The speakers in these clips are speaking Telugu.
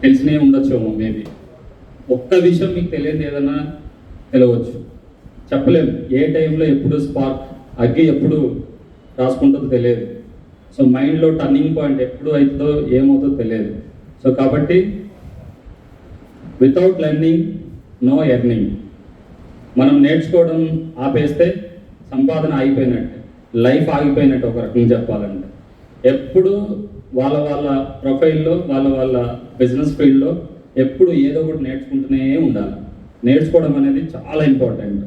తెలిసినే ఉండొచ్చేమో మేబీ. ఒక్క విషయం మీకు తెలియదు ఏదైనా తెలియవచ్చు, చెప్పలేము. ఏ టైంలో ఎప్పుడు స్పార్క్ అగ్గి ఎప్పుడు రాసుకుంటుందో తెలియదు. సో మైండ్లో టర్నింగ్ పాయింట్ ఎప్పుడు అవుతుందో ఏమవుతుందో తెలియదు. సో కాబట్టి వితౌట్ లెర్నింగ్ నో ఎర్నింగ్. మనం నేర్చుకోవడం ఆపేస్తే సంపాదన ఆగిపోయినట్టే, లైఫ్ ఆగిపోయినట్టు ఒక రకంగా చెప్పాలంటే. ఎప్పుడు వాళ్ళ ప్రొఫైల్లో వాళ్ళ బిజినెస్ ఫీల్డ్లో ఎప్పుడు ఏదో ఒకటి నేర్చుకుంటూనే ఉండాలి. నేర్చుకోవడం అనేది చాలా ఇంపార్టెంట్.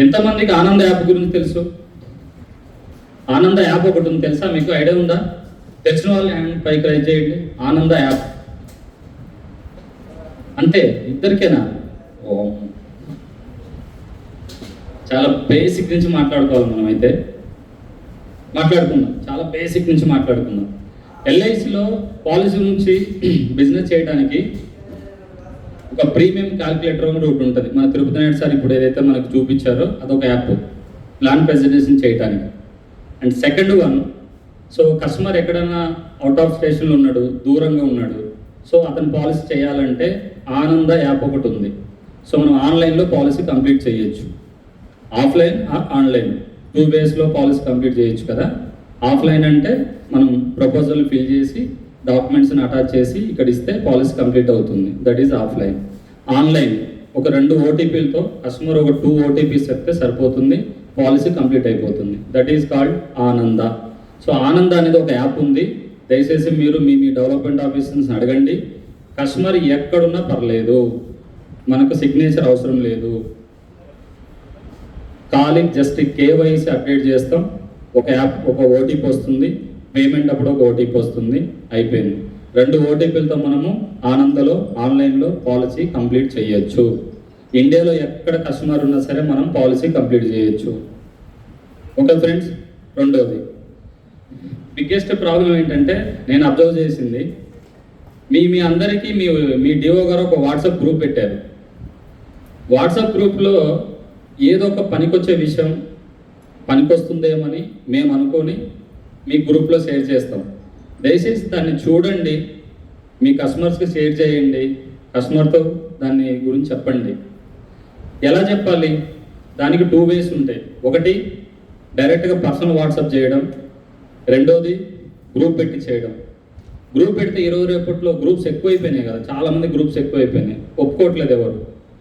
ఎంతమందికి ఆనంద యాప్ గురించి తెలుసు? ఆనంద యాప్ ఒకటి ఉంది, తెలుసా మీకు? ఐడియా ఉందా? తెలిసిన వాళ్ళు హ్యాండ్ పైకి రైజ్ చేయండి. ఆనంద యాప్ అంతే, ఇద్దరికేనా? ఓ, చాలా బేసిక్ నుంచి మాట్లాడుకోవాలి మనం. అయితే మాట్లాడుకుందాం, చాలా బేసిక్ నుంచి మాట్లాడుకుందాం. ఎల్ఐసిలో పాలసీ నుంచి బిజినెస్ చేయడానికి ఒక ప్రీమియం క్యాల్కులేటర్ ఒకటి ఉంటుంది. మన తిరుపతి నాయుడు సార్ ఇప్పుడు ఏదైతే మనకు చూపించారో అదొక యాప్ ప్లాన్ ప్రెజెంటేషన్ చేయడానికి. And second one, so customer ఎక్కడైనా అవుట్ ఆఫ్ స్టేషన్లో ఉన్నాడు, దూరంగా ఉన్నాడు, సో అతను పాలసీ చేయాలంటే ఆనంద యాప్ ఒకటి ఉంది. సో మనం ఆన్లైన్లో పాలసీ కంప్లీట్ చేయొచ్చు. ఆఫ్లైన్ ఆర్ ఆన్లైన్ 2 waysలో పాలసీ కంప్లీట్ చేయొచ్చు కదా. ఆఫ్లైన్ అంటే మనం ప్రపోజల్ ఫిల్ చేసి డాక్యుమెంట్స్ని అటాచ్ చేసి ఇక్కడ ఇస్తే పాలసీ కంప్లీట్ అవుతుంది, దట్ ఈజ్ ఆఫ్లైన్. ఆన్లైన్ ఒక 2 OTPలతో కస్టమర్ ఒక 2 OTPs చెప్తే సరిపోతుంది, పాలసీ కంప్లీట్ అయిపోతుంది, దట్ ఈజ్ కాల్డ్ ఆనంద. సో ఆనంద అనేది ఒక యాప్ ఉంది. దయచేసి మీరు మీ డెవలప్మెంట్ ఆఫీసర్స్ని అడగండి. కస్టమర్ ఎక్కడున్నా పర్లేదు, మనకు సిగ్నేచర్ అవసరం లేదు, ఖాళీ జస్ట్ KYC అప్డేట్ చేస్తాం, ఒక యాప్ ఒక OTP వస్తుంది, పేమెంట్ అప్పుడు ఒక OTP వస్తుంది, అయిపోయింది. 2 OTPలతో మనము ఆనందలో ఆన్లైన్లో పాలసీ కంప్లీట్ చేయొచ్చు. ఇండియాలో ఎక్కడ కస్టమర్ ఉన్నా సరే మనం పాలసీ కంప్లీట్ చేయొచ్చు. Okay friends. రెండోది బిగ్గెస్ట్ ప్రాబ్లం ఏంటంటే నేను అబ్జర్వ్ చేసింది, మీ అందరికీ మీ డిఓ గారు ఒక వాట్సాప్ గ్రూప్ పెట్టారు. వాట్సాప్ గ్రూప్లో ఏదో ఒక పనికొచ్చే విషయం పనికొస్తుందేమని మేము అనుకొని మీ గ్రూప్లో షేర్ చేస్తాం. దయచేసి దాన్ని చూడండి, మీ కస్టమర్స్కి షేర్ చేయండి, కస్టమర్తో దాన్ని గురించి చెప్పండి. ఎలా చెప్పాలి? దానికి 2 ways ఉంటాయి. ఒకటి డైరెక్ట్గా పర్సనల్ వాట్సాప్ చేయడం, రెండోది గ్రూప్ పెట్టి చేయడం. గ్రూప్ పెడితే ఈరోజు రేపట్లో గ్రూప్స్ ఎక్కువైపోయినాయి కదా, చాలామంది గ్రూప్స్ ఎక్కువైపోయినాయి, ఒప్పుకోవట్లేదు ఎవరు,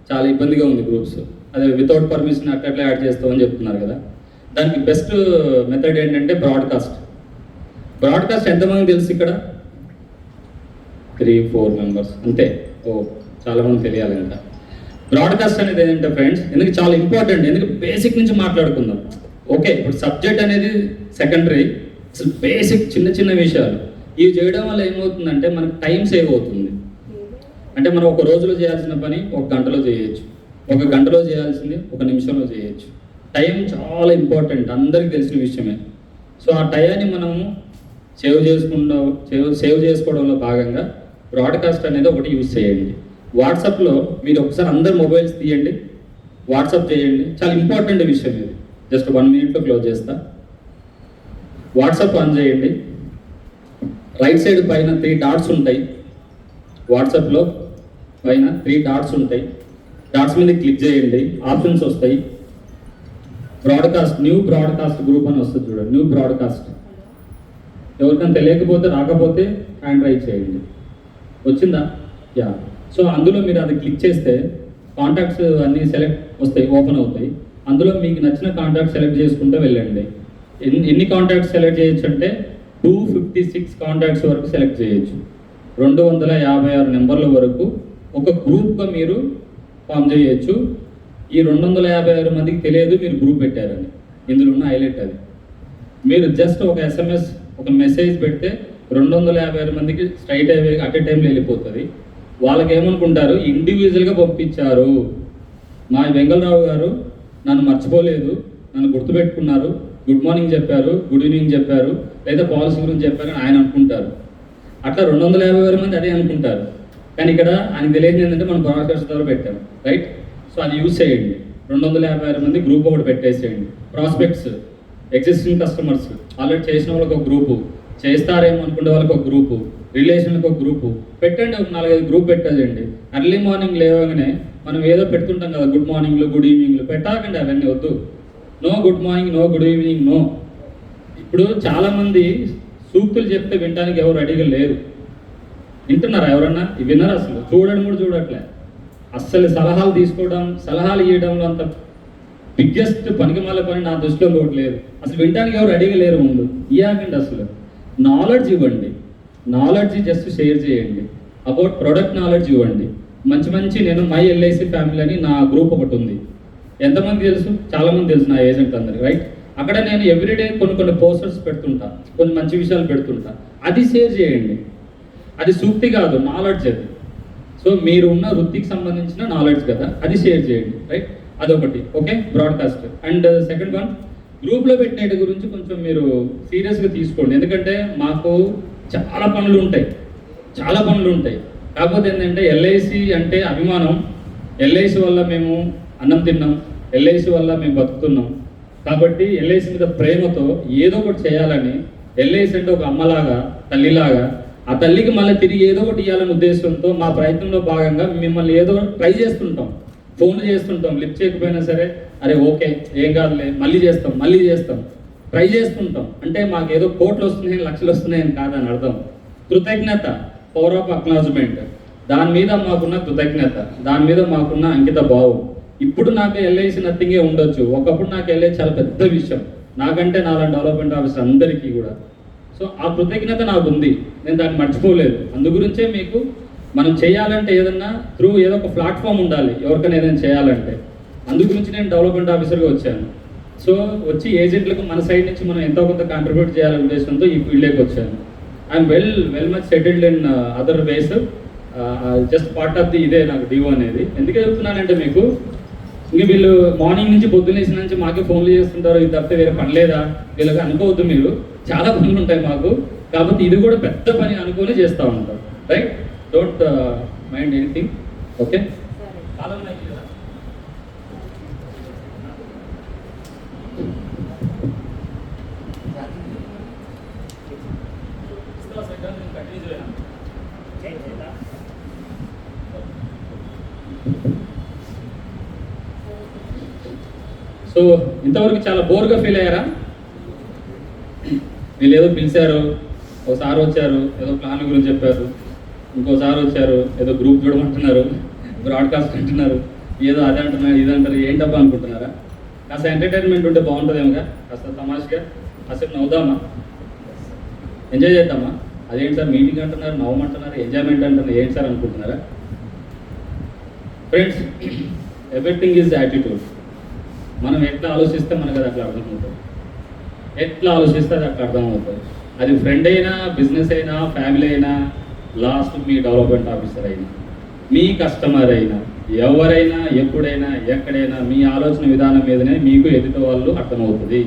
చాలా ఇబ్బందిగా ఉంది గ్రూప్స్. అదే వితౌట్ పర్మిషన్ అట్లా యాడ్ చేస్తామని చెప్తున్నారు కదా. దానికి బెస్ట్ మెథడ్ ఏంటంటే బ్రాడ్కాస్ట్. బ్రాడ్కాస్ట్ ఎంతమంది తెలుసు ఇక్కడ? 3-4 మెంబర్స్ అంతే. ఓ, చాలామంది తెలియాలి ఇంకా. బ్రాడ్కాస్ట్ అనేది ఏంటంటే ఫ్రెండ్స్, ఎందుకు చాలా ఇంపార్టెంట్, ఎందుకు బేసిక్ నుంచి మాట్లాడుకుందాం. ఓకే, ఇప్పుడు సబ్జెక్ట్ అనేది సెకండరీ, అసలు బేసిక్ చిన్న విషయాలు ఇవి చేయడం వల్ల ఏమవుతుందంటే మనకు టైం సేవ్ అవుతుంది. అంటే మనం ఒక రోజులో చేయాల్సిన పని 1 గంటలో చేయొచ్చు, 1 గంటలో చేయాల్సింది 1 నిమిషంలో చేయొచ్చు. టైం చాలా ఇంపార్టెంట్, అందరికీ తెలిసిన విషయమే. సో ఆ టైంని మనము సేవ్ చేసుకోవడంలో భాగంగా బ్రాడ్కాస్ట్ అనేది ఒకటి యూజ్ చేయండి. వాట్సాప్లో మీరు ఒకసారి అందరు మొబైల్స్ తీయండి, వాట్సాప్ చేయండి. చాలా ఇంపార్టెంట్ విషయం ఇది. జస్ట్ 1 minute క్లోజ్ చేస్తా. వాట్సాప్ ఆన్ చేయండి. రైట్ సైడ్ పైన 3 డాట్స్ ఉంటాయి. వాట్సాప్లో పైన 3 డాట్స్ ఉంటాయి. డాట్స్ మీద క్లిక్ చేయండి, ఆప్షన్స్ వస్తాయి. బ్రాడ్కాస్ట్, న్యూ బ్రాడ్కాస్ట్ గ్రూప్ అని వస్తుంది చూడండి, న్యూ బ్రాడ్కాస్ట్. ఎవరికైనా తెలియకపోతే రాకపోతే హ్యాండ్ రైజ్ చేయండి. వచ్చిందా? యా. సో అందులో మీరు అది క్లిక్ చేస్తే కాంటాక్ట్స్ అన్నీ సెలెక్ట్ వస్తాయి, ఓపెన్ అవుతాయి. అందులో మీకు నచ్చిన కాంటాక్ట్ సెలెక్ట్ చేసుకుంటూ వెళ్ళండి. ఎన్ని కాంటాక్ట్స్ సెలెక్ట్ చేయొచ్చు అంటే 256 కాంటాక్ట్స్ వరకు సెలెక్ట్ చేయొచ్చు. 256 నెంబర్ల వరకు ఒక గ్రూప్గా మీరు ఫామ్ చేయొచ్చు. ఈ 256 మందికి తెలియదు మీరు గ్రూప్ పెట్టారని, ఇందులో ఉన్న హైలైట్ అది. మీరు జస్ట్ ఒక SMS, ఒక మెసేజ్ పెడితే 256 మందికి స్ట్రైట్ అవే అట్ ఏ టైంలో వెళ్ళిపోతుంది. వాళ్ళకి ఏమనుకుంటారు, ఇండివిజువల్గా పంపించారు, మా వెంగళరావు గారు నన్ను మర్చిపోలేదు, నన్ను గుర్తుపెట్టుకున్నారు, గుడ్ మార్నింగ్ చెప్పారు, గుడ్ ఈవినింగ్ చెప్పారు, లేదా పాలసీ గురించి చెప్పారు అని ఆయన అనుకుంటారు. అట్లా 250,000 మంది అదే అనుకుంటారు. కానీ ఇక్కడ ఆయనకు తెలియదు ఏంటంటే మనం బ్రాడ్కాస్ట్ ద్వారా పెట్టాం, రైట్? సో అది యూజ్ చేయండి. 250,000 మంది గ్రూప్ ఒకటి పెట్టేసేయండి. ప్రాస్పెక్ట్స్, ఎగ్జిస్టింగ్ కస్టమర్స్, ఆల్రెడీ చేసిన వాళ్ళకి ఒక గ్రూపు, చేస్తారేమో అనుకునే వాళ్ళకి ఒక గ్రూపు, రిలేషన్కి ఒక గ్రూపు పెట్టండి. ఒక 4-5 గ్రూప్ పెట్టేయండి. ఎర్లీ మార్నింగ్ లేవగానే మనం ఏదో పెడుతుంటాం కదా, గుడ్ మార్నింగ్లు, గుడ్ ఈవినింగ్లు పెట్టాకండి. అవన్నీ వద్దు. No good morning, no good evening, no. ఇప్పుడు చాలామంది సూక్తులు చెప్తే వినడానికి ఎవరు రెడీగా లేరు. వింటున్నారా ఎవరన్నా? వినరు, అసలు చూడడం కూడా చూడట్లే. అస్సలు సలహాలు తీసుకోవడం, సలహాలు ఇవ్వడంలో అంత బిగ్గెస్ట్ పనికిమాల పని నా దృష్టిలో ఒకటి లేదు. అసలు వినడానికి ఎవరు రెడీగా లేరు. ముందు ఇవ్వకండి, అసలు నాలెడ్జ్ ఇవ్వండి. నాలెడ్జ్ జస్ట్ షేర్ చేయండి. అబౌట్ ప్రొడక్ట్ నాలెడ్జ్ ఇవ్వండి. మంచి మంచి నేను మై ఎల్ఐసి ఫ్యామిలీ అని నా గ్రూప్ ఒకటి ఉంది. ఎంతమంది తెలుసు? చాలామంది తెలుసు నా ఏజెంట్ అందరికి, రైట్? అక్కడ నేను ఎవ్రీడే కొన్ని పోస్టర్స్ పెడుతుంటా, కొన్ని మంచి విషయాలు పెడుతుంటా. అది షేర్ చేయండి. అది సూక్తి కాదు, నాలెడ్జ్ అది. సో మీరు ఉన్న వృత్తికి సంబంధించిన నాలెడ్జ్ కదా, అది షేర్ చేయండి, రైట్? అదొకటి, okay? Broadcast. And second one, గ్రూప్లో పెట్టిన గురించి కొంచెం మీరు సీరియస్గా తీసుకోండి. ఎందుకంటే మాకు చాలా పనులు ఉంటాయి. కాకపోతే ఏంటంటే ఎల్ఐసి అంటే అభిమానం. ఎల్ఐసి వల్ల మేము అన్నం తిన్నాం, ఎల్ఐసి వల్ల మేము బతుకుతున్నాం. కాబట్టి ఎల్ఐసి మీద ప్రేమతో ఏదో ఒకటి చేయాలని, ఎల్ఐసి అంటే ఒక అమ్మలాగా, తల్లిలాగా, ఆ తల్లికి మళ్ళీ తిరిగి ఏదో ఒకటి ఇవ్వాలనే ఉద్దేశంతో మా ప్రయత్నంలో భాగంగా మిమ్మల్ని ఏదో ట్రై చేస్తుంటాం. ఫోన్లు చేస్తుంటాం, లిఫ్ట్ చేయకపోయినా సరే అరే ఓకే ఏం కాదులే, మళ్ళీ చేస్తాం, ట్రై చేస్తుంటాం. అంటే మాకు ఏదో కోట్లు వస్తున్నాయి, లక్షలు వస్తున్నాయని కాదని అర్థం. కృతజ్ఞత, పవర్ ఆఫ్ అక్నాలజ్మెంట్, దాని మీద మాకున్న కృతజ్ఞత, దాని మీద మాకున్న అంకిత భావం. ఇప్పుడు నాకు ఎల్ఐసి నథింగే ఉండొచ్చు, ఒకప్పుడు నాకు ఎల్ఐసి చాలా పెద్ద విషయం, నాకంటే నాలాంటి డెవలప్మెంట్ ఆఫీసర్ అందరికీ కూడా. సో ఆ కృతజ్ఞత నాకు ఉంది, నేను దాన్ని మర్చిపోలేదు. అందుగురించే మీకు మనం చేయాలంటే ఏదన్నా ఏదో ఒక ప్లాట్ఫామ్ ఉండాలి, ఎవరికైనా ఏదైనా చేయాలంటే. అందుగురించి నేను డెవలప్మెంట్ ఆఫీసర్గా వచ్చాను. సో వచ్చి ఏజెంట్లకు మన సైడ్ నుంచి మనం ఎంతో కొంత కాంట్రిబ్యూట్ చేయాలనే ఉద్దేశంతో ఈ ఫీల్డ్లోకి వచ్చాను. I'm well much settled in other ways. Just part of the ఇదే నాకు డివో అనేది. ఎందుకు చెప్తున్నానంటే మీకు, ఇంక వీళ్ళు మార్నింగ్ నుంచి పొద్దున్నేసిన నుంచి మాకే ఫోన్లు చేస్తుంటారు, ఇది తప్పితే వేరే పని లేదా వీళ్ళకి అనుకోవద్దు. మీరు చాలా పనులు ఉంటాయి మాకు, కాబట్టి ఇది కూడా పెద్ద పని అనుకొని చేస్తూ ఉంటాం, right? Don't mind anything, okay? So ఇంతవరకు చాలా బోర్గా ఫీల్ అయ్యారా? వీళ్ళు ఏదో పిలిచారు, ఒకసారి వచ్చారు ఏదో ప్లాన్ గురించి చెప్పారు, ఇంకోసారి వచ్చారు ఏదో గ్రూప్ చూడమంటున్నారు, బ్రాడ్కాస్ట్ అంటున్నారు, ఏదో అదే అంటున్నారు, ఇది అంటారు, ఏంటబ్బా అనుకుంటున్నారా? కాస్త ఎంటర్టైన్మెంట్ ఉంటే బాగుంటుందేమోగా, కాస్త తమాషగా కాసేపు నవ్వుదామా, ఎంజాయ్ చేద్దామా? అదేంటి సార్ మీటింగ్ అంటున్నారు, నవ్వమంటున్నారు, ఎంజాయ్మెంట్ అంటున్నారు, ఏంటి సార్ అనుకుంటున్నారా? Friends, everything is attitude. మనం ఎట్లా ఆలోచిస్తే మనకు అది అట్లా అర్థమవుతుంది. అది ఫ్రెండ్ అయినా, బిజినెస్ అయినా, ఫ్యామిలీ అయినా, లాస్ట్ మీ డెవలప్మెంట్ ఆఫీసర్ అయినా, మీ కస్టమర్ అయినా, ఎవరైనా, ఎప్పుడైనా, ఎక్కడైనా మీ ఆలోచన విధానం మీదనే మీకు ఎదుటి వాళ్ళు అర్థమవుతుంది.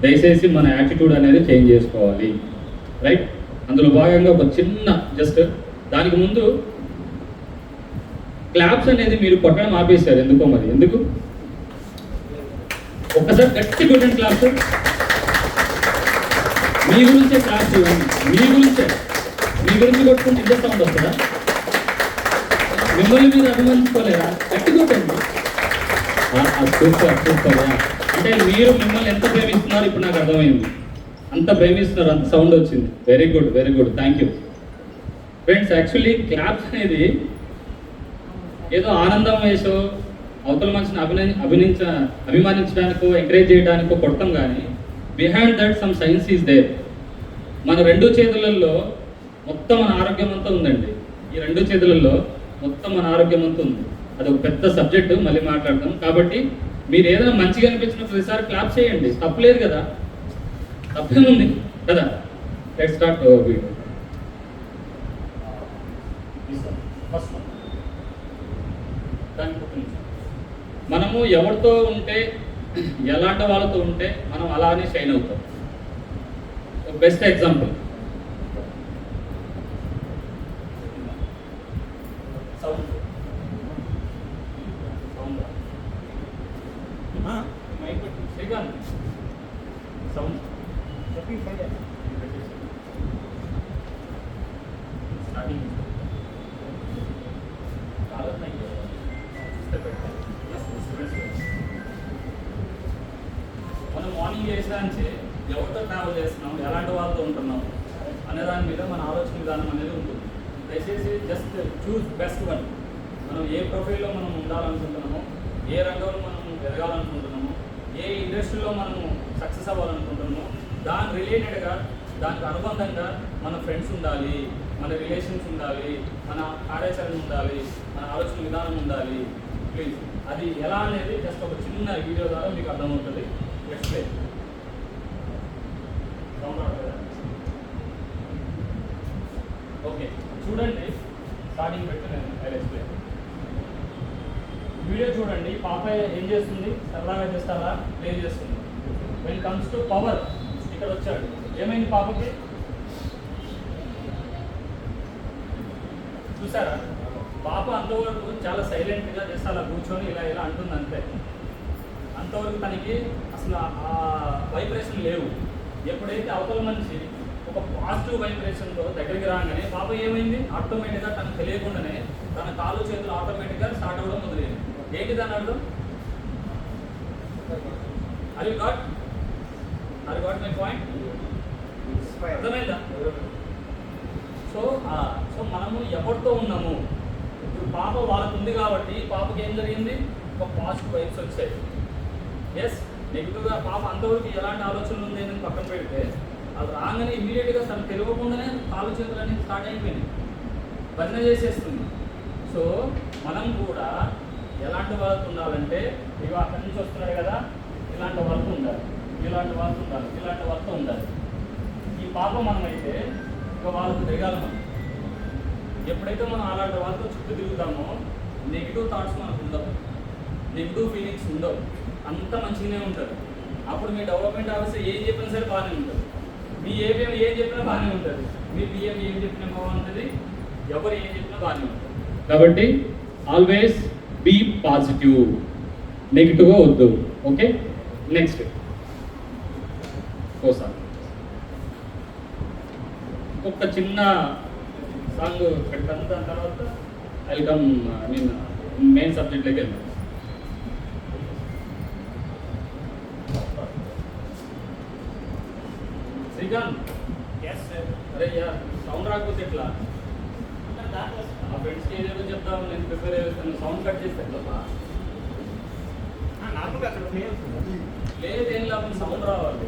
దయచేసి మన యాటిట్యూడ్ అనేది చేంజ్ చేసుకోవాలి, రైట్? అందులో భాగంగా ఒక చిన్న జస్ట్ దానికి ముందు క్లాప్స్ అనేది మీరు కొట్టడం ఆపేశారు ఎందుకో. మరి ఎందుకు? ఒక్కసారి గట్టి కొట్టండి క్లాప్స్. మీ గురించే క్లాప్స్ ఇవ్వండి, మీ గురించి కొట్టుకుంటే ఇంత సౌండ్ వస్తుందా? మిమ్మల్ని మీరు అభిమానించుకోలేరా? గట్టి కొట్టండి. సూపర్. అంటే మీరు మిమ్మల్ని ఎంత ప్రేమిస్తున్నారు ఇప్పుడు నాకు అర్థమైంది. అంత ప్రేమిస్తున్నారు, అంత సౌండ్ వచ్చింది. Very good, thank you. Friends, actually claps అనేది ఏదో ఆనందం వేసో, అవతల మనిషిని అభిమానించడానికో, ఎంకరేజ్ చేయడానికో కొడతాం, కానీ behind that some science is there. మన 2 చేతులలో మొత్తం మన ఆరోగ్యం అంతా ఉందండి. ఈ 2 చేతులలో మొత్తం మన ఆరోగ్యం అంతా ఉంది. అది ఒక పెద్ద సబ్జెక్టు, మళ్ళీ మాట్లాడదాం. కాబట్టి మీరు ఏదైనా మంచిగా అనిపించిన ప్రతిసారి క్లాప్ చేయండి, తప్పలేదు కదా, తప్పేముంది కదా. Let's start video. మనము ఎవరితో ఉంటే, ఎలాంటి వాళ్ళతో ఉంటే మనం అలానే షైన్ అవుతాం. Best example sound Srikanth sound starting మనం మార్నింగ్ చేసినాంచి ఎవరితో ట్రావెల్ చేస్తున్నాం, ఎలాంటి వాళ్ళతో ఉంటున్నాం అనే దాని మీద మన ఆలోచన విధానం అనేది ఉంటుంది. దయచేసి జస్ట్ చూస్ బెస్ట్ వన్. మనం ఏ ప్రొఫైల్లో మనం ఉండాలనుకుంటున్నామో, ఏ రంగంలో మనం ఎదగాలనుకుంటున్నామో, ఏ ఇండస్ట్రీలో మనము సక్సెస్ అవ్వాలనుకుంటున్నామో దాని రిలేటెడ్గా, దానికి అనుబంధంగా మన ఫ్రెండ్స్ ఉండాలి, మన రిలేషన్స్ ఉండాలి, మన కార్యాచరణ ఉండాలి, మన ఆలోచన విధానం ఉండాలి. ప్లీజ్ అది ఎలా అనేది జస్ట్ ఒక చిన్న వీడియో ద్వారా మీకు అర్థమవుతుంది. ఎక్స్ప్లెయిన్ ఓకే చూడండి, స్టార్టింగ్ పెట్టి నేను ఎక్స్ప్లెయిన్. వీడియో చూడండి. పాప ఏం చేస్తుంది? సరదాగా చేస్తారా? ప్లే చేస్తుంది. వెన్ కమ్స్ టు పవర్ ఇక్కడ వచ్చాడు. ఏమైంది పాపకి? చూసారా? పాప అంతవరకు చాలా సైలెంట్గా చేస్తే అలా కూర్చొని ఇలా ఇలా అంటుంది అంతే. అంతవరకు తనకి అసలు ఆ వైబ్రేషన్ లేవు. ఎప్పుడైతే అవతల మనిషి ఒక పాజిటివ్ వైబ్రేషన్తో దగ్గరికి రాగానే పాప ఏమైంది? ఆటోమేటిక్గా తనకు తెలియకుండానే తన కాళ్ళు చేతులు ఆటోమేటిక్గా స్టార్ట్ అవ్వడం మొదలైంది. ఏంటి దాని అర్థం? అది గాట్ మై పాయింట్. అర్థమైందా? సో మనము ఎవరితో ఉన్నాము? ఇప్పుడు పాప వాళ్ళకు ఉంది కాబట్టి పాపకి ఏం జరిగింది? ఒక పాజిటివ్ వైబ్స్ వచ్చాయి. ఎస్, నెగిటివ్గా పాప అంతవరకు ఎలాంటి ఆలోచనలు ఉంది అని పక్కన పెడితే అది రాగానే ఇమీడియట్గా తను తెలియకుండానే కాళ్ళు చేతులు అనేది స్టార్ట్ అయిపోయింది, భజన చేసేస్తుంది. సో మనం కూడా ఎలాంటి వాళ్ళతో ఉండాలంటే, ఇవి అక్కడి నుంచి వస్తున్నాయి కదా, ఇలాంటి వాళ్ళతో ఉండాలి, ఇలాంటి వాళ్ళతో ఉండాలి, ఇలాంటి వాళ్ళతో ఉండాలి. ఈ పాప మనమైతే ఇక వాళ్ళకు తిరగాలి. మనం ఎప్పుడైతే మనం అలాంటి వాళ్ళతో చుట్టూ తిరుగుతామో నెగిటివ్ థాట్స్ మనకు ఉండవు, నెగిటివ్ ఫీలింగ్స్ ఉండవు, అంత మంచిగానే ఉంటుంది. అప్పుడు మీ డెవలప్మెంట్ ఆఫీసర్ ఏం చెప్పినా సరే బాగానే ఉంటుంది, మీ ఏపీఎం ఏం చెప్పినా బాగానే ఉంటుంది, మీ పిఎం ఏం చెప్పినా బాగుంటుంది, ఎవరు ఏం చెప్పినా బాగానే ఉంటుంది. కాబట్టి ఆల్వేస్ బీ పాజిటివ్, నెగిటివ్గా వద్దు. ఓకే, నెక్స్ట్ ఓసారి ఒక చిన్న సాంగ్ పెడతాను, దాని తర్వాత వెల్కమ్ నేను మెయిన్ సబ్జెక్ట్లోకి వెళ్తాను. శ్రీకాంత్, అరే యార్ సౌండ్ రాకపోతే ఎట్లా? మా ఫ్రెండ్స్కి ఏదేదో చెప్తాము, నేను ప్రిపేర్ అయ్యేస్తాను. సౌండ్ కట్ చేస్తే ఎట్లా? లేదేం లేకపోతే సౌండ్ రావాలి.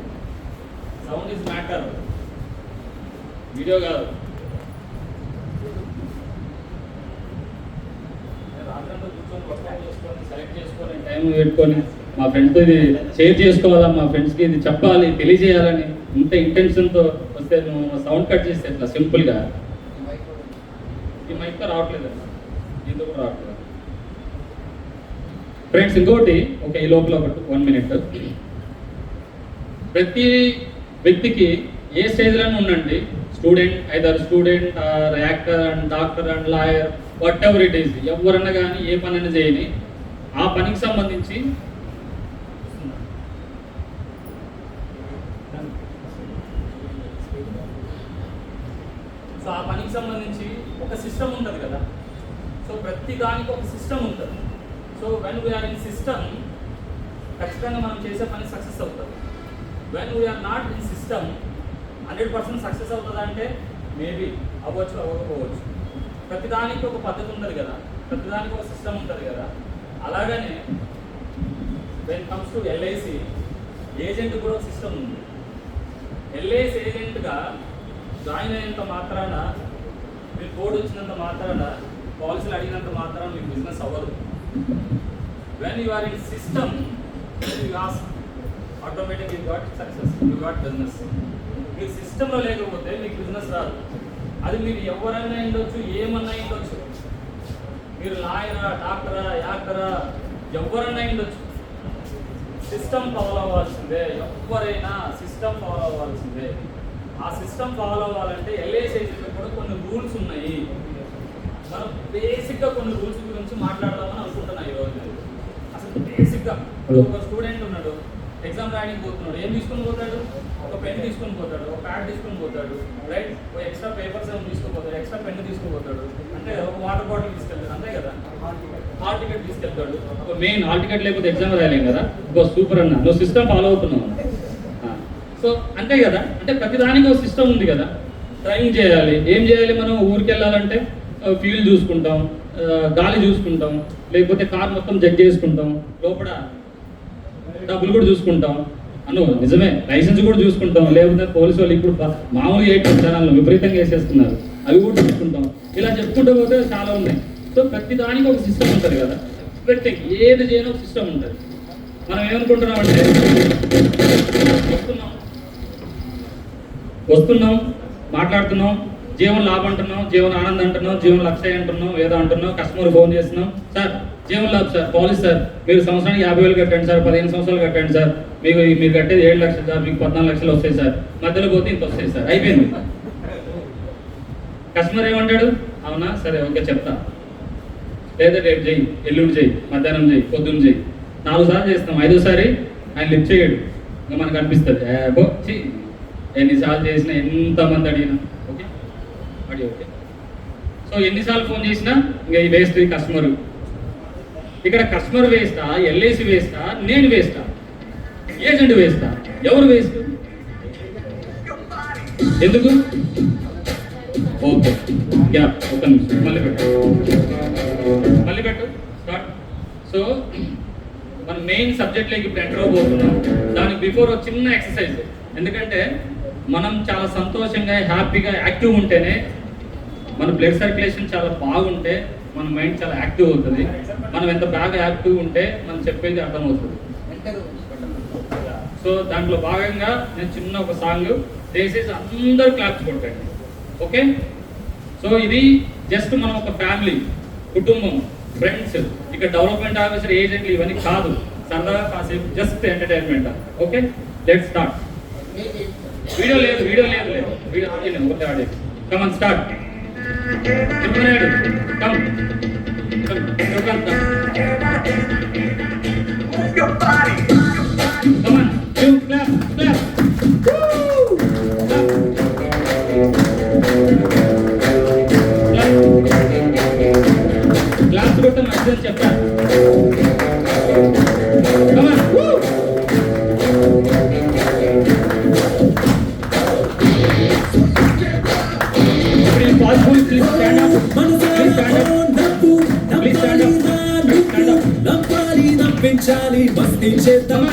సౌండ్ ఈజ్ మ్యాటర్, వీడియో కాదు. రాత్రంతా కూర్చొని వర్క్ చేసుకొని సెలెక్ట్ చేసుకొని టైం పెట్టుకొని మా ఫ్రెండ్తో ఇది షేర్ చేసుకోవాలా, మా ఫ్రెండ్స్కి ఇది చెప్పాలి, తెలియజేయాలని ఇంత ఇంటెన్షన్తో వస్తే నువ్వు సౌండ్ కట్ చేస్తే ఎట్లా? సింపుల్గా ఈ మైక్తో రావట్లేదు అన్న, దీంతో కూడా రావట్లేదు. ఫ్రెండ్స్ ఇంకోటి, ఓకే ఈ లోపల 1 మినిట్. ప్రతి వ్యక్తికి ఏ స్టేజ్లోనే ఉండండి, student or actor and doctor and lawyer, whatever it is, ఎవరన్నా కానీ ఏ పనైనా చేయని ఆ పనికి సంబంధించి సో ఆ పనికి సంబంధించి ఒక సిస్టమ్ ఉంటుంది కదా. సో ప్రతి దానికి ఒక సిస్టమ్ ఉంటుంది. So when we are in system ఖచ్చితంగా మనం చేసే పని సక్సెస్ అవుతుంది. When we are not in system 100% success అవుతుంది అంటే మేబీ అవ్వచ్చు, అవ్వకపోవచ్చు. ప్రతిదానికి ఒక పద్ధతి ఉంటుంది కదా, ప్రతిదానికి ఒక సిస్టమ్ ఉంటుంది కదా. అలాగనే when comes to LIC agent కూడా ఒక సిస్టమ్ ఉంది. ఎల్ఐసి ఏజెంట్గా జాయిన్ అయినంత మాత్రాన, మీరు కోడ్ వచ్చినంత మాత్రాన, పాలసీలు అడిగినంత మాత్రాన మీకు బిజినెస్ అవ్వదు. When you are in system, you ask, automatic you got success, you got business. మీరు సిస్టంలో లేకపోతే మీకు బిజినెస్ రాదు. అది మీరు ఎవరైనా ఉండొచ్చు, ఏమన్నా ఉండొచ్చు. మీరు లాయరా, డాక్టరా, యాక్టరా, ఎవరన్నా ఉండొచ్చు, సిస్టమ్ ఫాలో అవ్వాల్సిందే. ఎవరైనా సిస్టమ్ ఫాలో అవ్వాల్సిందే. ఆ సిస్టమ్ ఫాలో అవ్వాలంటే ఎల్ఐసి ఏజెంట్లో కూడా కొన్ని రూల్స్ ఉన్నాయి. మనం బేసిక్గా కొన్ని రూల్స్ గురించి మాట్లాడదామని అనుకుంటున్నా ఈరోజు. అసలు బేసిక్గా ఒక స్టూడెంట్ ఉన్నాడు, ఎగ్జామ్ రాయడానికి పోతున్నాడు. ఏం తీసుకొని పోతాడు? ఒక పెన్ తీసుకొని పోతాడు, ఒక ప్యాడ్ తీసుకొని పోతాడు, రైట్? ఒక ఎక్స్ట్రా పేపర్స్ ఏమైనా తీసుకుపోతాడు, ఎక్స్ట్రా పెన్ తీసుకుపోతాడు, అంటే ఒక వాటర్ బాటిల్ తీసుకెళ్తాడు, అంతే కదా? హాల్ టికెట్ తీసుకెళ్తాడు. ఒక మెయిన్ హాల్ టికెట్ లేకపోతే ఎగ్జామ్ రాయలేం కదా. ఒక సూపర్ అన్న, నువ్వు సిస్టమ్ ఫాలో అవుతున్నావు. సో అంతే కదా, అంటే ప్రతిదానికి ఒక సిస్టమ్ ఉంది కదా. డ్రైవింగ్ చేయాలి, ఏం చేయాలి? మనం ఊరికి వెళ్ళాలంటే ఫ్యూల్ చూసుకుంటాం, గాలి చూసుకుంటాం, లేకపోతే కార్ మొత్తం చెక్ చేసుకుంటాం, లోపల డబ్బులు కూడా చూసుకుంటాం. నిజమే, లైసెన్స్ కూడా చూసుకుంటాం. లేకపోతే పోలీసు వాళ్ళు ఇప్పుడు మామూలుగా 8 ఛానళ్ళు విపరీతంగా వేసేస్తున్నారు, అవి కూడా చూసుకుంటాం. ఇలా చెప్పుకుంటూ పోతే చాలా ఉన్నాయి. సో ప్రతి దానికి ఒక సిస్టమ్ ఉంటుంది కదా. ప్రతి ఏది చేయని ఒక సిస్టమ్ ఉంటుంది. మనం ఏమనుకుంటున్నాం అంటే వస్తున్నాం మాట్లాడుతున్నాం, జీవన లాభం అంటున్నాం, జీవన ఆనందం అంటున్నాం, జీవన లక్ష్య అంటున్నాం, ఏదో అంటున్నాం. కస్టమర్ ఫోన్ చేస్తున్నాం, సార్ జీవన లాభం సార్, పాలసీ సార్, మీరు సంవత్సరానికి 50,000 కట్టండి సార్, 15 సంవత్సరాలు కట్టండి సార్, మీరు కట్టేది 7 లక్షలు సార్, మీకు 14 లక్షలు వస్తాయి సార్, మధ్యలో పోతే ఇంత వస్తాయి సార్, అయిపోయింది. కస్టమర్ ఏమంటాడు? అవునా సరే ఓకే చెప్తా, లేదా రేపు చెయ్యి, ఎల్లుండి చెయ్యి, మధ్యాహ్నం చెయ్యి, పొద్దున్న చెయ్యి. 4 సార్లు చేస్తాం, 5వసారి ఆయన లిఫ్ట్ చేయడు. ఇంకా మనకు అనిపిస్తుంది ఎన్నిసార్లు చేసినా, ఎంతమంది అడిగినా ఓకే ఓకే. సో ఎన్నిసార్లు ఫోన్ చేసినా ఇంకా ఈ వేస్ట్ ఈ కస్టమరు. ఇక్కడ కస్టమర్ వేస్టా, ఎల్ఐసి వేస్టా, నేను వేస్టా, ఏజెంట్ వేస్టా? ఎవరు వేస్ట్? ఎందుకు? ఓకే గ్యాప్, ఒక నిమిషం, మళ్ళీ పెట్టు స్టార్ట్. సో మన మెయిన్ సబ్జెక్ట్లోకి ఇప్పుడు ఎంటర్ అవబోతున్నాం. దానికి బిఫోర్ ఒక చిన్న ఎక్సర్సైజ్. ఎందుకంటే మనం చాలా సంతోషంగా, హ్యాపీగా, యాక్టివ్ ఉంటేనే మన బ్లడ్ సర్క్యులేషన్ చాలా బాగుంటే మన మైండ్ చాలా యాక్టివ్ అవుతుంది. మనం ఎంత బాగా యాక్టివ్ ఉంటే మనం చెప్పేది అర్థమవుతుంది. సో దాంట్లో భాగంగా నేను చిన్న ఒక సాంగ్ దయచేసి అందరూ క్లాప్స్ కొట్టండి, ఓకే? సో ఇది జస్ట్ మనం ఒక ఫ్యామిలీ, కుటుంబం, ఫ్రెండ్స్, ఇక్కడ డెవలప్మెంట్ ఆఫీసర్, ఏజెంట్లు ఇవన్నీ కాదు, సరదాగా కాసేపు just entertainment. Okay let's start. Video లేదు ఒకటే ఆడే. Come on start. Come on, clap. Class కొట్ట మంచిదని చెప్పారు. మస్తి చేద్దాం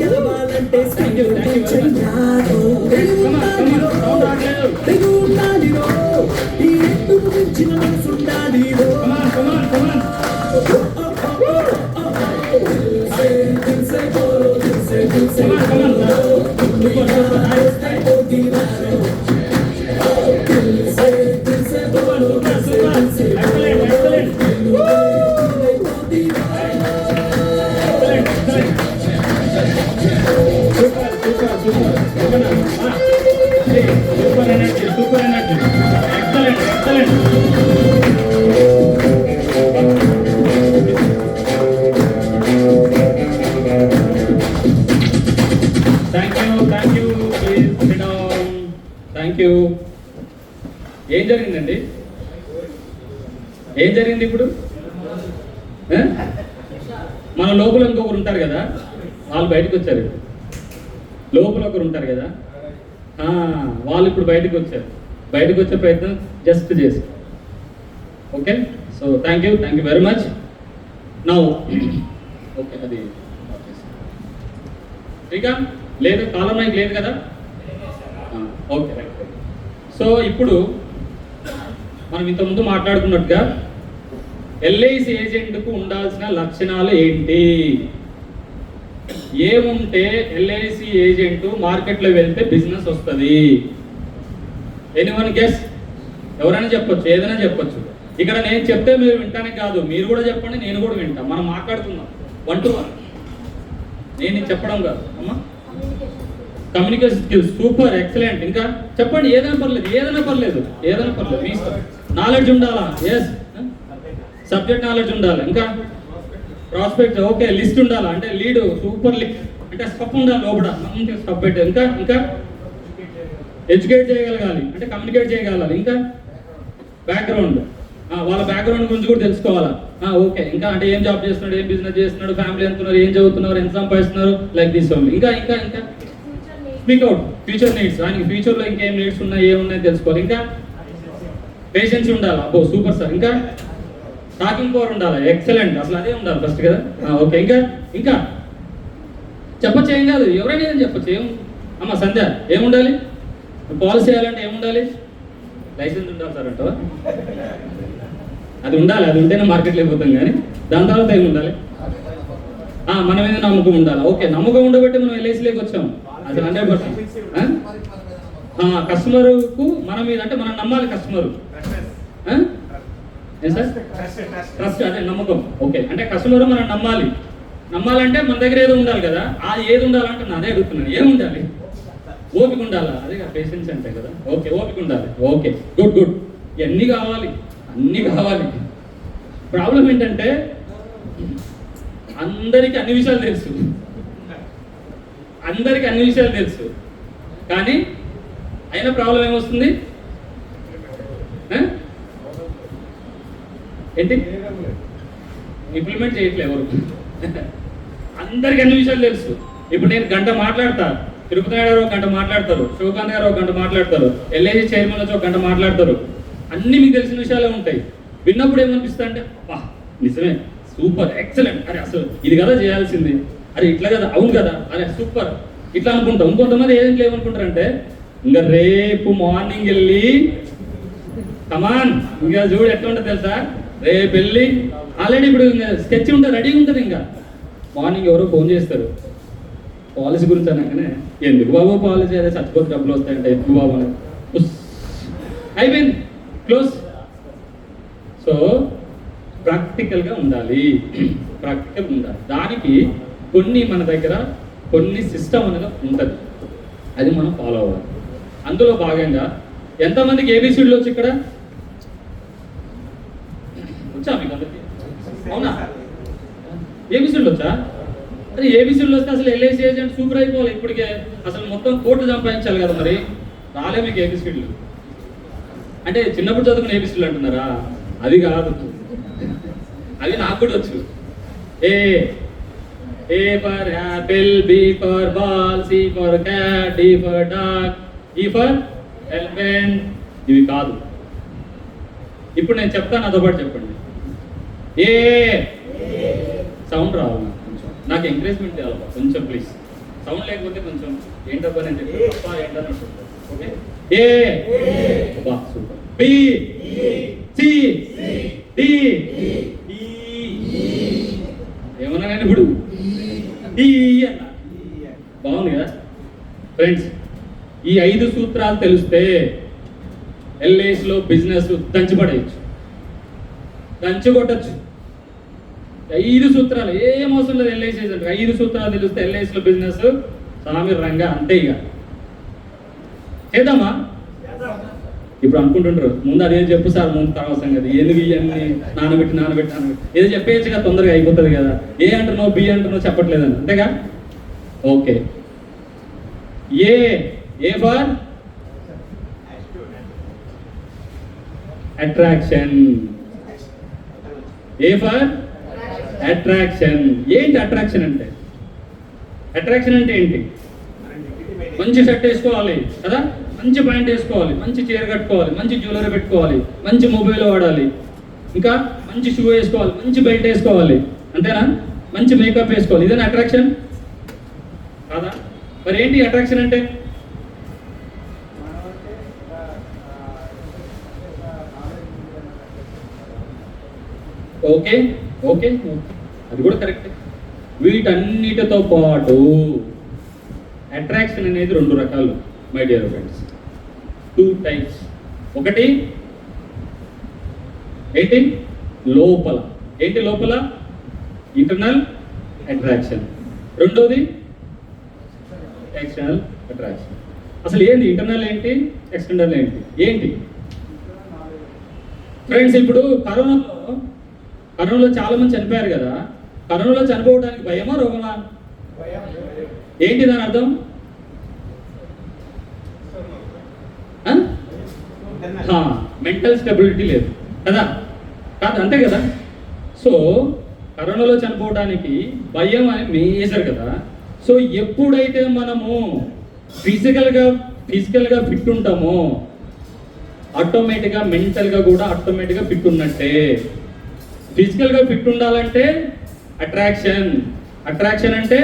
గెలవాలంటే ఈ మనసు ఉండాలి. Thank you. ఏం జరిగిందండి? ఏం జరిగింది ఇప్పుడు? మన లోపల ఇంకొకరు ఉంటారు కదా, వాళ్ళు బయటకు వచ్చారు. లోపల ఒకరు ఉంటారు కదా, వాళ్ళు ఇప్పుడు బయటకు వచ్చారు. బయటకు వచ్చే ప్రయత్నం జస్ట్ చేసి. Okay, so thank you very much. Now okay, అది శ్రీకాంత్ లేదు, కాలం మైక్ లేదు కదా? Okay right. సో ఇప్పుడు మనం ఇంతకుముందు మాట్లాడుకున్నట్టుగా ఎల్ఐసి ఏజెంట్కు ఉండాల్సిన లక్షణాలు ఏంటి? ఏముంటే ఎల్ఐసి ఏజెంట్ మార్కెట్లో వెళ్తే బిజినెస్ వస్తుంది. Anyone guess? ఎవరైనా చెప్పొచ్చు, ఏదైనా చెప్పొచ్చు. ఇక్కడ నేను చెప్తే మీరు వింటానికి కాదు, మీరు కూడా చెప్పండి, నేను కూడా వింటాను. మనం మాట్లాడుకుందాం 1 to 1. నేను ఇది చెప్పడం కాదు అమ్మా. Communication skills super, excellent. ఇంకా చెప్పండి, ఏదైనా పర్లేదు, ఏదైనా పర్లేదు, ఏదైనా పర్లేదు. మీ నాలెడ్జ్ ఉండాలా? ఎస్, సబ్జెక్ట్ నాలెడ్జ్ ఉండాలి. ఇంకా ప్రాస్పెక్ట్, ఓకే. లిస్ట్ ఉండాలా? అంటే లీడ్, సూపర్ లీడ్ అంటే స్టప్ ఉండాలి లోపల, మంచి స్టప్ పెట్టి. ఇంకా ఇంకా ఎడ్యుకేట్ చేయగలగాలి, అంటే కమ్యూనికేట్ చేయగలగాలి. ఇంకా బ్యాక్గ్రౌండ్, వాళ్ళ బ్యాక్గ్రౌండ్ గురించి కూడా తెలుసుకోవాలా. ఓకే. ఇంకా అంటే ఏం జాబ్ చేస్తున్నాడు, ఏం బిజినెస్ చేస్తున్నాడు, ఫ్యామిలీ ఎంత ఉన్నారు, ఏం చదువుతున్నారు, ఎంత సంపాదిస్తున్నారు, లైక్ దిస్ ఓన్లీ. ఇంకా ఇంకా ఇంకా స్పీక్అవుట్, ఫ్యూచర్ నీడ్స్. ఆయనకి ఫ్యూచర్లో ఇంకేం నీడ్స్ ఉన్నాయి, ఏమున్నాయి తెలుసుకోవాలి. ఇంకా పేషెన్స్ ఉండాలి. అబ్బో సూపర్ సార్. ఇంకా టాకింగ్ పవర్ ఉండాలి, ఎక్సలెంట్. అసలు అదే ఉండాలి ఫస్ట్ కదా. ఓకే. ఇంకా ఇంకా చెప్పచ్చు, ఏం కాదు, ఎవరైనా ఏం చెప్పచ్చు. ఏం అమ్మ సంధ్య, ఏముండాలి? పాలసీ చేయాలంటే ఏముండాలి? లైసెన్స్ ఉండాలి సార్ అంటావా? అది ఉండాలి, అది ఉంటేనే మార్కెట్లోకి పోతాం. కానీ దాని తర్వాత ఏమి ఉండాలి? మన మీద నమ్మకం ఉండాలి. ఓకే, నమ్మకం ఉండబట్టి మనం ఎల్ఐసిలోకి వచ్చాం. అసలు 100%. కస్టమర్కు మన మీద, అంటే మనం నమ్మాలి కస్టమర్. ఏం సార్? ట్రస్ట్, అదే నమ్మకం. ఓకే, అంటే కస్టమర్ మనం నమ్మాలి. నమ్మాలంటే మన దగ్గర ఏదో ఉండాలి కదా. అది ఏది ఉండాలంటే నా అదే అడుగుతున్నాను, ఏమి ఉండాలి? ఓపిక ఉండాలా? అదే పేషెన్స్ అంటే కదా. ఓకే, ఓపిక ఉండాలి. Okay, good good. ఇవన్నీ కావాలి, అన్నీ కావాలి. ప్రాబ్లం ఏంటంటే అందరికీ అన్ని విషయాలు తెలుసు, అందరికీ అన్ని విషయాలు తెలుసు, కానీ అయినా ప్రాబ్లం ఏమొస్తుంది? ఏంటి? ఇంప్లిమెంట్ చేయట్లే ఎవరు. అందరికీ అన్ని విషయాలు తెలుసు. ఇప్పుడు నేను గంట మాట్లాడతా, తిరుపతి గారు ఒక గంట మాట్లాడతారు, శివకాంత్ గారు ఒక గంట మాట్లాడతారు, ఎల్ఐసి చైర్మన్ వచ్చి ఒక గంట మాట్లాడతారు. అన్ని మీకు తెలిసిన విషయాలే ఉంటాయి. విన్నప్పుడు ఏమనిపిస్తుంది అంటే, అబ్బా నిజమే, సూపర్, ఎక్సలెంట్, అరే అసలు ఇది కదా చేయాల్సింది, అరే ఇట్లా కదా, అవును కదా, అరే సూపర్, ఇట్లా అనుకుంటాం. ఇంకొంతమంది ఏజెంట్లు ఏమనుకుంటారంటే, ఇంకా రేపు మార్నింగ్ వెళ్ళి కమాన్, ఇంకా చూడు ఎట్లా ఉంటుంది తెలుసా, రేపు వెళ్ళి ఆల్రెడీ ఇప్పుడు ఇంకా స్కెచ్ ఉంటుంది, రెడీ ఉంటుంది. ఇంకా మార్నింగ్ ఎవరో ఫోన్ చేస్తారు పాలసీ గురించి అనగానే, ఎందుకు బాబు పాలసీ, అదే చచ్చిపోతే డబ్బులు వస్తాయంటే, ఎందుకు బాబు అని అయిపోయింది, క్లోజ్. సో ప్రాక్టికల్గా ఉండాలి, ప్రాక్టికల్ ఉండాలి. దానికి కొన్ని మన దగ్గర కొన్ని సిస్టమ్ అనేది ఉంటుంది, అది మనం ఫాలో అవ్వాలి. అందులో భాగంగా ఎంతమందికి ఏబిసిడ్లు వచ్చి ఇక్కడ వచ్చా మీకు అందరికి? అవునా? ఏబిసిడ్లు వచ్చా? అరే ఏబిసిడ్లు వస్తే అసలు ఎల్ఐసి ఏజెంట్ సూపర్ అయిపోవాలి. ఇప్పటికే అసలు మొత్తం కోట్లు సంపాదించాలి కదా. మరి రాలే మీకు ఏబిసిడ్లు? అంటే చిన్నప్పుడు చదువుకున్న ఏబిసిడ్లు అంటున్నారా? అది కాదు, అవి నాకు కూడా వచ్చు. A for apple, B for ball, C for cat, D for dog, E for elephant. ఇవి కాదు. ఇప్పుడు నేను చెప్తాను, అదో పాటు చెప్పండి. ఏ సౌండ్ రావాలి కొంచెం, నాకు ఎంకరేజ్మెంట్ చేయాలి కొంచెం ప్లీజ్. సౌండ్ లేకపోతే కొంచెం ఏంటబ్బా నేను చెప్తాను తప్ప ఏంటన్నట్టు. ఓకే, ఏ బా సూపర్. బి, సి, డి, ఏమన్నా కానీ ఇప్పుడు డి అన్న బాగుంది కదా ఫ్రెండ్స్. ఈ 5 సూత్రాలు తెలిస్తే ఎల్ఐసిలో బిజినెస్ దంచిపడేయచ్చు, దంచి కొట్టచ్చు. 5 సూత్రాలు ఏం అవసరం లేదు ఎల్ఐసి ఏజెంట్. 5 సూత్రాలు తెలిస్తే ఎల్ఐసిలో బిజినెస్ సామి రంగా అంతే. ఇక చేద్దామా? ఇప్పుడు అనుకుంటుంటారు ముందు అదే చెప్పు సార్, ముందు తర్వాత సంగతి ఎందుకు ఇవన్నీ నానబెట్టి ఏదో చెప్పేయచ్చు కదా, తొందరగా అయిపోతుంది కదా. ఏ అంటున్నావు, బి అంటున్నావు చెప్పట్లేదని, అంతేగా? Okay, A for attraction. A for attraction. ఏంటి అట్రాక్షన్ అంటే? అట్రాక్షన్ అంటే ఏంటి? మంచి షర్ట్ వేసుకోవాలి కదా, మంచి ప్యాంట్ వేసుకోవాలి, మంచి చీర కట్టుకోవాలి, మంచి జ్యువెలరీ పెట్టుకోవాలి, మంచి మొబైల్ వాడాలి, ఇంకా మంచి షూ వేసుకోవాలి, మంచి బెల్ట్ వేసుకోవాలి, అంతేనా? మంచి మేకప్ వేసుకోవాలి. ఇదేనా అట్రాక్షన్ కాదా? మరి ఏంటి అట్రాక్షన్ అంటే? ఓకే ఓకే, అది కూడా కరెక్ట్. వీటన్నిటితో పాటు అట్రాక్షన్ అనేది 2 రకాలు మై డియర్ ఫ్రెండ్స్, 2 టైప్స్. ఒకటి ఏంటి లోపల, ఏంటి లోపల ఇంటర్నల్ అట్రాక్షన్. రెండోది ఎక్స్టర్నల్ అట్రాక్షన్. అసలు ఏంటి ఇంటర్నల్ ఏంటి, ఎక్స్టర్నల్ ఏంటి, ఏంటి ఫ్రెండ్స్? ఇప్పుడు కరోనాలో చాలా మంది చనిపోయారు కదా. కరోనాలో చనిపోవడానికి భయమా రోగమా? ఏంటి దాని అర్థం? మెంటల్ స్టెబిలిటీ లేదు కదా, కాదు అంతే కదా. సో కరోనాలో చనిపోవడానికి భయం అని మేజర్ కదా. సో ఎప్పుడైతే మనము ఫిజికల్గా ఫిట్ ఉంటామో ఆటోమేటిక్గా మెంటల్గా కూడా ఆటోమేటిక్గా ఫిట్ ఉన్నట్టే. ఫిజికల్గా ఫిట్ ఉండాలంటే అట్రాక్షన్ అంటే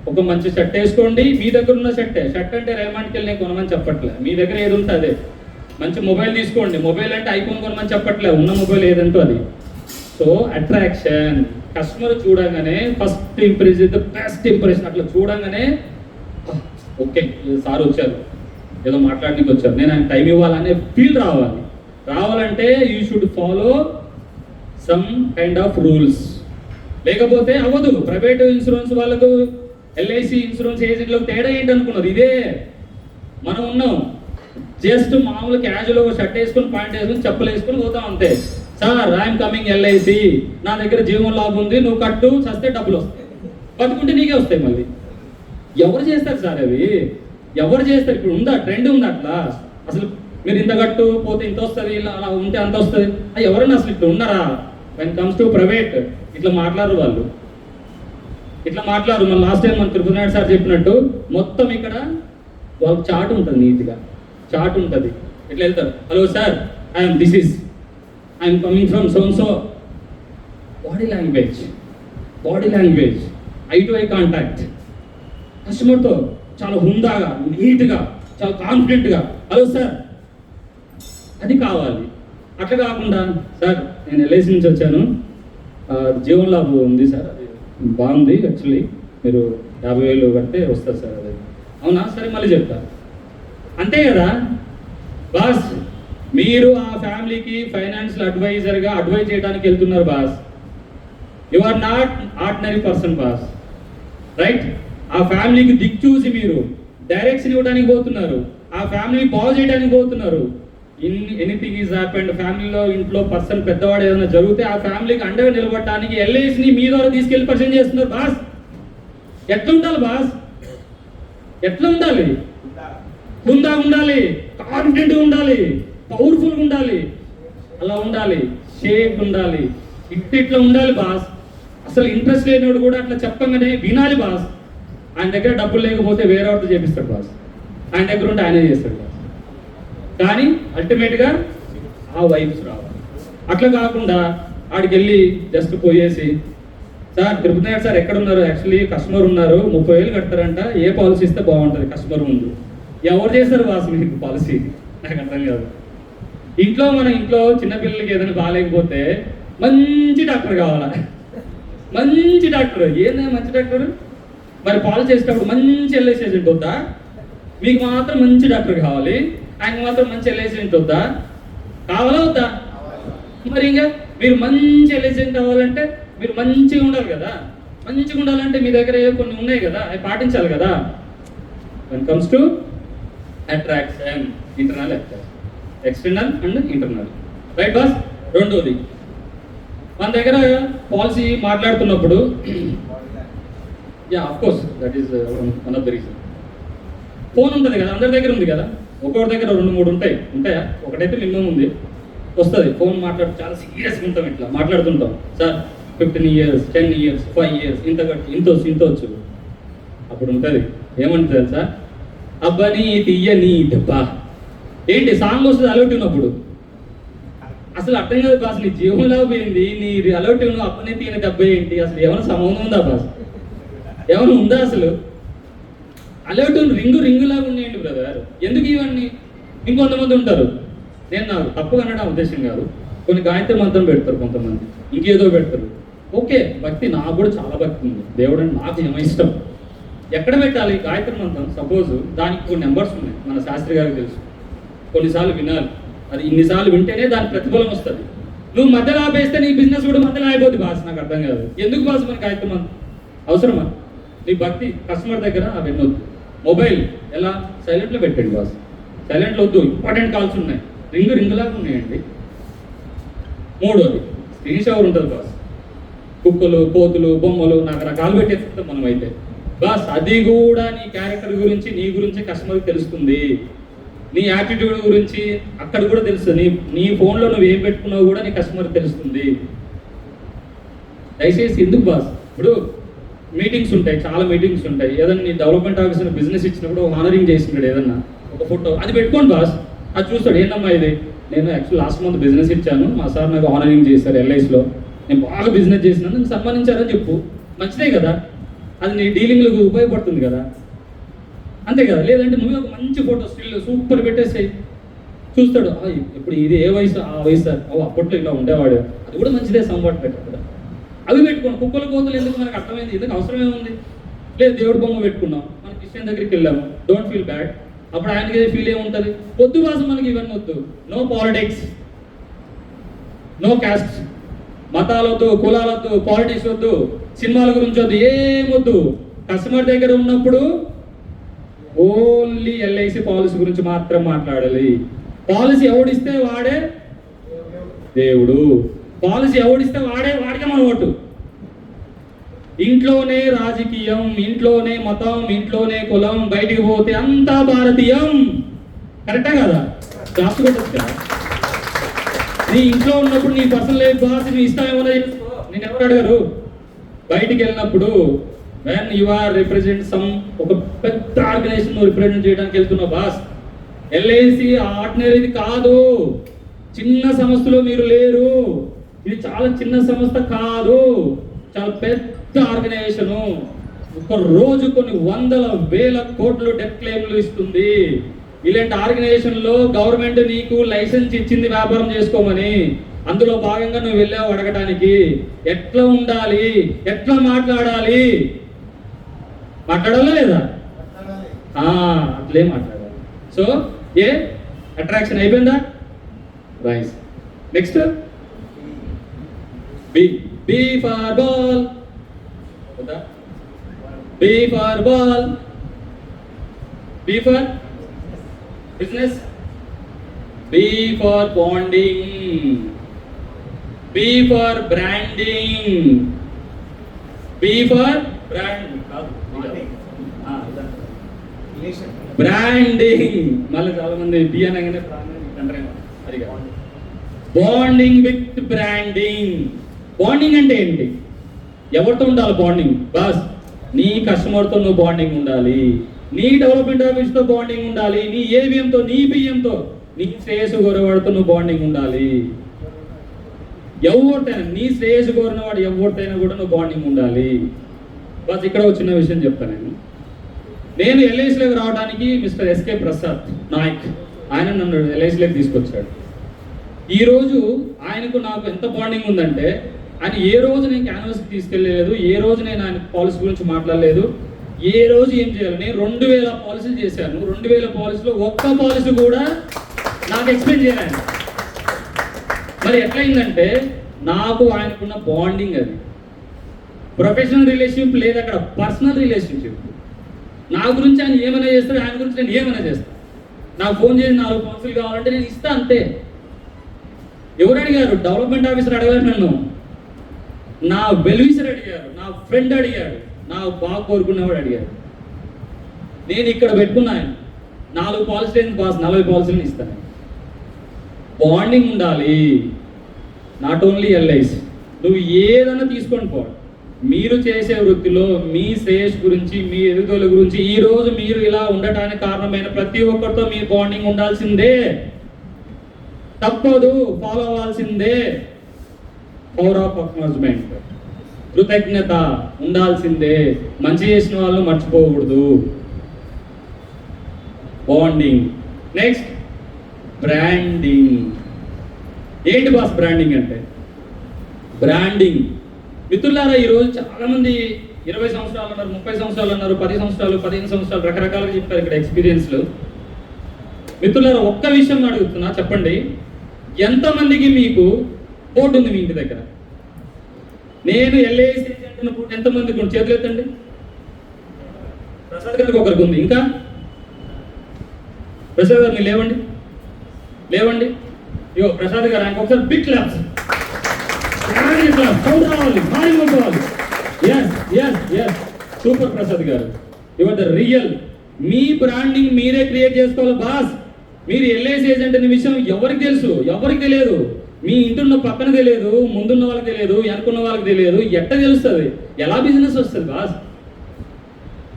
ఒక మంచి షర్ట్ వేసుకోండి. మీ దగ్గర ఉన్న షర్ట్ అంటే రేమాండ్కి వెళ్ళి నేను కొనమని చెప్పట్లే, మీ దగ్గర ఏది ఉంటే అదే. మంచి మొబైల్ తీసుకోండి, మొబైల్ అంటే ఐఫోన్ కొనమని చెప్పట్లే, ఉన్న మొబైల్ ఏదంటో అది. సో అట్రాక్షన్, కస్టమర్ చూడంగానే first impression the best impression. అట్లా చూడంగానే ఓకే సార్ వచ్చారు, ఏదో మాట్లాడడానికి వచ్చారు, నేను ఆయన టైం ఇవ్వాలనే ఫీల్ రావాలంటే you should follow some kind of rules. లేకపోతే అవ్వదు. ప్రైవేట్ ఇన్సూరెన్స్ వాళ్ళకు ఎల్ఐసి ఇన్సూరెన్స్ ఏజెంట్లకు తేడా ఏంటి అనుకున్నారు? ఇదే మనం ఉన్నాం. జస్ట్ మామూలు క్యాజువల్ షర్ట్ వేసుకుని ప్యాంట్ వేసుకుని చెప్పులు వేసుకుని పోతాం అంతే. సార్ ఐఎమ్ కమింగ్ ఎల్ఐసి, నా దగ్గర జీవన లాభం ఉంది, నువ్వు కట్టు, చస్తే డబ్బులు వస్తాయి, బతుకుంటే నీకే వస్తాయి. మళ్ళీ ఎవరు చేస్తారు సార్ అవి? ఎవరు చేస్తారు? ఇప్పుడు ఉందా ట్రెండ్ ఉందా అట్లా? అసలు మీరు ఇంత కట్టు పోతే ఇంత వస్తుంది, ఇలా అలా ఉంటే అంత వస్తుంది. ఎవరైనా అసలు ఇట్లా ఉన్నారా? వెన్ కమ్స్ టు ప్రైవేట్ ఇట్లా మాట్లాడరు వాళ్ళు, ఇట్లా మాట్లాడరు. మన లాస్ట్ టైం మన తిరుపతి నాయుడు సార్ చెప్పినట్టు మొత్తం ఇక్కడ వాళ్ళకి చార్ట్ ఉంటుంది, నీట్గా చార్ట్ ఉంటుంది. ఇట్లా వెళ్తారు, hello sir I'm coming from so body language I to eye contact కస్టమర్తో చాలా హుందాగా నీట్గా చాలా కాన్ఫిడెంట్గా హలో సార్ అది కావాలి. అట్లా కాకుండా సార్ నేను ఎల్ఐసి నుంచి వచ్చాను, జీవన్ లాభం ఉంది సార్, అది బాగుంది, యాక్చువల్లీ మీరు 50,000 కడితే వస్తుంది సార్, అది అవునా సరే మళ్ళీ చెప్తా. అంతే కదా బాస్, మీరు ఆ ఫ్యామిలీకి ఫైనాన్షియల్ అడ్వైజర్గా అడ్వైజ్ చేయడానికి వెళ్తున్నారు boss. You are not ordinary person boss, right? ఆ ఫ్యామిలీకి దిక్కు చూసి మీరు డైరెక్షన్ ఇవ్వడానికి పోతున్నారు, ఆ ఫ్యామిలీ బాగు చేయడానికి పోతున్నారు. ఎనీథింగ్ ఈజ్ హ్యాపెండ్, ఫ్యామిలీలో ఇంట్లో పర్సన్ పెద్దవాడు ఏదైనా జరిగితే ఆ ఫ్యామిలీకి అండగా నిలబడటానికి ఎల్ఐసిని మీ ద్వారా తీసుకెళ్లి పరిచయం చేస్తున్నారు బాస్. ఎట్లా ఉండాలి బాస్? ఎట్లా ఉండాలి? హుందాగా ఉండాలి, కాన్ఫిడెంట్గా ఉండాలి, పవర్ఫుల్గా ఉండాలి, అలా ఉండాలి, షేక్ ఉండాలి, ఇట్లా ఉండాలి బాస్. అసలు ఇంట్రెస్ట్ లేనివాడు కూడా అట్లా చెప్పగానే వినాలి బాస్. ఆయన దగ్గర డబ్బులు లేకపోతే వేరే వాటితో చేపిస్తాడు బాస్, ఆయన దగ్గర ఉంటే ఆయనే చేస్తాడు బాస్. కానీ అల్టిమేట్గా ఆ వైబ్స్ రావాలి. అట్లా కాకుండా ఆడికి వెళ్ళి జస్ట్ పోయేసి సార్ తిరుపతి నాయుడు సార్ ఎక్కడ ఉన్నారు, యాక్చువల్లీ కస్టమర్ ఉన్నారు 30,000 కడతారంట, ఏ పాలసీ ఇస్తే బాగుంటుంది కస్టమర్ ముందు. ఎవరు చేస్తారు బాస్ మీకు పాలసీ? నాకు అర్థం కాదు. మన ఇంట్లో చిన్నపిల్లలకి ఏదైనా బాగాలేకపోతే మంచి డాక్టర్ కావాలా? మంచి డాక్టర్ ఏందా మంచి డాక్టర్? మరి పాలసీ చేసేటప్పుడు మంచి ఎల్ఐసి ఏజెంట్ వద్దా? మీకు మాత్రం మంచి డాక్టర్ కావాలి, ఆయనకు మాత్రం మంచి ఎల్ఐసి ఏజెంట్ వద్దా? కావాలా వద్దా? మరి ఇంకా మీరు మంచి ఎల్ఐసి ఏజెంట్ కావాలంటే మీరు మంచిగా ఉండాలి కదా. మంచిగా ఉండాలంటే మీ దగ్గర కొన్ని ఉన్నాయి కదా, అవి పాటించాలి కదా. When comes to attraction, internal attraction, external and internal, right boss? రెండోది మన దగ్గర పాలసీ మాట్లాడుతున్నప్పుడు of course that is one of the reason. Phone ఉంటుంది కదా, అందరి దగ్గర ఉంది కదా, ఒక్కొక్కరి దగ్గర 2-3 ఉంటాయా? ఒకటైతే మినిమం ఉంది, వస్తుంది. ఫోన్ చాలా సీరియస్గా ఉంటాం, ఇట్లా మాట్లాడుతుంటాం. సార్ 15 years 10 years 5 years ఇంత వచ్చు. అప్పుడు ఉంటుంది ఏమంటుంది తెలుసా? అబ్బని తీయని దెబ్బా ఏంటి సాంగ్ వస్తుంది అలౌట్ ఉన్నప్పుడు. అసలు అర్థం కాదు బాస్, నీ జీవంలో పోయింది, నీ అలౌట్ ఉన్న అబ్బని తీయని దెబ్బ ఏంటి? అసలు ఏమైనా సంబంధం ఉందా బాస్? ఏమైనా ఉందా అసలు? అలౌట్ రింగులాగా ఉన్నాయండి బ్రదర్, ఎందుకు ఇవన్నీ? ఇంకొంతమంది ఉంటారు, నేను నాకు తప్పుగా అనడం ఉద్దేశం కాదు, కొన్ని గాయత్రి మంత్రం పెడతారు, కొంతమంది ఇంకేదో పెడతారు. ఓకే, భక్తి నాకు కూడా చాలా భక్తి ఉంది, దేవుడు అంటే నాకు ఏమో ఇష్టం. ఎక్కడ పెట్టాలి గాయత్రి మంత్రం? సపోజ్ దానికి కొన్ని నెంబర్స్ ఉన్నాయి, మన శాస్త్రి గారికి తెలుసు. కొన్నిసార్లు వినాలి, అది ఇన్నిసార్లు వింటేనే దాని ప్రతిఫలం వస్తుంది. నువ్వు మధ్యలో ఆపేస్తే నీ బిజినెస్ కూడా మధ్యలో అయిపోద్ది బాస్. నాకు అర్థం కాదు, ఎందుకు బాస్ మనకి గాయత్రి మంత్రం అవసరమా? నీ భక్తి కస్టమర్ దగ్గర అవి ఎన్నొద్దు. మొబైల్ ఎలా సైలెంట్లో పెట్టండి బాస్, సైలెంట్లో వద్దు, ఇంపార్టెంట్ కాల్స్ ఉన్నాయి, రింగులాగా ఉన్నాయండి. మూడోది స్క్రీన్ షవర్ ఉంటుంది బాస్, కుక్కలు కోతులు బొమ్మలు రకరకాలు పెట్టేస్తాం మనం అయితే బాస్. అది కూడా నీ క్యారెక్టర్ గురించి నీ గురించి కస్టమర్కి తెలుస్తుంది, నీ యాటిట్యూడ్ గురించి అక్కడ కూడా తెలుస్తుంది. నీ ఫోన్లో నువ్వు ఏం పెట్టుకున్నావు కూడా నీ కస్టమర్కి తెలుస్తుంది. దయచేసి ఎందుకు బాస్, ఇప్పుడు మీటింగ్స్ ఉంటాయి, చాలా మీటింగ్స్ ఉంటాయి. ఏదన్నా నీ డెవలప్మెంట్ ఆఫీసర్ బిజినెస్ ఇచ్చినప్పుడు హానరింగ్ చేసినాడు ఏదన్నా ఒక ఫోటో, అది పెట్టుకోండి బాస్. అది చూస్తాడు, ఏంటమ్మా ఇది, నేను యాక్చువల్ లాస్ట్ మంత్ బిజినెస్ ఇచ్చాను, మా సార్ నాకు హానరింగ్ చేశారు ఎల్ఐసిలో, నేను బాగా బిజినెస్ చేసినాను, నన్ను సన్మానించారని చెప్పు. మంచిదే కదా, అది నీ డీలింగ్లకు ఉపయోగపడుతుంది కదా, అంతే కదా. లేదంటే నువ్వు ఒక మంచి ఫోటో స్టిల్ సూపర్ పెట్టేసాయి, చూస్తాడు ఇప్పుడు ఇది ఏ వయసు, ఆ వయసు సార్, అప్పట్లో ఇలా ఉండేవాడు, అది కూడా మంచిదే సంవాట్ పెట్టాడు. అవి పెట్టుకోండి. కుక్కల కోతలు ఎందుకు మనకు అర్థమైంది, ఎందుకు అవసరమే ఉంది. లేదు దేవుడి బొమ్మ పెట్టుకున్నాం, మన క్రిస్టియన్ దగ్గరికి వెళ్ళాము, డోంట్ ఫీల్ బ్యాడ్. అప్పుడు ఆయనకి ఫీల్ ఏముంటుంది, పొద్దు వాసం మనకి ఇవన్నీ వద్దు. నో పాలిటిక్స్, నో క్యాస్ట్, మతాలొద్దు, కులాలొద్దు, పాలిటిక్స్ వద్దు, సినిమాల గురించి వద్దు, ఏమొద్దు. కస్టమర్ దగ్గర ఉన్నప్పుడు ఓన్లీ ఎల్ఐసి పాలసీ గురించి మాత్రం మాట్లాడాలి. పాలసీ ఎవడిస్తే వాడే దేవుడు, పాలసీ ఎవడిస్తే వాడికే మన ఓటు. ఇంట్లోనే రాజకీయం, ఇంట్లోనే మతం, ఇంట్లోనే కులం, బయటికి పోతే అంతా భారతీయం. కరెక్టా కదా? క్లాస్ కొట్టచ్చు కదా. నీ ఇంట్లో ఉన్నప్పుడు నీ పర్సనల్ లైఫ్ బాస్, నీ ఇష్టం ఏమైనా చేసుకో, నేను ఎవరు అడగరు. బయటికి వెళ్ళినప్పుడు when you are represent some, ఒక పెద్ద ఆర్గనైజేషన్ నువ్వు రిప్రజెంట్ చేయడానికి వెళ్తున్నావు బాస్. ఎల్ఐసి ఆర్డినరీది కాదు, చిన్న సంస్థలో మీరు లేరు, ఇది చాలా చిన్న సంస్థ కాదు, చాలా పెద్ద ఆర్గనైజేషను. ఒక రోజు కొన్ని వందల వేల కోట్లు డెట్ క్లెయిమ్లు ఇస్తుంది. ఇలాంటి ఆర్గనైజేషన్లో గవర్నమెంట్ నీకు లైసెన్స్ ఇచ్చింది వ్యాపారం చేసుకోమని, అందులో భాగంగా నువ్వు వెళ్ళావు అడగటానికి. ఎట్లా ఉండాలి, ఎట్లా మాట్లాడాలి, మాట్లాడాలా లేదా? అట్లే మాట్లాడాలి. సో ఏ అట్రాక్షన్ అయిపోయిందా? Rice. Next B for ball, B for ball, B for business, B for bonding, B for branding, B for branding, branding. మళ్ళీ చాలా మంది బి అనగానే అది కాదు. Bonding with branding. బాండింగ్ అంటే ఏంటి? ఎవరితో ఉండాలి బాండింగ్ బాస్? నీ కస్టమర్తో నువ్వు బాండింగ్ ఉండాలి, నీ డెవలప్మెంట్ ఆఫీస్తో బాండింగ్ ఉండాలి, నీ ఏబిఎంతో, నీ బియ్యంతో, నీ శ్రేయస్సు కోరేవాడితో నువ్వు బాండింగ్ ఉండాలి. ఎవరితైనా నీ శ్రేయస్సు కోరినవాడు ఎవరితైనా కూడా నువ్వు బాండింగ్ ఉండాలి బాస్. ఇక్కడ ఒక చిన్న విషయం చెప్తాను. నేను ఎల్ఐసిలోకి రావడానికి మిస్టర్ ఎస్కే ప్రసాద్ నాయక్, ఆయన నన్ను ఎల్ఐసిలోకి తీసుకొచ్చాడు. ఈరోజు ఆయనకు నాకు ఎంత బాండింగ్ ఉందంటే, ఆయన ఏ రోజు నేను క్యాన్వాస్కి తీసుకెళ్ళలేదు, ఏ రోజు నేను ఆయన పాలసీ గురించి మాట్లాడలేదు, ఏ రోజు ఏం చేయాలి. నేను 2000 పాలసీలు చేశాను. 2000 పాలసీలో ఒక్క పాలసీ కూడా నాకు ఎక్స్ప్లెయిన్ చేయాలి. మరి ఎట్లయిందంటే, నాకు ఆయనకున్న బాండింగ్ అది ప్రొఫెషనల్ రిలేషన్షిప్ లేదు, అక్కడ పర్సనల్ రిలేషన్షిప్. నా గురించి ఆయన ఏమైనా చేస్తాడు, ఆయన గురించి నేను ఏమైనా చేస్తాను. నాకు ఫోన్ చేసి 4 పాలసీలు కావాలంటే నేను ఇస్తా, అంతే. ఎవరు అడిగారు? డెవలప్మెంట్ ఆఫీసర్ అడగలేదు నన్ను, నా వెల్విసర్ అడిగారు, నా ఫ్రెండ్ అడిగాడు, నా బాగా కోరుకునేవాడు అడిగాడు. నేను ఇక్కడ పెట్టుకున్నాను 4 పాలసీలు బాస్, 40 పాలసీలను ఇస్తాను. బాండింగ్ ఉండాలి. నాట్ ఓన్లీ ఎల్ఐసి, నువ్వు ఏదైనా తీసుకొని పో. మీరు చేసే వృత్తిలో మీ శ్రేయస్ గురించి, మీ ఎదుగుదల గురించి, ఈ రోజు మీరు ఇలా ఉండటానికి కారణమైన ప్రతి ఒక్కరితో మీ బాండింగ్ ఉండాల్సిందే, తప్పదు, ఫాలో అవ్వాల్సిందే. పవర్ ఆఫ్ అక్నాలెడ్జ్మెంట్, కృతజ్ఞత ఉండాల్సిందే. మంచి చేసిన వాళ్ళు మర్చిపోకూడదు. బాండింగ్. Next branding. ఏంటి బాస్ బ్రాండింగ్ అంటే? బ్రాండింగ్ మిత్రులారా, ఈరోజు చాలామంది 20 సంవత్సరాలు అన్నారు, 30 సంవత్సరాలు అన్నారు, 10 సంవత్సరాలు, 15 సంవత్సరాలు రకరకాలుగా చెప్పారు ఇక్కడ ఎక్స్పీరియన్స్లు. మిత్రులారా, ఒక్క విషయం అడుగుతున్నా, చెప్పండి, ఎంతమందికి మీకు బోర్డు ఉంది మీ ఇంటి దగ్గర? నేను ఎల్ఐసి ఏజెంట్ బోర్డు ఎంతమందికి ఉంది? చేతులు ఎత్తండి. ప్రసాద్ గారికి ఒకరికి ఉంది. ఇంకా ప్రసాద్ గారు మీరు లేవండి, లేవండి. ఇగో ప్రసాద్ గారు, ఆయనకు ఒకసారి బిగ్ క్లాప్స్, సౌండ్ రావాలి, భారీ కావాలి. సూపర్ ప్రసాద్ గారు, your the real. Me branding మీరే క్రియేట్ చేసుకోవాలి బాస్. మీరు ఎల్ఐసి ఏజెంట్ అనే విషయం ఎవరికి తెలుసు? ఎవరికి తెలియదు. మీ ఇంటున్న పక్కన తెలియదు, ముందున్న వాళ్ళకి తెలియదు, వెనుకున్న వాళ్ళకి తెలియదు. ఎట్ట తెలుస్తుంది? ఎలా బిజినెస్ వస్తుంది బాస్?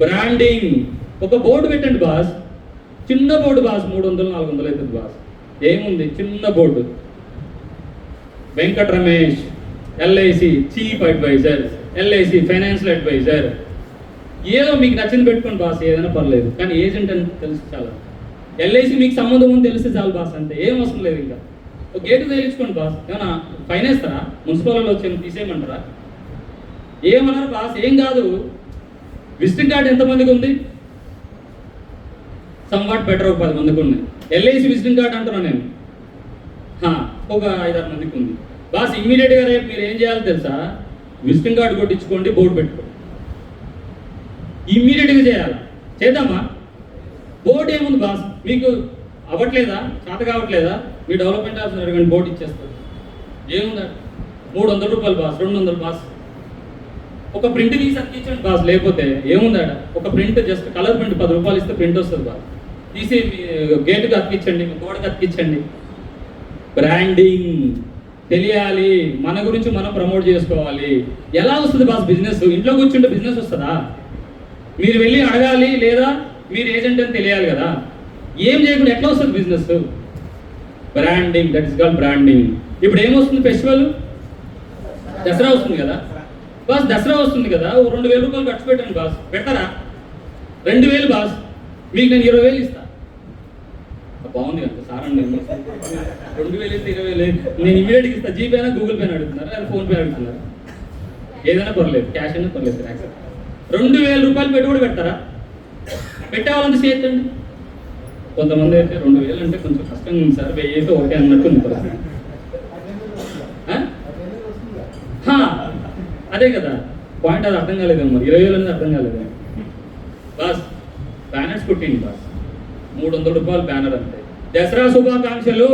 బ్రాండింగ్. ఒక బోర్డు పెట్టండి బాస్, చిన్న బోర్డు బాస్, 300-400 అవుతుంది బాస్. ఏముంది? చిన్న board, Venkata Ramesh LIC chief advisor, LIC financial advisor. ఏదో మీకు నచ్చింది పెట్టుకోండి బాస్, ఏదైనా పర్లేదు, కానీ ఏజెంట్ అని తెలిసి చాలా. ఎల్ఐసి మీకు సంబంధం ఉంది తెలిస్తే చాలు బాస్, అంతే, ఏం అవసరం లేదు. ఇంకా ఒక గేటు తేలించుకోండి బాస్. ఏమన్నా ఫైన్ వేస్తారా? మున్సిపల్ వచ్చి తీసేయమంటారా? ఏమన్నారు బాస్? ఏం కాదు. విజిటింగ్ కార్డు ఎంతమందికి ఉంది? సమ్వాట్ బెటర్, ఒక 10 మందికి ఉంది. ఎల్ఐసి విజిటింగ్ కార్డు అంటున్నాను నేను, ఒక 5-6 మందికి ఉంది బాస్. ఇమ్మీడియట్గా రేపు మీరు ఏం చేయాలో తెలుసా? విజిటింగ్ కార్డు కొట్టించుకోండి, బోర్డు పెట్టుకోండి. ఇమ్మీడియట్గా చేయాలి. చేద్దామా? బోర్డు ఏముంది బాస్, మీకు అవ్వట్లేదా? చేత కావట్లేదా? మీ డెవలప్మెంట్ ఆఫీసర్ అడగండి, బోర్డు ఇచ్చేస్తారు. ఏముందా? 300 రూపాయలు బాస్, 200 బాస్. ఒక ప్రింట్ తీసి అతికించండి బాస్. లేకపోతే ఏముందా? ఒక ప్రింట్, జస్ట్ కలర్ ప్రింట్ 10 రూపాయలు ఇస్తే ప్రింట్ వస్తుంది బాస్. తీసి గేటుకి అతికించండి, గోడకి అతికించండి. బ్రాండింగ్ తెలియాలి, మన గురించి మనం ప్రమోట్ చేసుకోవాలి. ఎలా వస్తుంది బాస్ బిజినెస్? ఇంట్లో కూర్చుంటే బిజినెస్ వస్తుందా? మీరు వెళ్ళి అడగాలి, లేదా మీరు ఏజెంట్ అని తెలియాలి కదా. ఏం చేయకుండా ఎట్లా వస్తుంది business? Branding, that is called branding. ఇప్పుడు ఏమొస్తుంది? ఫెస్టివల్ దసరా వస్తుంది కదా బాస్. దసరా వస్తుంది కదా, 2000 రూపాయలు ఖర్చు పెట్టండి బాస్. పెడతారా? 2000 బాస్, మీకు నేను 20,000 ఇస్తా. బాగుంది కదా సార్ అండి, 2000 ఇస్తే 20,000 నేను ఇమీడియట్గా ఇస్తా. జీపే అయినా, గూగుల్ పే అడుగుతున్నారు, అది ఫోన్పే అడుగుతున్నారు, ఏదైనా పర్లేదు, క్యాష్ అయినా పర్లేదు సార్. యాక్సెప్ట్. 2000 రూపాయలు పెట్టుబడి పెడతారా? పెట్టేవాళ్ళంతా చేయొద్దండి. కొంతమంది అయితే 2000 అంటే కొంచెం కష్టంగా ఉంది సార్, 1000 అయితే ఓకే అన్నట్టు ఉంది పరిస్థితి. అదే కదా పాయింట్, అది అర్థం కాలేదేమో మరి. 20,000 అనేది అర్థం కాలేదు బాస్. బ్యానర్స్ కుట్టింది బాస్, 300 రూపాయలు బ్యానర్ అంతే. దసరా శుభాకాంక్షలు.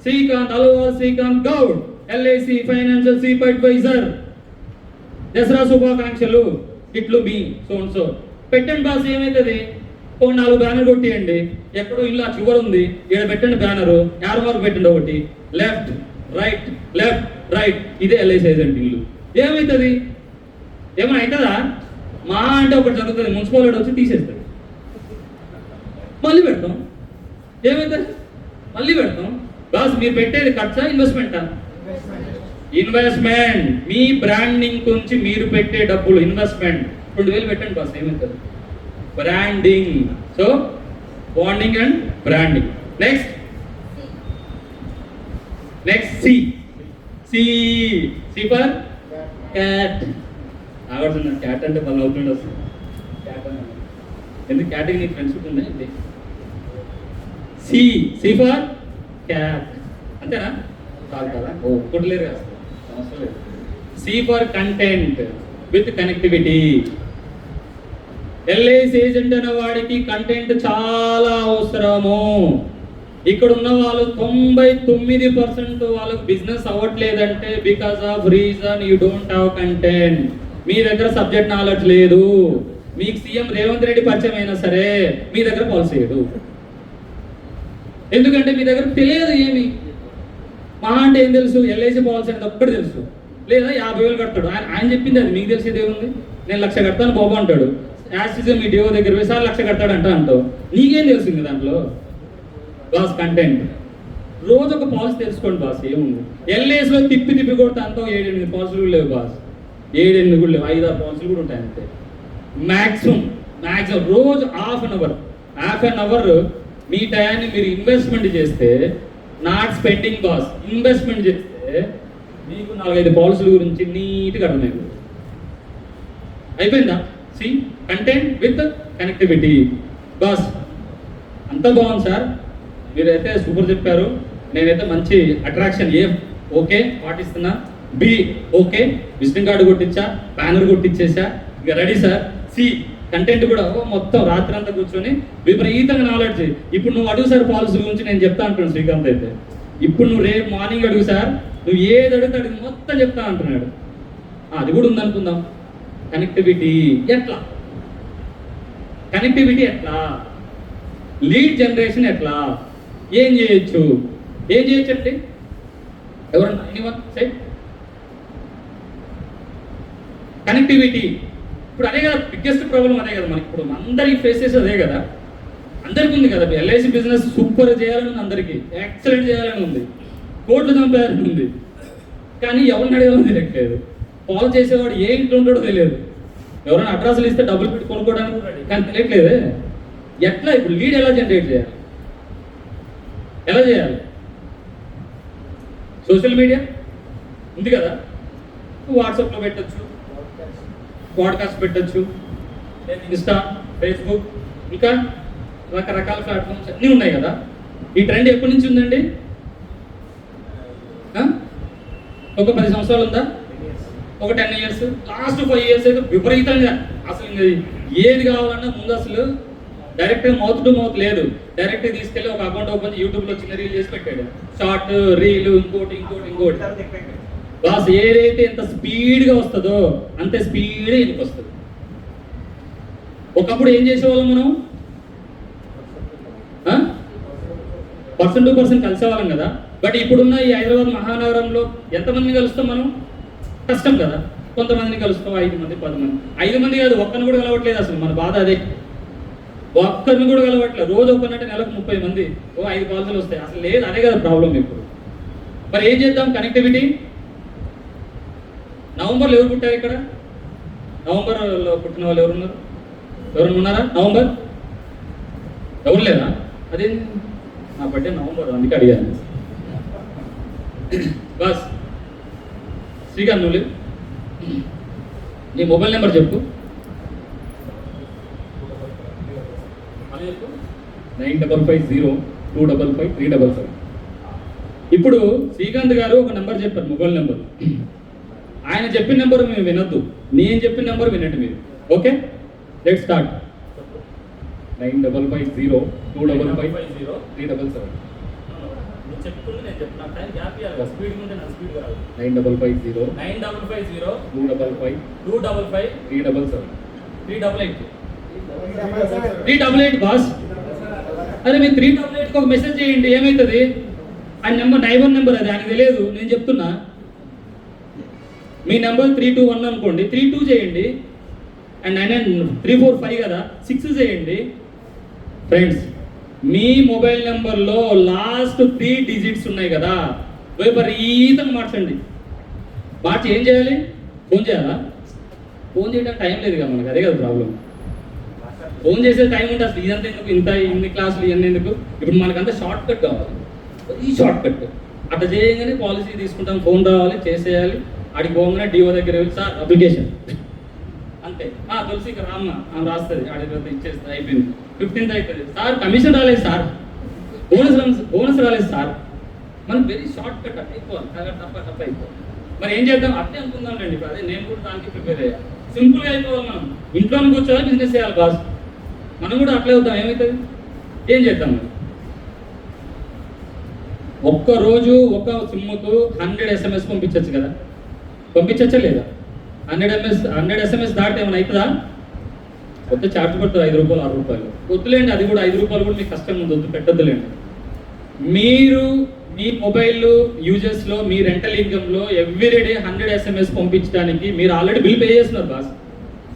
Srikanth Alwal, Srikanth Goud, LIC financial chief advisor. Dasara శుభాకాంక్షలు, ఇట్లు మీ సో పెట్టండి బాస్. ఏమవుతుంది? ఒక 4 బ్యానర్ కొట్టియండి. ఎక్కడో ఇల్లు ఆ చివరి ఉంది, ఇక్కడ పెట్టండి బ్యానరు, యారో మార్క్ పెట్టండి ఒకటి, లెఫ్ట్ రైట్ లెఫ్ట్ రైట్. ఇదే ఎల్ఐసి ఏజెంట్ ఇల్లు. ఏమవుతుంది? ఏమైనా అవుతుందా? మా అంటే ఒకటి జరుగుతుంది, మున్సిపల్ వచ్చి తీసేస్తుంది, మళ్ళీ పెడతాం. ఏమవుతుంది? మళ్ళీ పెడతాం బాస్. మీరు పెట్టేది ఖర్చా, ఇన్వెస్ట్మెంటా? ఇన్వెస్ట్మెంట్. మీ బ్రాండింగ్ గురించి మీరు పెట్టే డబ్బులు ఇన్వెస్ట్మెంట్. 2000 పెట్టండి బాస్, ఏమవుతుంది? Branding. So bonding and branding. Next C for cat. ఆగడుతున్నా, క్యాట్ అంటే వాళ్ళు అవుతుండే వస్తుంది. క్యాట్ అన్న ఎందుకు? క్యాట్కి నీకు ఫ్రెండ్షిప్ ఉందా ఏంటి? సి ఫర్ క్యాట్, అంతేనా? కాదు కదా, ఒక్కట్లేరు కదా, అవసరం లేదు. C for content with connectivity. LIC agent అనే వాడికి కంటెంట్ చాలా అవసరము. ఇక్కడ ఉన్న వాళ్ళు 99% వాళ్ళకు బిజినెస్ అవ్వట్లేదంటే because of reason you don't have content. మీ దగ్గర సబ్జెక్ట్ నాలెడ్జ్ లేదు. మీకు సీఎం రేవంత్ రెడ్డి పరిచయం అయినా సరే మీ దగ్గర పాలసీ లేదు. ఎందుకంటే మీ దగ్గర తెలియదు. ఏమి మహా అంటే ఏం తెలుసు? ఎల్ఐసి పాలసీ అంటే ఒక్కటి తెలుసు, లేదా 50,000 కడతాడు. ఆయన చెప్పింది అది, మీకు తెలిసేది ఏముంది? నేను 1,00,000 కడతాను బాబు అంటాడు. యాక్సిజం మీ డిఓ దగ్గర 20 లక్ష కడతాడంట అంటావు. నీకేం తెలుస్తుంది దాంట్లో బాస్? కంటెంట్. రోజు ఒక పాలసీ తెలుసుకోండి బాస్. ఏముంది? ఎల్ఐసిలో తిప్పి కొడితే అంతా 7-8 పాలసీలు లేవు బాస్. 7-8 కూడా లేవు, 5-6 పాలసీలు కూడా ఉంటాయి అంతే. మ్యాక్సిమం రోజు హాఫ్ అన్ అవర్ మీ టయాన్ని మీరు ఇన్వెస్ట్మెంట్ చేస్తే, నాట్ స్పెండింగ్ బాస్, ఇన్వెస్ట్మెంట్ చేస్తే మీకు 4-5 పాలసీల గురించి నీట్గా అర్థమైంది. అయిపోయిందా? C content with connectivity. Boss అంతా బాగుంది సార్, మీరైతే సూపర్ చెప్పారు. నేనైతే మంచి అట్రాక్షన్ ఏ ఓకే పాటిస్తున్నా, బి ఓకే విజిటింగ్ కార్డు కొట్టించా, బ్యానర్ కొట్టించేసా, ఇక రెడీ సార్. సి కంటెంట్ కూడా మొత్తం రాత్రి అంతా కూర్చొని విపరీతంగా నాలెడ్జ్. ఇప్పుడు నువ్వు అడుగు సార్ పాలసీ గురించి నేను చెప్తా అంటున్నాను శ్రీకాంత్ అయితే. ఇప్పుడు నువ్వు రేపు మార్నింగ్ అడుగు సార్, నువ్వు ఏది అడిగితే అడిగి మొత్తం చెప్తా అంటున్నాడు. అది కూడా ఉందనుకుందాం. కనెక్టివిటీ ఎట్లా? కనెక్టివిటీ ఎట్లా? లీడ్ జనరేషన్ ఎట్లా? ఏం చేయొచ్చు? ఏం చేయొచ్చు అంటే ఎవరన్నా ఎనీవన్ సే కనెక్టివిటీ. ఇప్పుడు అదే కదా బిగ్గెస్ట్ ప్రాబ్లం, అదే కదా మనకి ఇప్పుడు అందరికి ఫేస్ చేసేది అదే కదా. అందరికీ ఉంది కదా, ఎల్ఐసి బిజినెస్ సూపర్ చేయాలని ఉంది, అందరికీ ఎక్సలెంట్ చేయాలని ఉంది, కోట్లు చంపేయాలని ఉంది. కానీ ఎవరిని అడగాలని తెలియట్లేదు. ఫాలో చేసేవాడు ఏ ఇంట్లో ఉంటాడో తెలియదు. ఎవరైనా అడ్రస్లు ఇస్తే డబ్బులు పెట్టి కొనుక్కోవడానికి కానీ తెలియట్లేదే. ఎట్లా ఇప్పుడు లీడ్ ఎలా జనరేట్ చేయాలి? ఎలా చేయాలి? సోషల్ మీడియా ఉంది కదా, వాట్సాప్లో పెట్టచ్చు, పాడ్కాస్ట్ పెట్టచ్చు, ఇన్స్టా, ఫేస్బుక్, ఇంకా రకరకాల ప్లాట్ఫామ్స్ అన్నీ ఉన్నాయి కదా. ఈ ట్రెండ్ ఎప్పటి నుంచి ఉందండి? ఒక 10 సంవత్సరాలు ఉందా? ఒక 10 years, లాస్ట్ 5 years అయితే విపరీతంగా అసలు ఏది కావాలన్నా ముందు అసలు డైరెక్ట్గా మౌత్ టు మౌత్ లేదు, డైరెక్ట్గా తీసుకెళ్ళి ఒక అకౌంట్ ఓపెన్ చేసి యూట్యూబ్లో చిన్న రీల్ చేసి పెట్టాడు. షార్ట్ రీల్, ఇంకోటి. బాస్ ఏదైతే ఎంత స్పీడ్గా వస్తుందో అంతే స్పీడ్గా ఇంటికి వస్తుంది. ఒకప్పుడు ఏం చేసేవాళ్ళం మనం? పర్సన్ టు పర్సన్ కలిసేవాళ్ళం కదా. బట్ ఇప్పుడున్న ఈ హైదరాబాద్ మహానగరంలో ఎంతమందిని కలుస్తాం మనం? కష్టం కదా. కొంతమందిని కలుస్తాం, 5 మంది 10 మంది. 5 మంది కాదు, ఒక్కరిని కూడా కలవట్లేదు. అసలు మన బాధ అదే, ఒక్కరిని కూడా కలవట్లేదు. రోజు ఒక్కనంటే నెలకు 30 మంది, 5 కాల్స్లు వస్తాయి. అసలు లేదు, అదే కదా ప్రాబ్లం ఇప్పుడు. మరి ఏం చేద్దాం? కనెక్టివిటీ. నవంబర్లో ఎవరు పుట్టారు ఇక్కడ? నవంబర్లో పుట్టిన వాళ్ళు ఎవరున్నారు? ఎవరైనా ఉన్నారా? నవంబర్ ఎవరు లేదా? అదే నా బర్త్డే నవంబర్, అందుకే అడిగాను. బస్ శ్రీకాంత్ నువ్వు నీ మొబైల్ నెంబర్ చెప్పు. 9550255355. ఇప్పుడు శ్రీకాంత్ గారు ఒక నెంబర్ చెప్పారు, మొబైల్ నెంబర్. ఆయన చెప్పిన నెంబర్ మేము వినొద్దు, నేను చెప్పిన నెంబర్ వినండి మీరు. Okay, let start. 9550255355. 388 బాస్. అరే మీరు 388 ఒక మెసేజ్ చేయండి, ఏమవుతుంది? ఆ నెంబర్ 91 నెంబర్, అది ఆయనకు తెలియదు, నేను చెప్తున్నా. మీ నెంబర్ 321 అనుకోండి, 32 చేయండి. అండ్ 345 కదా, 6 చేయండి. ఫ్రెండ్స్, మీ మొబైల్ నెంబర్లో లాస్ట్ 3 డిజిట్స్ ఉన్నాయి కదా, విపరీతంగా మార్చండి. మార్చి ఏం చేయాలి? ఫోన్ చేయాలా? ఫోన్ చేయడానికి టైం లేదు కదా మనకి, అదే కదా ప్రాబ్లం. ఫోన్ చేసే టైం ఉంటే అసలు ఇదంతా ఎందుకు, ఇన్ని క్లాసులు ఇవన్నీ ఎందుకు? ఇప్పుడు మనకంతా షార్ట్ కట్ కావాలి, ఈ షార్ట్ కట్. అట్లా చేయగానే పాలసీ తీసుకుంటాం, ఫోన్ రావాలి, చేసేయాలి. ఆడికి పోగానే డిఓ దగ్గర వెళ్ళి సార్ అప్లికేషన్ అంతే. తులసి ఇక రామ్మ ఆమె రాస్తుంది, ఆడి ఇచ్చేస్తుంది, అయిపోయింది. 15th అయిపోయింది. సార్ కమిషన్ రాలేదు సార్, బోనస్ రాలేదు సార్. మనకు వెరీ షార్ట్ కట్ అయిపోవాలి, టప్ప అయిపోవాలి. మరి ఏం చేద్దాం? అట్టే అనుకుందాం రండి. ఇప్పుడు అదే నేను కూడా దానికి ప్రిపేర్ అయ్యా. సింపుల్గా అయిపోవాలి. మనం ఇంట్లోనే కూర్చోవాలి, బిజినెస్ చేయాలి బాస్. మనం కూడా అట్లే అవుతాం, ఏమవుతుంది? ఏం చేద్దాం? ఒక్కరోజు ఒక సిమ్ముకు 100 SMS పంపించవచ్చు కదా, పంపించచ్చా లేదా? 100 SMS దాటితే ఏమైనా అవుతుందా? కొత్త చార్జ్ పడుతుంది, 5 రూపాయలు 6 రూపాయలు. వద్దులేండి, అది కూడా 5 రూపాయలు కూడా మీకు కష్టం ఉంది, వద్దు, పెట్టద్దులేండి. మీరు మీ మొబైల్ యూజెస్లో, మీ రెంటల్ ఇన్కమ్లో ఎవ్రీడే 100 SMS పంపించడానికి మీరు ఆల్రెడీ బిల్ పే చేస్తున్నారు బాస్.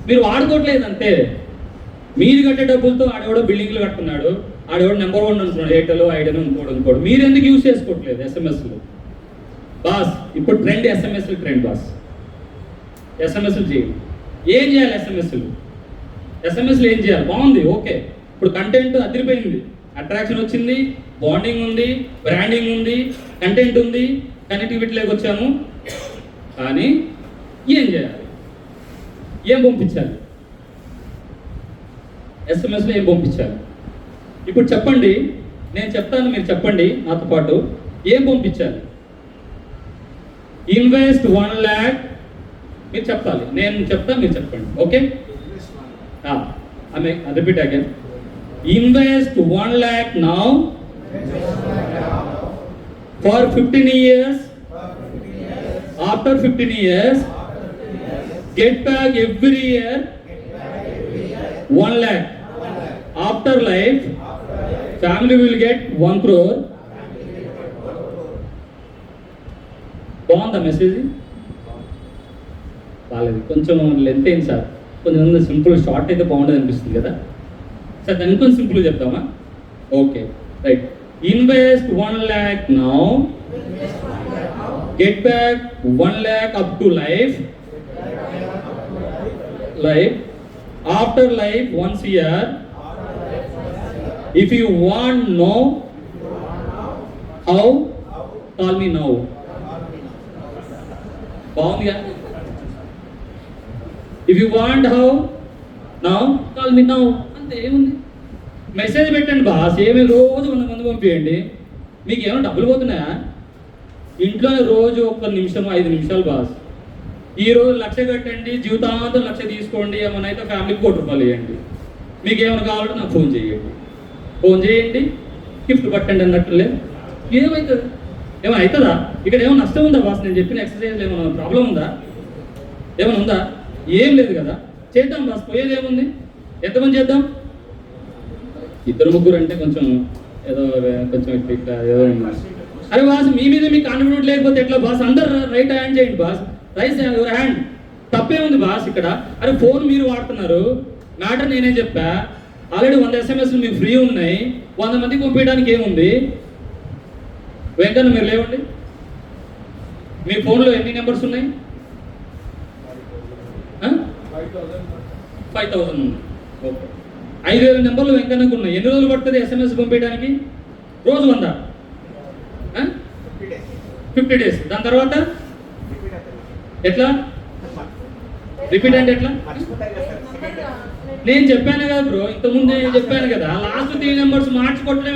మీరు వాడుకోవట్లేదు అంతే. మీరు కట్టే డబ్బులతో ఆడెవడో బిల్డింగ్లు కట్టుకున్నాడు, ఆడెవడో నెంబర్ 1 అంటున్నాడు, ఎయిర్టెల్ ఐడియాను ఇంకోటి. మీరు ఎందుకు యూజ్ చేసుకోవట్లేదు ఎస్ఎంఎస్లు బాస్? ఇప్పుడు ట్రెండ్ ఎస్ఎంఎస్లు ట్రెండ్ బాస్. ఎస్ఎంఎస్లు చేయండి. ఏం చేయాలి? ఎస్ఎంఎస్లు ఏం చేయాలి? బాగుంది, ఓకే. ఇప్పుడు కంటెంట్ అదిరిపోయింది, అట్రాక్షన్ వచ్చింది, బాండింగ్ ఉంది, బ్రాండింగ్ ఉంది, కంటెంట్ ఉంది, కనెక్టివిటీలోకి వచ్చాము. కానీ ఏం చేయాలి, ఏం పంపించాలి, ఎస్ఎంఎస్లో ఏం పంపించాలి? ఇప్పుడు చెప్పండి, నేను చెప్తాను, మీరు చెప్పండి నాతో పాటు. ఏం పంపించాలి? ఇన్వెస్ట్ 1 lakh, మీరు చెప్పాలి, నేను చెప్తాను, మీరు చెప్పండి. Okay, repeat again. Invest 1 lakh now for 15 years. After 15 years, get back every year 1 lakh. After life, family will get 1 crore. బాగుందా మెసేజ్? బాగాలేదు, కొంచెం లెంత్ అయింది సార్, కొంచెం సింపుల్ షార్ట్ అయితే బాగుండదు అనిపిస్తుంది కదా సార్. దాన్ని కొంచెం సింపుల్గా చెప్తామా? Okay, right. Invest 1 lakh now, get back 1 lakh up to life. After life, once a year. If you want know how, call me now. బాగుందిగా? If you want how now, call me now. అంతే, ఏముంది? మెసేజ్ పెట్టండి బాస్, ఏమి రోజు 100 మంది పంపించండి. మీకు ఏమైనా డబ్బులు పోతున్నాయా? ఇంట్లోనే రోజు 1 నిమిషం 5 నిమిషాలు బాస్. ఈ రోజు 1,00,000 కట్టండి, జీవితాంతం 1,00,000 తీసుకోండి, ఏమైనా అయితే ఫ్యామిలీకి 1 కోటి రూపాయలు ఇవ్వండి. మీకు ఏమైనా కావాలంటే నాకు ఫోన్ చేయండి, గిఫ్ట్ పట్టండి అన్నట్టు లేదు. ఏమవుతుంది? ఏమైనా అవుతుందా? ఇక్కడ ఏమైనా నష్టం ఉందా బాస్? నేను చెప్పిన ఎక్సర్సైజ్ ఏమైనా ప్రాబ్లం ఉందా? ఏమైనా ఉందా? ఏం లేదు కదా. చేద్దాం బాస్, పోయేది ఏముంది? ఎంతమంది చేద్దాం? 2-3 అంటే కొంచెం ఏదో కొంచెం ఇట్లా ఏదో. అరే బాస్, మీ మీద మీకు కాన్ఫిడెంట్ లేకపోతే ఎట్లా బాస్? అందరు రైట్ హ్యాండ్ చేయండి బాస్, రైట్ యువర్ హ్యాండ్. తప్పే ఉంది బాస్ ఇక్కడ? అరే ఫోన్ మీరు వాడుతున్నారు, మ్యాటర్ నేనే చెప్పా. ఆల్రెడీ 100 SMS మీకు ఫ్రీ ఉన్నాయి, 100 మందికి పంపించడానికి ఏముంది? వెంకన్న మీరు లేవండి, మీ ఫోన్లో ఎన్ని నెంబర్స్ ఉన్నాయి? 5,000 ఉన్నాయి. ఓకే, 5,000 నెంబర్లు వెంకన్నకు ఉన్నాయి. ఎన్ని రోజులు పడుతుంది SMS పంపించడానికి? రోజు 100, 50 days. దాని తర్వాత ఎట్లా రిపీట్ అంటే ఎట్లా? నేను చెప్పాను కదా బ్రో, ఇంతకుముందే చెప్పాను కదా, లాస్ట్ 3 నెంబర్స్ మార్చి కొట్టడం,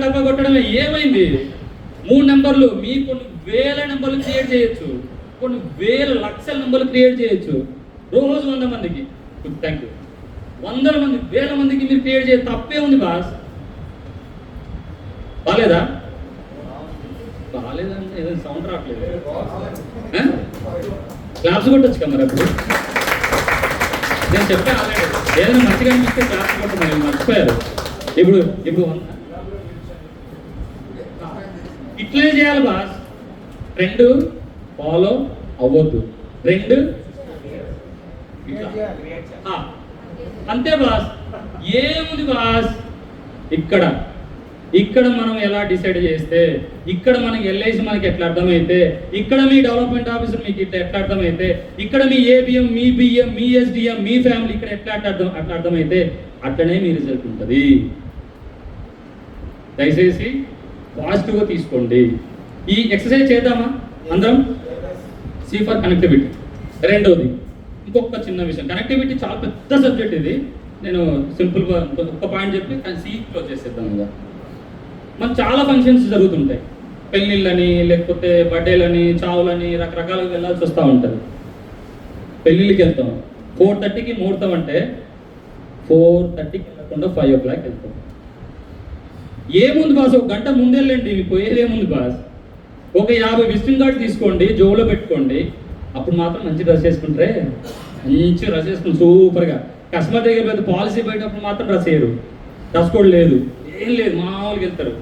డబ్బా కొట్టడమే. ఏమైంది? 3 నెంబర్లు మీకు కొన్ని వేల నెంబర్లు క్రియేట్ చేయొచ్చు, కొన్ని వేల లక్షల నెంబర్లు క్రియేట్ చేయొచ్చు. రోజు 100 మందికి, థ్యాంక్ యూ, 100 మంది, వేల మందికి మీరు క్రియేట్ చేయ, తప్పే ఉంది బాస్. బాగాలేదంటే ఏదైనా సౌండ్ రావట్లేదు, క్లాప్స్ కొట్టచ్చు కదా మరి. అప్పుడు నేను చెప్పాను ఆల్రెడీ, ఏదైనా మంచిగా అనిపిస్తే క్లాప్స్ కొట్టమని మర్చిపోయారు. ఇప్పుడు ఇట్లనే చేయాలి బాస్. ట్రెండ్ ఫాలో అవ్వద్దు, ట్రెండ్ అంతే బాస్. ఏముంది బాస్? ఇక్కడ మనం ఎలా డిసైడ్ చేస్తే, ఇక్కడ మనకి ఎల్ఐసి మనకి ఎట్లా అర్థమైతే, ఇక్కడ మీ డెవలప్మెంట్ ఆఫీసర్ మీకు ఇట్లా ఎట్లా అర్థమైతే, ఇక్కడ మీ ఏబిఎం, మీ బిఎం, మీ ఎస్డిఎం, మీ ఫ్యామిలీ ఇక్కడ ఎట్లా అట్లా అర్థమైతే, అట్లనే మీ రిజల్ట్ ఉంటుంది. దయచేసి పాజిటివ్గా తీసుకోండి. ఈ ఎక్సర్సైజ్ చేద్దామా అందరం? C for connectivity. రెండోది ఇంకొక చిన్న విషయం, కనెక్టివిటీ చాలా పెద్ద సబ్జెక్ట్ ఇది. నేను సింపుల్గా ఒక్క పాయింట్ చెప్పి సి క్లోజ్ చేసేద్దాం. ఇంకా మనకు చాలా ఫంక్షన్స్ జరుగుతుంటాయి, పెళ్ళిళ్ళని, లేకపోతే బర్త్డేలని, చావులని, రకరకాలుగా వెళ్ళాల్సి వస్తూ ఉంటుంది. పెళ్ళిళ్ళకి వెళ్తాం, 4:30కి ముహూర్తం అంటే 4:30కి వెళ్ళకుండా 5 o'clock వెళ్తాం. ఏముంది బాస్? 1 గంట ముందు వెళ్ళండి, మీకు పోయేది ఏముంది బాస్? ఒక 50 విజిటింగ్ కార్డు తీసుకోండి, జోబులో పెట్టుకోండి. అప్పుడు మాత్రం మంచి డ్రెస్ వేసుకుంటారే, మంచి డ్రెస్ వేసుకుని సూపర్గా. కస్టమర్ దగ్గర పెద్ద పాలసీ బయటప్పుడు మాత్రం డ్రెస్ వేయరు, డ్రెస్ కోడ్ లేదు, ఏం లేదు, మామూలుగా వెళ్తారు.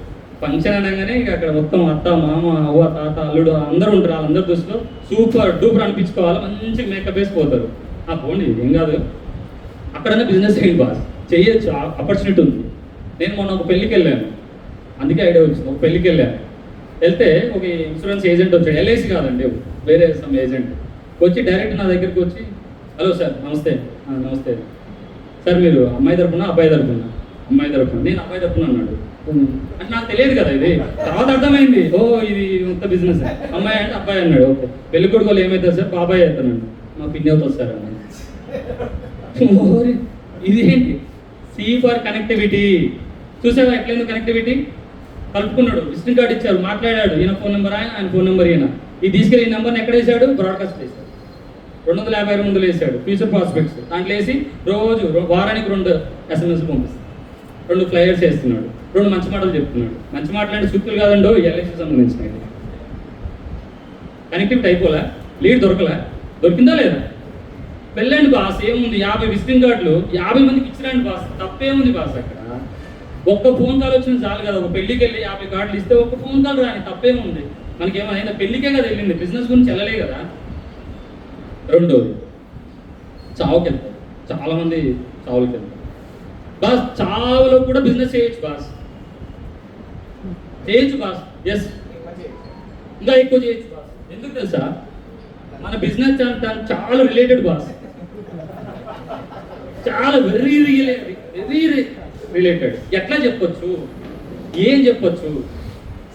ఫంక్షన్ అనగానే ఇక అక్కడ మొత్తం అత్త, మామ, అవ్వ, తాత, అల్లుడు అందరూ ఉంటారు. వాళ్ళందరి దృష్టిలో సూపర్ డూపర్ అనిపించుకోవాలి, మంచి మేకప్ వేసిపోతారు. పోండి, ఏం కాదు, అక్కడనే బిజినెస్ చేయండి బాస్, చేయొచ్చు, ఆపర్చునిటీ ఉంది. నేను మొన్న ఒక పెళ్ళికి వెళ్ళాను, అందుకే ఐడియా వచ్చింది. ఒక పెళ్ళికి వెళ్తే ఒక ఇన్సూరెన్స్ ఏజెంట్ వచ్చాడు, ఎల్ఐసి కాదండి, వేరే సమ్ ఏజెంట్ వచ్చి డైరెక్ట్ నా దగ్గరికి వచ్చి, హలో సార్ నమస్తే. నమస్తే సార్, మీరు అమ్మాయి తరపున అబ్బాయి తరపున? అమ్మాయి తరపున. నేను అబ్బాయి తరపున అన్నాడు. అంటే నాకు తెలియదు కదా ఇది. తర్వాత అర్థమైంది, ఓ ఇది మొత్తం బిజినెస్. అమ్మాయి అంటే అబ్బాయి అన్నాడు. ఓకే, పెళ్లి కొడుకోలు ఏమవుతారు సార్? బాబాయ్ అవుతానండి. మా పిన్ని అవుతుంది సార్ అన్నాడు. ఇది ఏంటి? C for connectivity. చూసావా ఎట్లయింది కనెక్టివిటీ? కలుపుకున్నాడు, విజిటింగ్ కార్డు ఇచ్చారు, మాట్లాడాడు. ఈయన ఫోన్ నెంబర్ ఆయన ఫోన్ నెంబర్ ఈయన. ఇది తీసుకెళ్ళి ఈ నెంబర్ని ఎక్కడ వేసాడు? బ్రాడ్కాస్ట్ చేశాడు. 250 ముందులు వేసాడు ఫ్యూచర్ ప్రాస్పెక్ట్స్. దాంట్లో వేసి రోజు వారానికి 2 SMS పంపిస్తాడు, 2 ఫ్లైయర్స్ వేస్తున్నాడు, 2 మంచి మాటలు చెప్తున్నాడు. మంచి మాటలు అంటే సూక్తులు కాదండో, ఎల్ఐసి సంబంధించినవి. కనెక్టివిటీ అయిపోలే, లీడ్ దొరికిందా లేదా? వెళ్ళండి బాస్, ఏముంది 50 విజిటింగ్ కార్డులు 50 మందికి ఇచ్చిరండి బాస్, తప్పేముంది బాస్? అక్కడ ఒక్క ఫోన్ కాల్ వచ్చింది చాలు కదా. ఒక పెళ్లికి వెళ్ళి 50 కార్డులు ఇస్తే ఒక్క ఫోన్ కాల్ రాని, తప్పేముంది? మనకేమైనా పెళ్లికే కదా వెళ్ళింది, బిజినెస్ గురించి వెళ్ళలే కదా. రెండోది, చావుకి వెళ్తారు. చాలామంది చావులకి వెళ్తారు. బాస్ చావులో కూడా బిజినెస్ చేయొచ్చు బాస్, ఎస్, ఇంకా ఎక్కువ చేయొచ్చు బాస్. ఎందుకు తెలుసా? మన బిజినెస్ చాలా రిలేటెడ్ బాస్, చాలా వెరీ రిలేటెడ్. ఎట్లా చెప్పొచ్చు, ఏం చెప్పొచ్చు?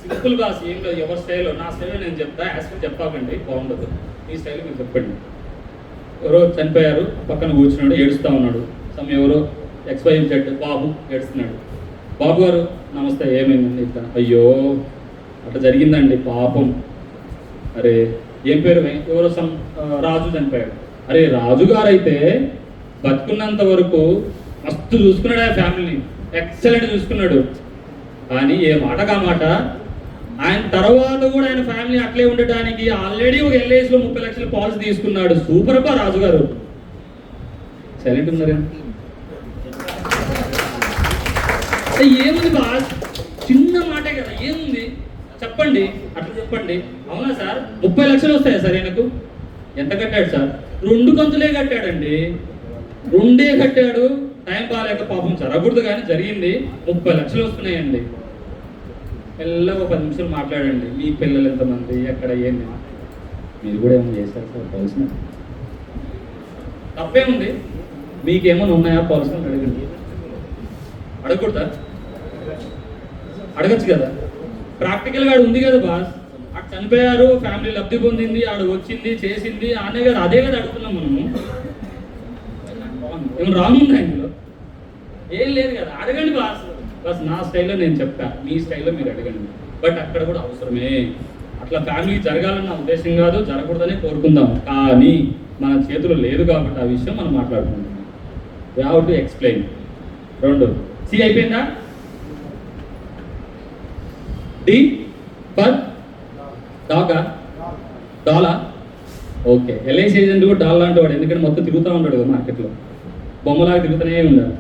సింపుల్ బాస్, ఏం లేదు. ఎవరి స్టైల్లో, నా స్టైల్లో నేను చెప్తా, యాక్చువల్ చెప్తాకండి, బాగుండదు. మీ స్టైల్లో మీరు చెప్పండి. ఎవరో చనిపోయారు, పక్కన కూర్చున్నాడు, ఏడుస్తూ ఉన్నాడు. ఎవరో XYZ బాబు ఏడుస్తున్నాడు. బాబు గారు నమస్తే, ఏమైందండి? ఇట్లా, అయ్యో అట్లా జరిగిందండి పాపం. అరే ఏం పేరు? ఎవరో రాజు చనిపోయాడు. అరే రాజు గారు అయితే బతుకున్నంత వరకు మస్తు చూసుకున్నాడు ఆ ఫ్యామిలీని, ఎక్సలెంట్ చూసుకున్నాడు. కానీ ఏ మాటగా మాట, ఆయన తర్వాత కూడా ఆయన ఫ్యామిలీ అట్లే ఉండటానికి ఆల్రెడీ ఒక LICలో 30 లక్షల పాలసీ తీసుకున్నాడు. సూపర్ అబ్బా రాజు గారు. సైలెంట్ ఉన్నారా? ఏముంది బాస్, చిన్న మాటే కదా, ఏముంది చెప్పండి, అట్లా చెప్పండి. అవునా సార్, 30 లక్షలు వస్తాయా సార్? ఆయనకు ఎంత కట్టాడు సార్? 2 కంతులే కట్టాడండి, 2 కట్టాడు. టైం బాగాలేక పాపం జరగకూడదు, కానీ జరిగింది. 30 లక్షలు వస్తున్నాయండి. మెల్లగా ఒక 10 నిమిషాలు మాట్లాడండి. మీ పిల్లలు ఎంతమంది, ఎక్కడ, ఏంది? మీరు కూడా ఏమైనా చేస్తారు సార్ పాలసీ? తప్పేముంది? మీకేమైనా ఉన్నాయా పాలసీ? అడగండి. అడగకూడదా? అడగచ్చు కదా. ప్రాక్టికల్గా ఆడు ఉంది కదా బాస్, అటు చనిపోయారు, ఫ్యామిలీ లబ్ధి పొందింది, ఆడు వచ్చింది, చేసింది, ఆనే కదా, అదే కదా అడుగుతున్నాం మనము. ఏమైనా రాంగ్ ఉందా ఇందులో? ఏం లేదు కదా. అడగండి బాస్. బస్ నా స్టైల్లో నేను చెప్తా, మీ స్టైల్లో మీరు అడగండి. బట్ అక్కడ కూడా అవసరమే. అట్లా ఫ్యామిలీ జరగాలన్న ఉద్దేశం కాదు, జరగకూడదనే కోరుకుందాం. కానీ మన చేతులు లేదు కాబట్టి ఆ విషయం మనం మాట్లాడుకుంటాం. We have to explain. 2 C అయిపోయిందా? డి ఫర్ డాగా, డాలా. ఓకే, LIC ఏజెంట్ కూడా డాల్ లాంటి వాడు, ఎందుకంటే మొత్తం తిరుగుతూ ఉంటాడు కదా మార్కెట్లో, బొమ్మలాగా తిరుగుతూనే ఉండాలి.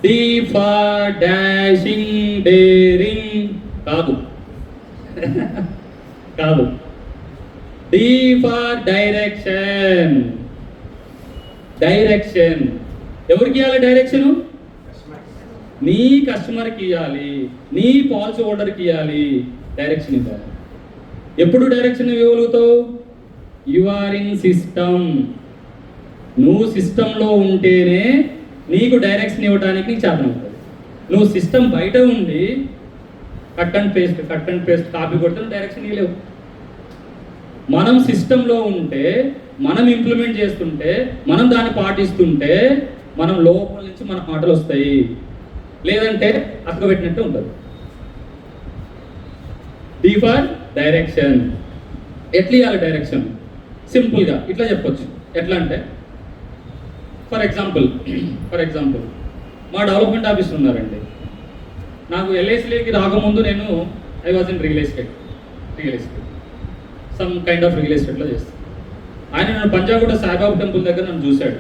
డి ఫర్ డాషింగ్, డేరింగ్ కాదు. కాదు. D for direction. డైరెక్షన్ ఎవరికి ఇవ్వాలి? డైరెక్షను నీ కస్టమర్కి ఇవ్వాలి, నీ పాలసీ హోల్డర్కి ఇవ్వాలి. డైరెక్షన్ ఇవ్వాలి. ఎప్పుడు డైరెక్షన్ ఇవ్వగలుగుతావు? You are in system. నువ్వు సిస్టంలో ఉంటేనే నీకు డైరెక్షన్ ఇవ్వడానికి నీకు చేతన అవుతుంది. నువ్వు సిస్టమ్ బయట ఉండి కట్ అండ్ పేస్ట్ కాపీ కొడితే డైరెక్షన్ ఇవ్వలేవు. మనం సిస్టంలో ఉంటే, మనం ఇంప్లిమెంట్ చేస్తుంటే, మనం దాన్ని పాటిస్తుంటే మనం లోపల నుంచి మన మాటలు వస్తాయి. లేదంటే అక్కబెట్టినట్టు ఉంటుంది. D for direction. ఎట్లా ఇవ్వాలి డైరెక్షన్? సింపుల్గా ఇట్లా చెప్పొచ్చు. ఎట్లా అంటే, ఫర్ ఎగ్జాంపుల్ మా డెవలప్మెంట్ ఆఫీసర్ ఉన్నారండి. నాకు LICలోకి రాకముందు నేను I was in real estate some kind of real ఎస్టేట్లో చేస్తాను. ఆయన నన్ను పంజాగుట్ట సాయిబాబా టెంపుల్ దగ్గర నన్ను చూశాడు.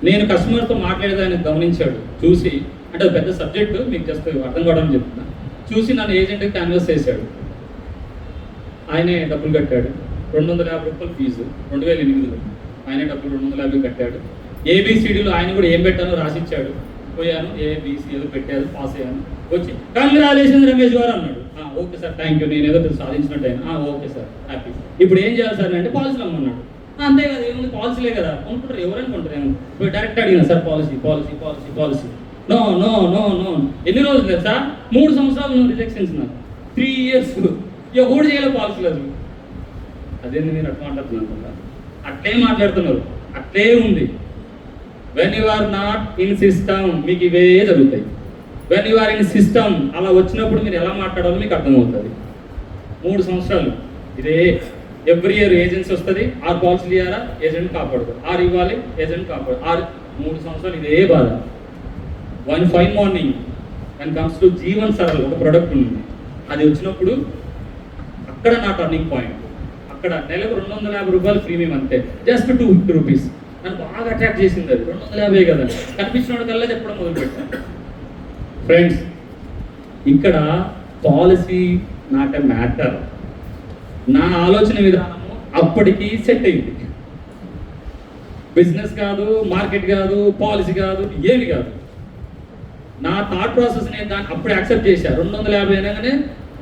నేను కస్టమర్తో మాట్లాడేదాన్ని గమనించాడు. చూసి, అంటే అది పెద్ద సబ్జెక్టు, మీకు జస్ట్ అర్థం కావడానికి చెప్తున్నా. చూసి నన్ను ఏజెంట్కి క్యాన్వాస్ చేశాడు. ఆయనే డబ్బులు కట్టాడు. 250 రూపాయలు ఫీజు, 2008లో ఆయనే డబ్బులు 250 కట్టాడు. ABCDలో ఆయన కూడా ఏం పెట్టానో రాసిచ్చాడు. పోయాను, ABC ఏదో పెట్టాను, పాస్ అయ్యాను. వచ్చి కంగ్రాచులేషన్స్ రమేష్ గారు అన్నాడు. ఓకే సార్, థ్యాంక్ యూ, నేను ఏదో సాధించినట్టు అయినా. Okay sir, happy. ఇప్పుడు ఏం చేయాలి సార్ అంటే పాలసీలు అమ్మన్నాడు. అంతే కదా, ఏముంది, పాలసీలే కదా కొనుక్కుంటారు, ఎవరైనా కొంటారు. ఏమో ఇప్పుడు డైరెక్ట్ అడిగిన sir policy. No no no no. ఎన్ని రోజులు తెలుసా? 3 సంవత్సరాలు రిజెక్షన్స్ నాకు, 3 years ఎవడు చేయలే పాలసీలు. అసలు అదేంది మీరు అట్లా మాట్లాడుతున్నారు? అట్లే మాట్లాడుతున్నారు, అట్లే ఉంది. When you are not in system మీకు ఇవే జరుగుతాయి. When you are in system అలా వచ్చినప్పుడు మీరు ఎలా మాట్లాడాలో మీకు అర్థమవుతుంది. 3 సంవత్సరాలు ఇదే. ఎవ్రీ ఇయర్ ఏజెన్సీ వస్తుంది, ఆరు పాలసీలు ఇవ్వాలా, ఏజెంట్ కాపాడు, ఆరు ఇవ్వాలి, ఏజెంట్ కాపాడు, 3 సంవత్సరాలు ఇదే బాధ. One fine morning and comes to Jeevan Saral ఒక ప్రోడక్ట్ ఉంది, అది వచ్చినప్పుడు అక్కడ నా టర్నింగ్ పాయింట్. అక్కడ నెలకు 250 రూపాయలు ప్రీమియం అంతే, జస్ట్ 250 రూపీస్. నన్ను బాగా అట్రాక్ట్ చేసింది అది. 250 కదా కనిపించిన కల్లా చెప్పడం మొదలుపెట్టాను. ఫ్రెండ్స్, ఇక్కడ పాలసీ నాట్ ఎ మ్యాటర్. నా ఆలోచన విధానము అప్పటికి సెట్ అయింది. బిజినెస్ కాదు, మార్కెట్ కాదు, పాలసీ కాదు, ఏమి కాదు. నా థాట్ ప్రాసెస్ నేను దాన్ని అప్పుడు యాక్సెప్ట్ చేశాను. 250 అనగానే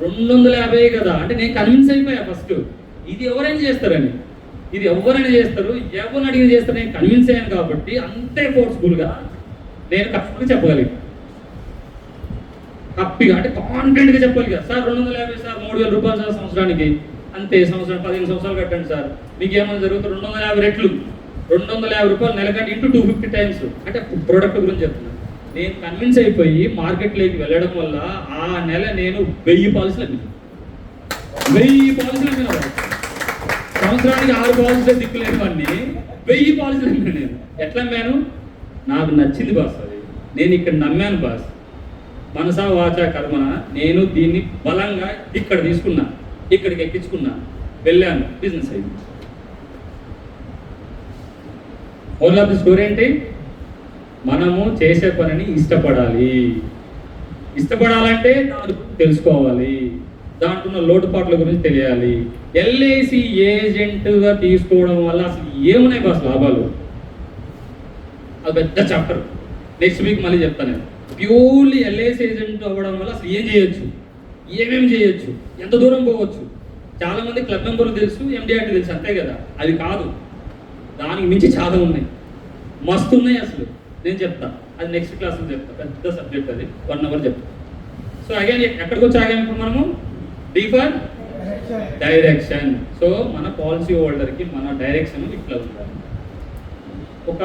250 కదా అంటే నేను కన్విన్స్ అయిపోయా ఫస్ట్. ఇది ఎవరైనా చేస్తారని, ఇది ఎవరైనా చేస్తారు, ఎవరిని అడిగి చేస్తారు, నేను కన్విన్స్ అయ్యాను. కాబట్టి అంతే ఫోర్స్ఫుల్గా నేను కరెక్ట్గా చెప్పగలిగాను. హ్యాపీగా అంటే కాన్ఫిడెంట్గా చెప్పాలి కదా, సార్ 250 సార్, 3000 రూపాయలు సార్ సంవత్సరానికి, అంతే. సంవత్సరం 15 సంవత్సరాలు కట్టండి సార్, మీకు ఏమైనా జరుగుతుంది 250 రెట్లు, 250 రూపాయలు నెలకంటే ఇంటూ 250 టైమ్స్. అంటే ప్రోడక్ట్ గురించి చెప్తున్నాను. నేను కన్విన్స్ అయిపోయి మార్కెట్లోకి వెళ్ళడం వల్ల ఆ నెల నేను 1000 పాలసీలు అమ్మినాను. 1000 పాలసీలు అమ్మినా. సంవత్సరానికి 6 పాలసీలు దిక్కులేనివన్నీ 1000 పాలసీలు అమ్మినా నేను. ఎట్లా అమ్మాను? నాకు నచ్చింది బాస్ అది. నేను ఇక్కడ నమ్మాను బాస్. మనసా వాచా కర్మన నేను దీన్ని బలంగా ఇక్కడ తీసుకున్నా, ఇక్కడికి ఎక్కించుకున్నా, వెళ్ళాను, బిజినెస్ అయింది. ఓన్లీ ఆఫ్ ది స్టోరీ ఏంటి? మనము చేసే పనిని ఇష్టపడాలి. ఇష్టపడాలంటే దాని తెలుసుకోవాలి, దాంట్లో లోటుపాట్ల గురించి తెలియాలి. ఎల్ఐసి ఏజెంట్గా తీసుకోవడం వల్ల అసలు ఏమున్నాయి బాస్ లాభాలు? అది పెద్ద చాప్టర్, నెక్స్ట్ వీక్ మళ్ళీ చెప్తాను నేను. ప్యూర్లీ ఎల్ఐసి ఏజెంట్ అవ్వడం వల్ల అసలు ఏం చేయొచ్చు, ఏమేమి చేయొచ్చు, ఎంత దూరం పోవచ్చు. చాలామంది క్లబ్ మెంబర్లు తెలుసు, ఎండిఆర్టీ తెలుసు, అంతే కదా. అది కాదు, దానికి మించి చాలా ఉన్నాయి, మస్తు ఉన్నాయి. అసలు నేను చెప్తా, అది నెక్స్ట్ క్లాస్లో చెప్తా. పెద్ద సబ్జెక్ట్ అది, 1 hour చెప్తా. సో అగైన్ ఎక్కడికి వచ్చి ఆగాము ఇప్పుడు మనము? Deeper direction. సో మన పాలసీ హోల్డర్కి మన డైరెక్షన్ ఇట్లా ఉండాలి. ఒక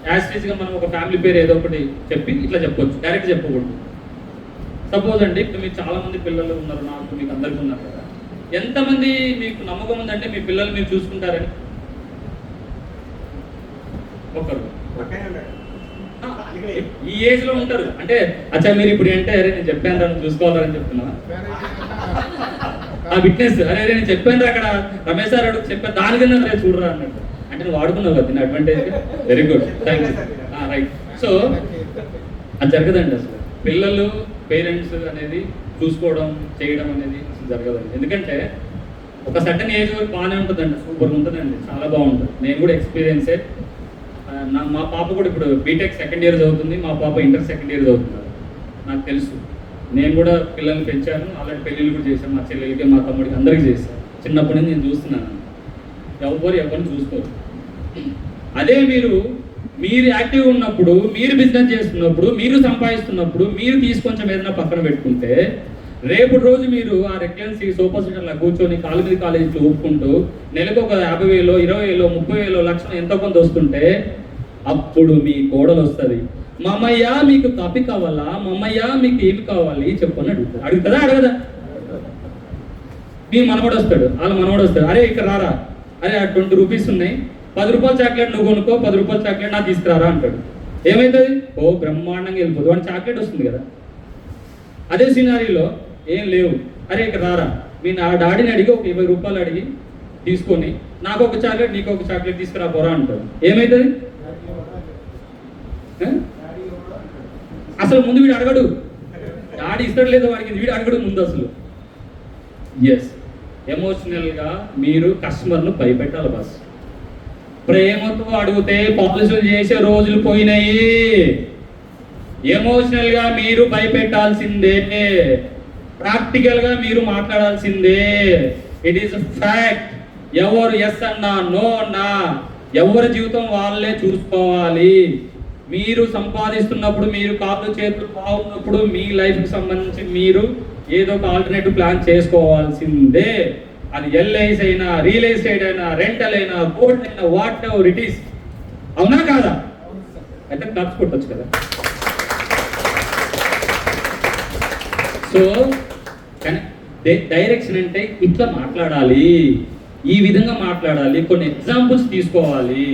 యాస్టేజ్గా మనం ఒక ఫ్యామిలీ పేరు ఏదో ఒకటి చెప్పి ఇట్లా చెప్పొచ్చు, డైరెక్ట్ చెప్పకూడదు. సపోజ్ అండి, ఇప్పుడు మీరు చాలామంది పిల్లలు ఉన్నారు, నాకు మీకు అందరికీ ఉన్నారు కదా. ఎంతమంది మీకు నమ్మకం ఉందంటే మీ పిల్లలు మీరు చూసుకుంటారని? ఒకరు ఈ ఏజ్లో ఉంటారు. అంటే అచ్చా మీరు ఇప్పుడు ఏంటంటే అరే నేను చెప్పాను రా చూసుకోవాలని చెప్తున్నా, ఆ విట్నెస్ అరే నేను చెప్పాను అక్కడ రమేష్ సార్ అడుగు చెప్పాను దానికన్నా రే చూడరా అన్నట్టు. అంటే నువ్వు వాడుకున్నావు కదా దీని advantage. Very good, thank you. Right. So అది జరగదండి అసలు. పిల్లలు పేరెంట్స్ అనేది చూసుకోవడం చేయడం అనేది అసలు జరగదండి. ఎందుకంటే ఒక సర్టన్ ఏజ్ వరకు బాగానే ఉంటుందండి, సూపర్ ఉంటుందండి, చాలా బాగుంటుంది. నేను కూడా ఎక్స్పీరియన్సే. మా పాప కూడా ఇప్పుడు బీటెక్ 2nd year చదువుతుంది, మా పాప ఇంటర్ 2nd year చదువుతున్నారు. నాకు తెలుసు, నేను కూడా పిల్లల్ని పెంచాను, ఆల్రెడీ పెళ్ళిళ్ళు కూడా చేశాను. మా చెల్లెలకి మా తమ్ముడికి అందరికీ చేశాను. చిన్నప్పటి నుంచి నేను చూస్తున్నాను. ఎవరిని చూసుకోరు. అదే మీరు యాక్టివ్గా ఉన్నప్పుడు, మీరు బిజినెస్ చేస్తున్నప్పుడు, మీరు సంపాదిస్తున్నప్పుడు, మీరు తీసుకొంచెం ఏదైనా పక్కన పెట్టుకుంటే రేపు రోజు మీరు ఆ రెక్లెన్సీ సోఫా సెంటర్లో కూర్చొని కాలు మీద కాలేజీలో ఊపుకుంటూ నెలకు ఒక 50,000, 20,000, 30,000, లక్షలు ఎంతో కొంత వస్తుంటే అప్పుడు మీ కోడలు వస్తుంది. మమ్మయ్య మీకు కాపీ కావాలా, మమ్మయ్య మీకు ఏమి కావాలి చెప్పని అడుగుతారు. అడుగుతుందా అడగదా? మీ మనవడు వస్తాడు, వాళ్ళ మనవడు వస్తాడు, అరే ఇక్కడ రారా, అరే ఆ 20 రూపీస్ ఉన్నాయి, 10 రూపాయల చాక్లెట్ నువ్వు కొనుక్కో, 10 రూపాయల చాక్లెట్ నాకు తీసుకురారా అంటాడు. ఏమవుతుంది? ఓ బ్రహ్మాండంగా వెళ్ళిపోతుంది, వాడి చాక్లెట్ వస్తుంది కదా. అదే సినారీలో ఏం లేవు, అరే ఇక్కడ రారా, మీ నా డాడీని అడిగి ఒక 20 రూపాయలు అడిగి తీసుకొని నాకు ఒక చాక్లెట్ నీకు ఒక చాక్లెట్ తీసుకురా పోరా అంటాడు. ఏమవుతుంది? అసలు ముందు వీడు అడగడు, డాడీ ఇస్తాడు లేదో వాడికి, వీడు అడగడు ముందు అసలు. ఎస్, ఎమోషనల్గా మీరు కస్టమర్ను భయపెట్టాలి బాస్. ప్రేమతో అడిగితే పాలసీలు చేసే రోజులు పోయినాయి. ఎమోషనల్గా మీరు భయపెట్టాల్సిందే, ప్రాక్టికల్గా మీరు మాట్లాడాల్సిందే. It is fact. ఎవరు ఎస్ అన్నా నో అన్నా ఎవరి జీవితం వాళ్ళే చూసుకోవాలి. మీరు సంపాదిస్తున్నప్పుడు, మీరు కాళ్ళు చేతులు బాగున్నప్పుడు మీ లైఫ్కి సంబంధించి మీరు ఏదో ఒక ఆల్టర్నేటివ్ ప్లాన్ చేసుకోవాల్సిందే. అది ఎల్ఐసి అయినా, రియల్ ఎస్టేట్ అయినా, రెంటల్ అయినా, గోల్డ్ అయినా, వాట్ ఎవర్ ఇట్ ఈస్. అవునా కాదా? అయితే క్లాప్స్ కొట్టచ్చు కదా. సో డైరెక్షన్ అంటే ఇట్లా మాట్లాడాలి, ఈ విధంగా మాట్లాడాలి, కొన్ని ఎగ్జాంపుల్స్ తీసుకోవాలి.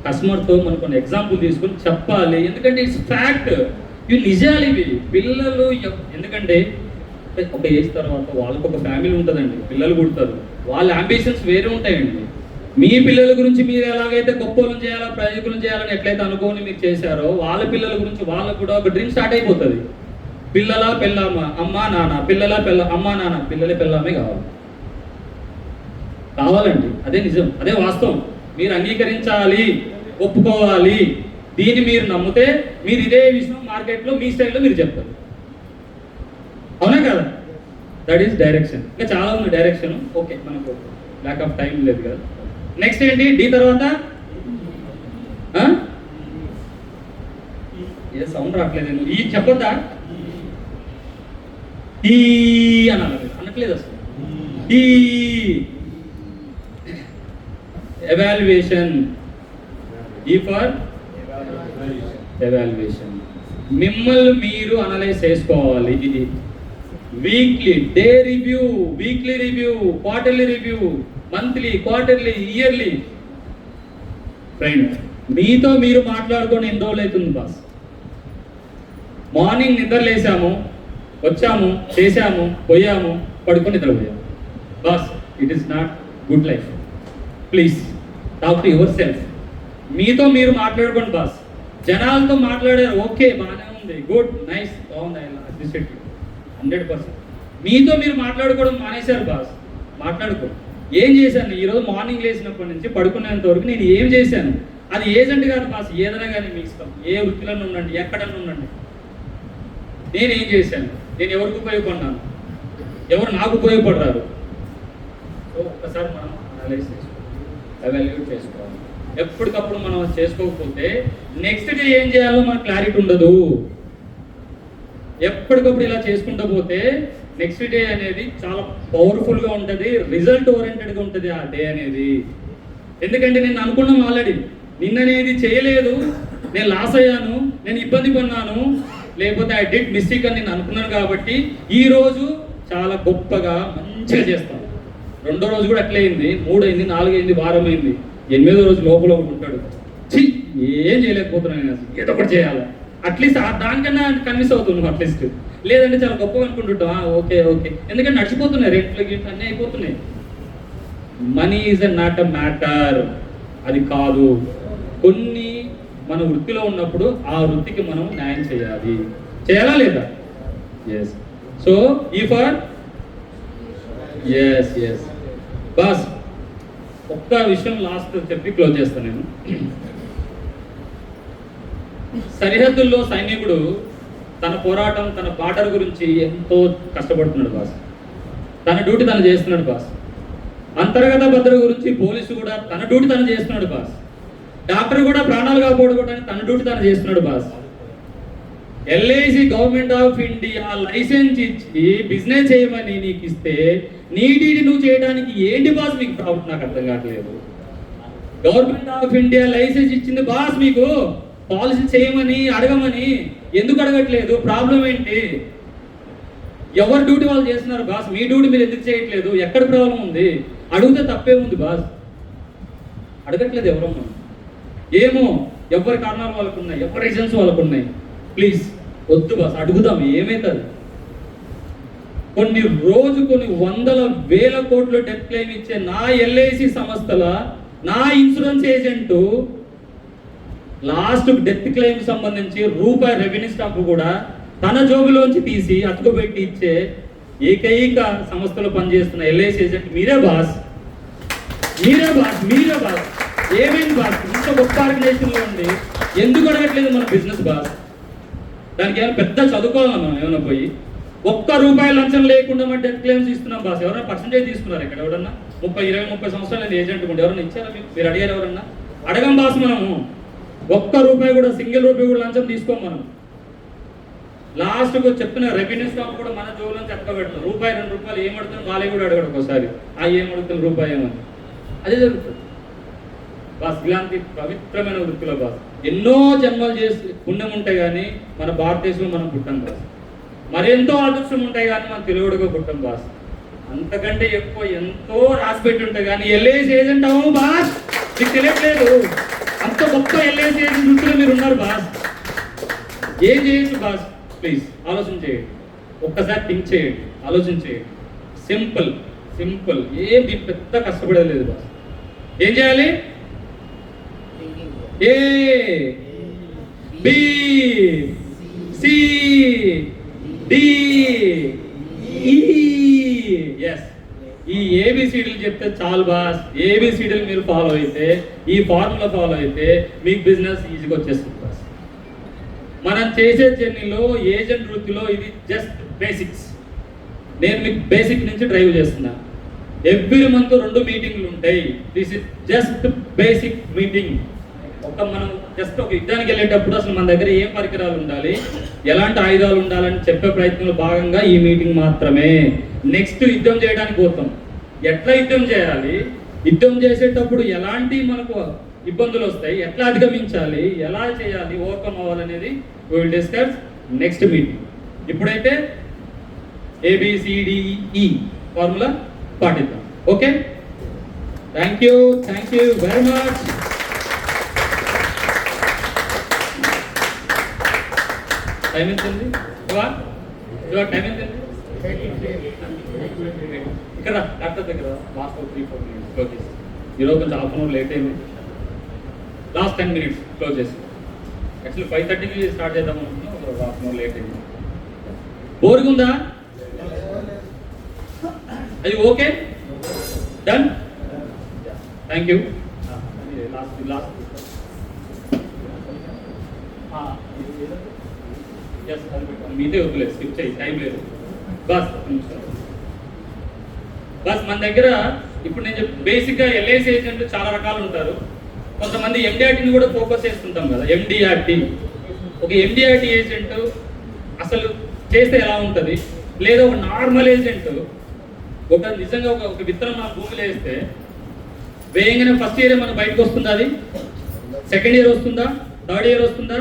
కస్టమర్తో మనం కొన్ని ఎగ్జాంపుల్ తీసుకొని చెప్పాలి. ఎందుకంటే ఇట్స్ ఫ్యాక్ట్, ఇవి నిజాలు ఇవి. పిల్లలు ఎందుకంటే ఒక ఏజ్ తర్వాత వాళ్ళకు ఒక ఫ్యామిలీ ఉంటుందండి, పిల్లలు పుడతారు, వాళ్ళ అంబిషన్స్ వేరే ఉంటాయండి. మీ పిల్లల గురించి మీరు ఎలాగైతే గొప్పలను చేయాలా, ప్రయోజకులను చేయాలని ఎట్లయితే అనుకోని మీరు చేశారో, వాళ్ళ పిల్లల గురించి వాళ్ళకు కూడా ఒక డ్రీమ్ స్టార్ట్ అయిపోతుంది. పిల్లల పెళ్ళామా, అమ్మా నాన్న, పిల్లల అమ్మా నాన్న, పిల్లల పెళ్ళామే కావాలండి. అదే నిజం, అదే వాస్తవం. మీరు అంగీకరించాలి, ఒప్పుకోవాలి. దీన్ని మీరు నమ్మితే మీరు ఇదే విషయం మార్కెట్లో మీ స్టైల్లో మీరు చెప్తారు. అవునా కదా? That is direction. ఇంకా చాలా ఉంది డైరెక్షన్. ఓకే, మనకు ల్యాక్ ఆఫ్ టైం లేదు కదా. నెక్స్ట్ ఏంటి? డి తర్వాత ఏ సౌండ్ రావట్లేదు. ఈ చెప్పొద్దా? ఈ అనాలి, అనట్లేదు అసలు. ఈ ఎవాల్యుయేషన్. ఈ ఫర్ ఎవాల్యుయేషన్. మిమ్మల్ని మీరు అనలైజ్ చేసుకోవాలి. Weekly day review, weekly review, quarterly review, monthly, quarterly, yearly. Friend, మీతో మీరు మాట్లాడుకొని ఎన్ని రోజులు అవుతుంది బాస్? మార్నింగ్ నిద్ర లేసాము, వచ్చాము, చేసాము, పోయాము, పడుకొని నిద్రపోయాము. Boss, it is not good life. Please talk to yourself. మీతో మీరు మాట్లాడుకోండి బాస్. జనాలతో మాట్లాడారు, ఓకే, బాగానే ఉంది, గుడ్, నైస్, బాగుంది, ఐ అప్రిషియేట్ యూ 100%. మీతో మీరు మాట్లాడుకోవడం మానేశారు బాస్. మాట్లాడుకోండి. ఏం చేశాను ఈరోజు మార్నింగ్ లేచినప్పటి నుంచి పడుకునేంత వరకు నేను ఏం చేశాను? అది ఏజెంట్ కాదు బాస్, ఏదైనా కానీ మీ ఇష్టం. ఏ వృత్తిలో ఉండండి, ఎక్కడన్నా ఉండండి. నేనేం చేశాను? నేను ఎవరికి ఉపయోగపడినాను? ఎవరు నాకు ఉపయోగపడరారు? సో ఒక్కసారి మనం అనలైజ్ చేసుకోవాలి, ఎవాల్యుయేట్ చేసుకోవాలి. ఎప్పటికప్పుడు మనం చేసుకోకపోతే నెక్స్ట్ డే ఏం చేయాలో మనకు క్లారిటీ ఉండదు. ఎప్పటికప్పుడు ఇలా చేసుకుంటూ పోతే నెక్స్ట్ డే అనేది చాలా పవర్ఫుల్గా ఉంటుంది, రిజల్ట్ ఓరియంటెడ్గా ఉంటుంది ఆ డే అనేది. ఎందుకంటే నేను అనుకున్నాం ఆల్రెడీ, నిన్ననేది చేయలేదు, నేను లాస్ అయ్యాను, నేను ఇబ్బంది పడినాను, లేకపోతే ఐ డిడ్ మిస్టేక్ అని నేను అనుకున్నాను. కాబట్టి ఈరోజు చాలా గొప్పగా మంచిగా చేస్తాను. రెండో రోజు కూడా అట్లే అయింది, 3 అయింది, 4 అయింది, వారం అయింది, 8వ రోజు లోపల ఒకటి ఉంటాడు, ఏం చేయలేకపోతున్నాను నేను, అసలు ఏదో ఒకటి చేయాలి. అట్లీస్ట్ దానికన్నా కన్విన్స్ అవుతున్నావు అట్లీస్ట్. లేదంటే చాలా గొప్పగా అనుకుంటుంటాం, ఓకే ఓకే, ఎందుకంటే నడిచిపోతున్నాయి, రెంట్లు గిట్లు అన్నీ అయిపోతున్నాయి. Money is not a matter, అది కాదు. కొన్ని మన వృత్తిలో ఉన్నప్పుడు ఆ వృత్తికి మనం న్యాయం చేయాలి. చేయాలా లేదా? ఎస్. సో ఈ ఫర్ ఎస్ ఎస్ బాస్. ఒక్క విషయం లాస్ట్ చెప్పి క్లోజ్ చేస్తాను నేను. సరిహద్దుల్లో సైనికుడు తన పోరాటం, తన బార్డర్ గురించి ఎంతో కష్టపడుతున్నాడు బాస్. తన డ్యూటీ తను చేస్తున్నాడు బాస్. అంతర్గత భద్రత గురించి పోలీసు కూడా తన డ్యూటీ తను చేస్తున్నాడు బాస్. డాక్టర్ కూడా ప్రాణాలు కాపాడుకోవడానికి తన డ్యూటీ తను చేస్తున్నాడు boss. LIC government of India license ఇచ్చి బిజినెస్ చేయమని నీకు ఇస్తే నీ డ్యూటీ నువ్వు చేయడానికి ఏంటి బాస్ మీకు ప్రాబ్లం? నాకు అర్థం కావట్లేదు. గవర్నమెంట్ ఆఫ్ ఇండియా లైసెన్స్ ఇచ్చింది బాస్, మీకు పాలసీ చేయమని అడగమని, ఎందుకు అడగట్లేదు? ప్రాబ్లం ఏంటి? ఎవరు డ్యూటీ వాళ్ళు చేస్తున్నారు బాస్, మీ డ్యూటీ మీరు ఎందుకు చేయట్లేదు? ఎక్కడ ప్రాబ్లం ఉంది? అడిగితే తప్పే ఉంది బాస్. అడగట్లేదు ఎవరో. ఏమో ఎవరి కారణాలు వాళ్ళకు ఉన్నాయి, ఎవరి రీజన్స్ వాళ్ళకు ఉన్నాయి. ప్లీజ్ వద్దు బాస్, అడుగుదాం, ఏమవుతుంది? కొన్ని వందల వేల కోట్లు డెత్ క్లెయిమ్ ఇచ్చే నా ఎల్ఐసి సంస్థల నా insurance agent last death claim సంబంధించి రూపాయి రెవెన్యూ స్టాంప్ కూడా తన జోబులోంచి తీసి అతుకుబెట్టి ఇచ్చే ఏకైక సంస్థలో పనిచేస్తున్న ఎల్ఐసి ఏజెంట్ మీరే బాస్. మీరే బాస్, మీరే బాస్. ఏమైంది బాస్? ఇంత గొప్ప ఆర్గనైజేషన్లో ఉండి ఎందుకు అడగట్లేదు మన బిజినెస్ బాస్? దానికి ఏమైనా పెద్ద చదువుకోవాలా మనం? ఏమైనా పోయి ₹1 లంచం లేకుండా మనం డెత్ క్లెయిమ్స్ ఇస్తున్నాం బాస్. ఎవరైనా పర్సెంటేజ్ తీసుకున్నారు ఇక్కడ? ఎవరన్నా 30, 20, 30 సంవత్సరాలు ఏజెంట్ ఉంటే ఎవరైనా ఇచ్చారా? మీరు అడిగారు ఎవరన్నా? అడగం బాస్ మనము. ఒక్క రూపాయి కూడా సింగిల్ రూపాయి కూడా లంచం తీసుకోం మనం. లాస్ట్కు చెప్తున్న రెవెన్యూ స్టాఫ్ కూడా మన జోబులను చెక్కబెడతాం. రూపాయి 2 రూపాయలు ఏమడుతుంది వాళ్ళే కూడా అడగడు ఒకసారి, ఏమడుతుంది రూపాయి ఏమని. అదే జరుగుతుంది బాస్. ఇలాంటి పవిత్రమైన వృత్తిలో బాస్ ఎన్నో జన్మలు చేసి పుణ్యం ఉంటే కానీ మన భారతదేశంలో మనం పుట్టాం బాస్. మరెంతో అదృష్టం ఉంటాయి కానీ మనం తెలుగుడుగా పుట్టాం బాస్. అంతకంటే ఎక్కువ ఎంతో రాసి పెట్టి ఉంటాయి కానీ ఎల్ఐసి ఏజెంట్ అవ్వము బాస్. మీకు తెలియట్లేదు, అంత గొప్ప ఎల్ఐసి ఏజెంట్ వృత్తిలో మీరు ఉన్నారు బాస్. ఏం చేయొచ్చు బాస్? ప్లీజ్ ఆలోచన చేయండి, ఒక్కసారి థింక్ చేయండి, ఆలోచన చేయండి. సింపుల్ సింపుల్, ఏం పెద్ద కష్టపడలేదు బాస్. ఏం చేయాలి? ఏ బి సి డి ఈ. ఎస్, ఈ ఏబిసిడీలు చెప్తే చాలు బాస్. ఏబిసిడీలు మీరు ఫాలో అయితే, ఈ ఫార్ములా ఫాలో అయితే మీకు బిజినెస్ ఈజీగా వచ్చేస్తుంది బాస్. మనం చేసే జర్నీలో ఏజెంట్ వృత్తిలో ఇది జస్ట్ బేసిక్స్. నేను మీకు బేసిక్ నుంచి డ్రైవ్ చేస్తున్నా. ఎవ్రీ మంత్ 2 మీటింగ్లు ఉంటాయి. This is just basic meeting. మనం జస్ట్ ఒక యుద్ధానికి వెళ్ళేటప్పుడు అసలు మన దగ్గర ఏం పరికరాలు ఉండాలి, ఎలాంటి ఆయుధాలు ఉండాలని చెప్పే ప్రయత్నంలో భాగంగా ఈ మీటింగ్ మాత్రమే. నెక్స్ట్ యుద్ధం చేయడానికి పోతాం. ఎట్లా యుద్ధం చేయాలి, యుద్ధం చేసేటప్పుడు ఎలాంటి మనకు ఇబ్బందులు వస్తాయి, ఎట్లా అధిగమించాలి, ఎలా చేయాలి, ఓవర్కమ్ అవ్వాలనేది we will discuss next meeting. ఇప్పుడైతే ABCDE ఫార్ములా పాటిద్దాం. Okay, thank you very much. Time ఎంతండి? ఇవాళ టైం ఎంతండి? ఇక్కడ డాక్టర్ దగ్గర లాస్ట్ 3-4 minutes క్లోజ్ చేసి, ఈరోజు కొంచెం హాఫ్ అన్ అవర్ లేట్ అయింది. లాస్ట్ 10 minutes క్లోజ్ చేసి, యాక్చువల్లీ 5:30కి స్టార్ట్ చేద్దాం అనుకున్నాం, ఒక హాఫ్ అన్ అవర్ లేట్ అయింది. బోర్గా ఉందా? అది okay, done, thank you. Last మీదే వద్దులేదు, స్కిప్ చేయి, టైం లేదు బస్. మన దగ్గర ఇప్పుడు నేను బేసిక్గా ఎల్ఐసి ఏజెంట్లు చాలా రకాలు ఉంటారు. కొంతమంది ఎండిఆర్టీని కూడా ఫోకస్ చేస్తుంటాం కదా. ఎండిఆర్టీ, ఒక ఎండిఆర్టీ ఏజెంట్ అసలు చేస్తే ఎలా ఉంటుంది, లేదా ఒక నార్మల్ ఏజెంట్ ఒక నిజంగా ఒక విత్తనం మన భూమిలో వేస్తే వేయంగానే ఫస్ట్ ఇయర్ మన బయటకు వస్తుందా, అది సెకండ్ ఇయర్ వస్తుందా, థర్డ్ ఇయర్ వస్తుందా,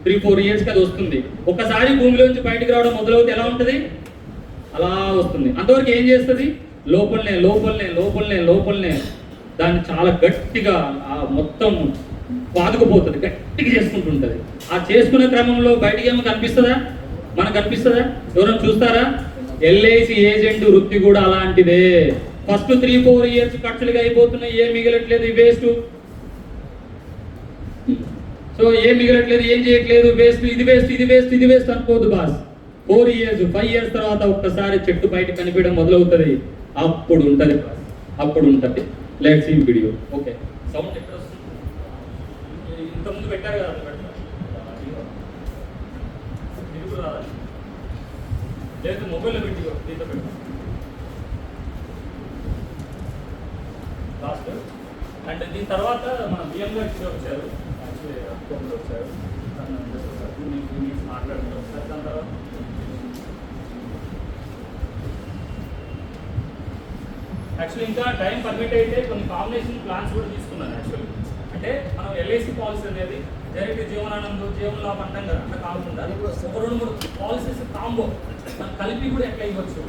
3-4 yearsకి అది వస్తుంది. ఒకసారి భూమిలోంచి బయటకు రావడం మొదలవుతే ఎలా ఉంటుంది, అలా వస్తుంది. అంతవరకు ఏం చేస్తుంది, లోపలనే దాన్ని చాలా గట్టిగా మొత్తం పాదుకుపోతుంది, గట్టిగా చేసుకుంటుంటుంది. ఆ చేసుకునే క్రమంలో బయటికి ఏమో కనిపిస్తుందా, మనకు కనిపిస్తుందా, ఎవరైనా చూస్తారా? ఎల్ఐసి ఏజెంట్ వృత్తి కూడా అలాంటిదే. ఫస్ట్ 3-4 years ఖర్చులుగా అయిపోతున్నాయి, ఏం మిగలట్లేదు, వేస్ట్. సో ఏం మిగలట్లేదు, ఏం చేయట్లేదు, వేస్ట్, ఇది వేస్ట్ అనుకోవద్దు బాస్. 4 years 5 years తర్వాత ఒక్కసారి చెట్టు బయట కనిపించడం మొదలవుతుంది. అప్పుడు ఉంటుంది బాస్, అప్పుడు ఉంటుంది. Let's see video. Okay, sound ఎక్కడ వస్తుంది? ఇంతకుముందు పెట్టారు కదా, లేదు మొబైల్లో పెట్టి దీంతో పెట్టాం లాస్ట్. అండ్ దీని తర్వాత మన బిఎం గారు వచ్చారు, వచ్చారు మాట్లాడుతున్నారు. దాని తర్వాత యాక్చువల్లీ ఇంకా టైం పర్మిట్ అయితే కొన్ని కాంబినేషన్ ప్లాన్స్ కూడా తీసుకున్నాను. యాక్చువల్లీ అంటే మనం ఎల్ఐసి పాలసీ అనేది డైరెక్ట్ జీవనానందం, జీవన లాభం అంటాం కదా, అట్లా కాకుండా ఒక 2-3 పాలసీస్ కాంబో మనం కలిపి కూడా ఎట్లా ఇవ్వచ్చు.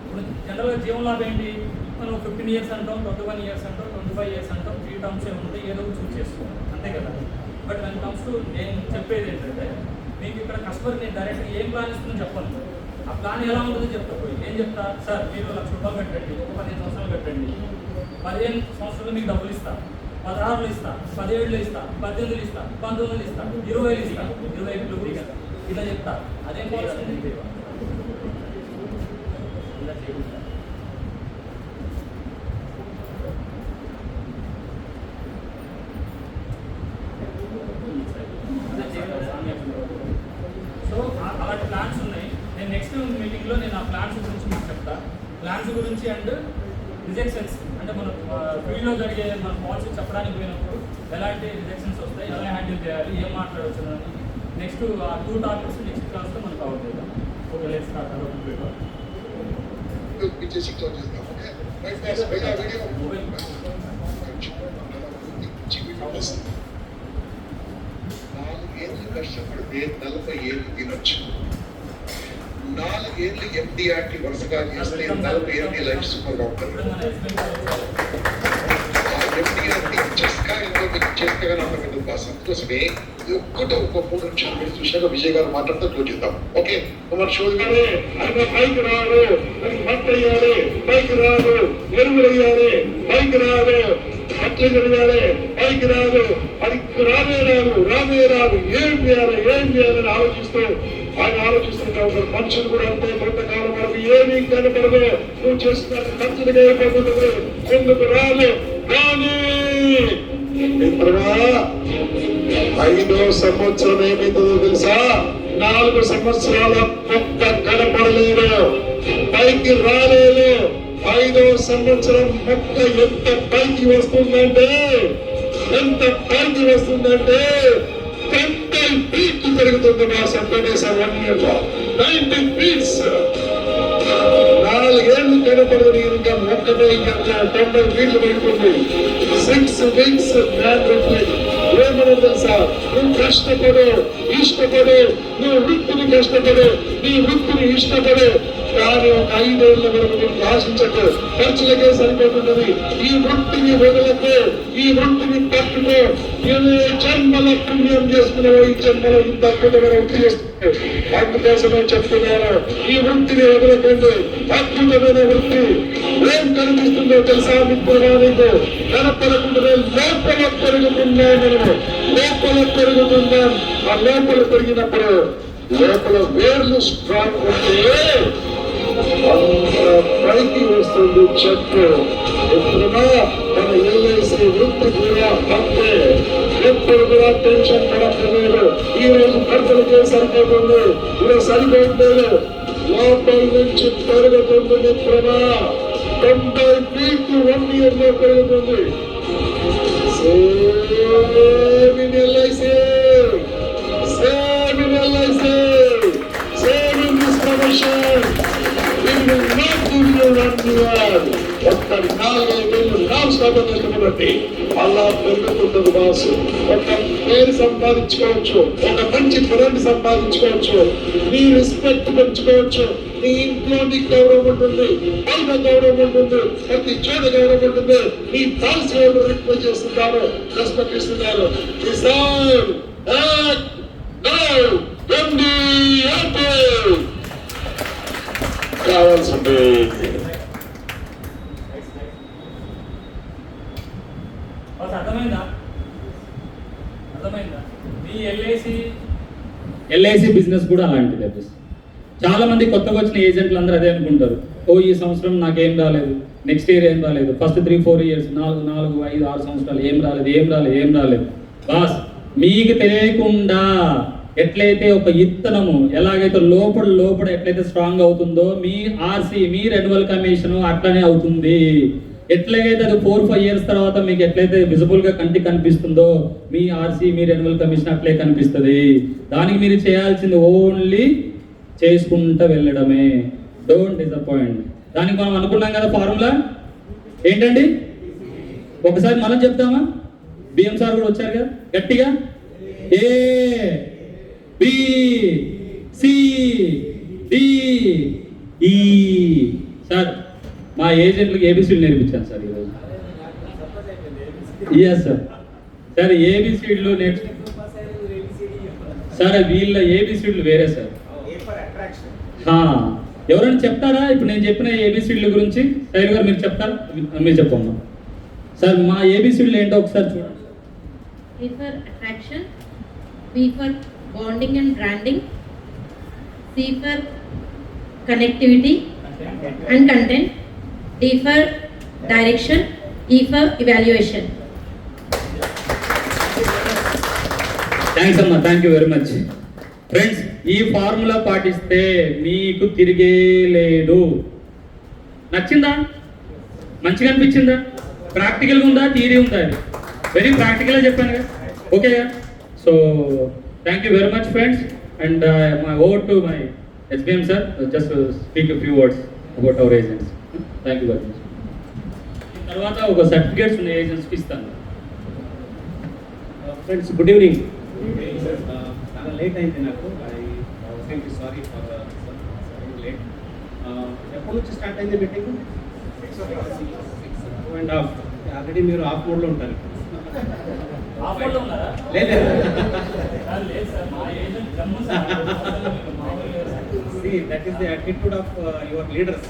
ఇప్పుడు జనరల్గా జీవన లాభం ఏంటి, మనం 15 years అంటాం, 21 years అంటాం, 25 years అంటాం, 3 terms ఏముంటాయి, ఏదో ఒకటి చూస్ చేసుకోవాలి, అంతే కదా. బట్ వెన్ కమ్స్ టు నేను చెప్పేది ఏంటంటే, మీకు ఇక్కడ కస్టమర్ నేను డైరెక్ట్గా ఏం ప్లాన్ ఇస్తుందని చెప్పాను. ఆ ప్లాన్ ఎలా ఉంటుందో చెప్తాను. ఏం చెప్తా, సార్ మీరు 1 లక్ష రూపాయలు పెట్టండి, 15 సంవత్సరాలు పెట్టండి, 15 సంవత్సరాలు మీకు డబ్బులు ఇస్తా, 16 ఇస్తా, 17 ఇస్తా, 18 ఇస్తా, 19 ఇస్తా, 20 ఇస్తా, 25 కూడా ఇస్తా, ఇలా చెప్తా. అదేం పాలసీ ఇలా చేయకుండా అలాంటి ప్లాన్స్ ఉన్నాయి. నేను నెక్స్ట్ మీటింగ్లో నేను ఆ ప్లాన్స్ గురించి మీకు చెప్తా. ప్లాన్స్ గురించి అండ్ రిజెక్షన్స్ అంటే మన ఫీల్డ్లో జరిగే మన పాలసీ చెప్పడానికి పోయినప్పుడు ఎలాంటి రిజెక్షన్స్ వస్తాయి, ఎలా హ్యాండిల్ చేయాలి, ఏం మాట్లాడవచ్చు అని నెక్స్ట్ ఆ 2 టాపిక్స్ నెక్స్ట్ క్లాస్లో మనం కవర్ చేద్దాం. Okay, let's start. నాలుగేళ్ళు కష్టపడితే 40 ఏళ్ళు తినొచ్చు. 4 ఏళ్ళు MDRT వరుసగా చేస్తే 40 ఏళ్ళు లైఫ్ సూపర్ గా ఉంటుంది. MDRT చెస్కా ఎంతో చెస్కగా నాకు సంతోషమే. ఒక్కటే ఒక 3 నిమిషాలు మీరు చూశాక విజయ్ గారు మాట్లాడుతూ చూద్దాం. ఓకే, కుమార్ షోల్ గారు ఆయన పైకి రాడు, మట్ అయ్యాలి, పైకి రాదు, ఎరువులు అయ్యాలి, పైకి రాదు, అట్లే జరిగాలి, పైకి రాదు, అది రానే రాదు, ఏం చేయాలని ఆలోచిస్తూ ఆయన ఆలోచిస్తుంటారు. మనుషులు కూడా అంతే. కొంతకాలం వరకు ఏమీ కనపడదు, నువ్వు చేస్తున్న ఖర్చులుగా అయిపోతుంది, ఎందుకు రాదు కానీ 5వ సంవత్సరం ఏమైతుందో తెలుసా? 4 సంవత్సరాల మొక్క కనపడలేదు, పైకి రాలేదు. 5వ సంవత్సరం మొక్క ఎంత పైకి వస్తుందంటే 10 ఫీట్లు పెరుగుతుంది. మా సంపదేశం 1 year 90 feet. 4 ఏళ్ళు కనపడదు, ఇంకా మొక్కనే ఇంకా 90 ఫీట్లు పెరుగుతుంది. 6 weeks ఏమన్నా తెలుసా? నువ్వు కష్టపడు, ఇష్టపడు, నువ్వు వృత్తిని కష్టపడు, నీ వృత్తిని ఇష్టపడు, కానీ ఒక 5 ఏళ్ల వరకు నువ్వు ఆశించకు, ఖర్చులకే సరిపోతున్నది. ఈ వృత్తిని వదలకు, ఈ వృత్తిని పట్టుకో. ఏ జన్మల పుణ్యం చేసుకున్నావో ఈ జన్మలో ఇంత అద్భుతమైన వృత్తి చేస్తున్నావు. అందుకోసమే చెప్తున్నాను, ఈ వృత్తిని వదలకండి. అద్భుతమైన వృత్తి ఏం కనిపిస్తుందో తెలుసా? మిత్రుడా, నీకు కనపడకుండానే లోపల పెరుగుతున్నాం. మనము లోపల పెరుగుతున్నాం. ఆ లోపల పెరిగినప్పుడు లోపల వేర్లు స్ట్రాంగ్ ఉంటే అంత పైకి వస్తుంది చెట్టు. ఎప్పుడున్నా మన LIC వృత్తి కూడా అంతే. ఎప్పుడు కూడా టెన్షన్ పడక్కర్లేదు. ఈ రోజు ఖర్చులకే సరిపోతుంది, ఇలా సరిపోతుంది. లోపల నుంచి పెరుగుతుంది మిత్రమా. 90 ఫీట్లు 1 year లో పెరుగుతుంది. Same in LIC, same in LIC, same in this profession. We will not give you 1 year. ఒక్క 4 ఏళ్ళు నాన్ స్టాప్ బట్టి అలా పెరుగుతుంటుంది బాసు. ఒక పేరు సంపాదించుకోవచ్చు, ఒక మంచి ఫ్రెండ్ సంపాదించుకోవచ్చు, నీ రెస్పెక్ట్ పెంచుకోవచ్చు, నీ ఇంట్లో నీకు గౌరవం ఉంటుంది, బయట గౌరవం ఉంటుంది, ప్రతి చోట గౌరవం ఉంటుంది. నీ పాలసీ వాళ్ళు రిక్వెస్ట్ చేస్తున్నారు, రెస్పెక్ట్ ఇస్తున్నారు. కావాల్సింది అర్థమైందా? మీ LIC బిజినెస్ కూడా అలాంటిది. చాలా మంది కొత్తగా వచ్చిన ఏజెంట్లు అందరూ అదే అనుకుంటారు. ఈ సంవత్సరం నాకేం రాలేదు, నెక్స్ట్ ఇయర్ ఏం రాలేదు, ఫస్ట్ 3-4 years 4, 5, 6 సంవత్సరాలు ఏం రాలేదు. బాస్, మీకు తెలియకుండా ఎట్లయితే ఒక ఇత్తనము ఎలాగైతే లోపల ఎట్లయితే స్ట్రాంగ్ అవుతుందో మీ RC, మీ రెన్యువల్ కమిషన్ అట్లనే అవుతుంది. ఎట్లాగైతే అది 4-5 years తర్వాత మీకు ఎట్లయితే విజిబుల్ గా కంటికి కనిపిస్తుందో మీ RC, మీ రెన్యువల్ కమిషన్ అట్లే కనిపిస్తుంది. దానికి మీరు చేయాల్సింది ఓన్లీ చేసుకుంటూ వెళ్ళడమే. Don't disappoint. దానికి మనం అనుకున్నాం కదా ఫార్ములా ఏంటండి? ఒకసారి మనం చెప్తామా? BM సార్ కూడా వచ్చారు కదా గట్టిగా. ABCDE. సార్ మా ఏజెంట్లకు ABCలు నేర్పించాను సార్ ఈరోజు. ఎస్ సార్ ABCలు నెక్స్ట్ సార్ వీళ్ళ ABCలు వేరే సార్. ఎవరైనా చెప్తారా? ఇప్పుడు నేను చెప్పిన ABCల గురించి శైలు గారు మీరు చెప్తారా? మీరు చెప్పమ్మా. సార్ మా ABCలు ఏంటో ఒకసారి చూడండి. A for attraction, B for bonding and branding, C for connectivity and content, D for direction, E for evaluation. Thanks అమ్మా, thank you very much. Friends, ఈ ఫార్ములా పాటిస్తే మీకు తిరిగే లేదు. నచ్చిందా? మంచిగా అనిపించిందా? ప్రాక్టికల్గా ఉందా, థియరీ ఉందా? అది వెరీ ప్రాక్టికల్గా చెప్పాను కదా. ఓకేగా? So thank you very much friends. And my over to my SBM sir, just speak a few words about our agents. Thank you very much. తర్వాత ఒక సర్టిఫికేట్స్ ఉన్న ఏజెంట్స్కి ఇస్తాను. Friends good evening. చాలా లేట్ అయింది నాకు. I sorry for late. ఎప్పటి నుంచి స్టార్ట్ అయింది మీటింగ్? 2.5. ఆల్రెడీ మీరు ఆఫ్ మోడ్లో ఉంటారు. లేదు that is the attitude of your leaders.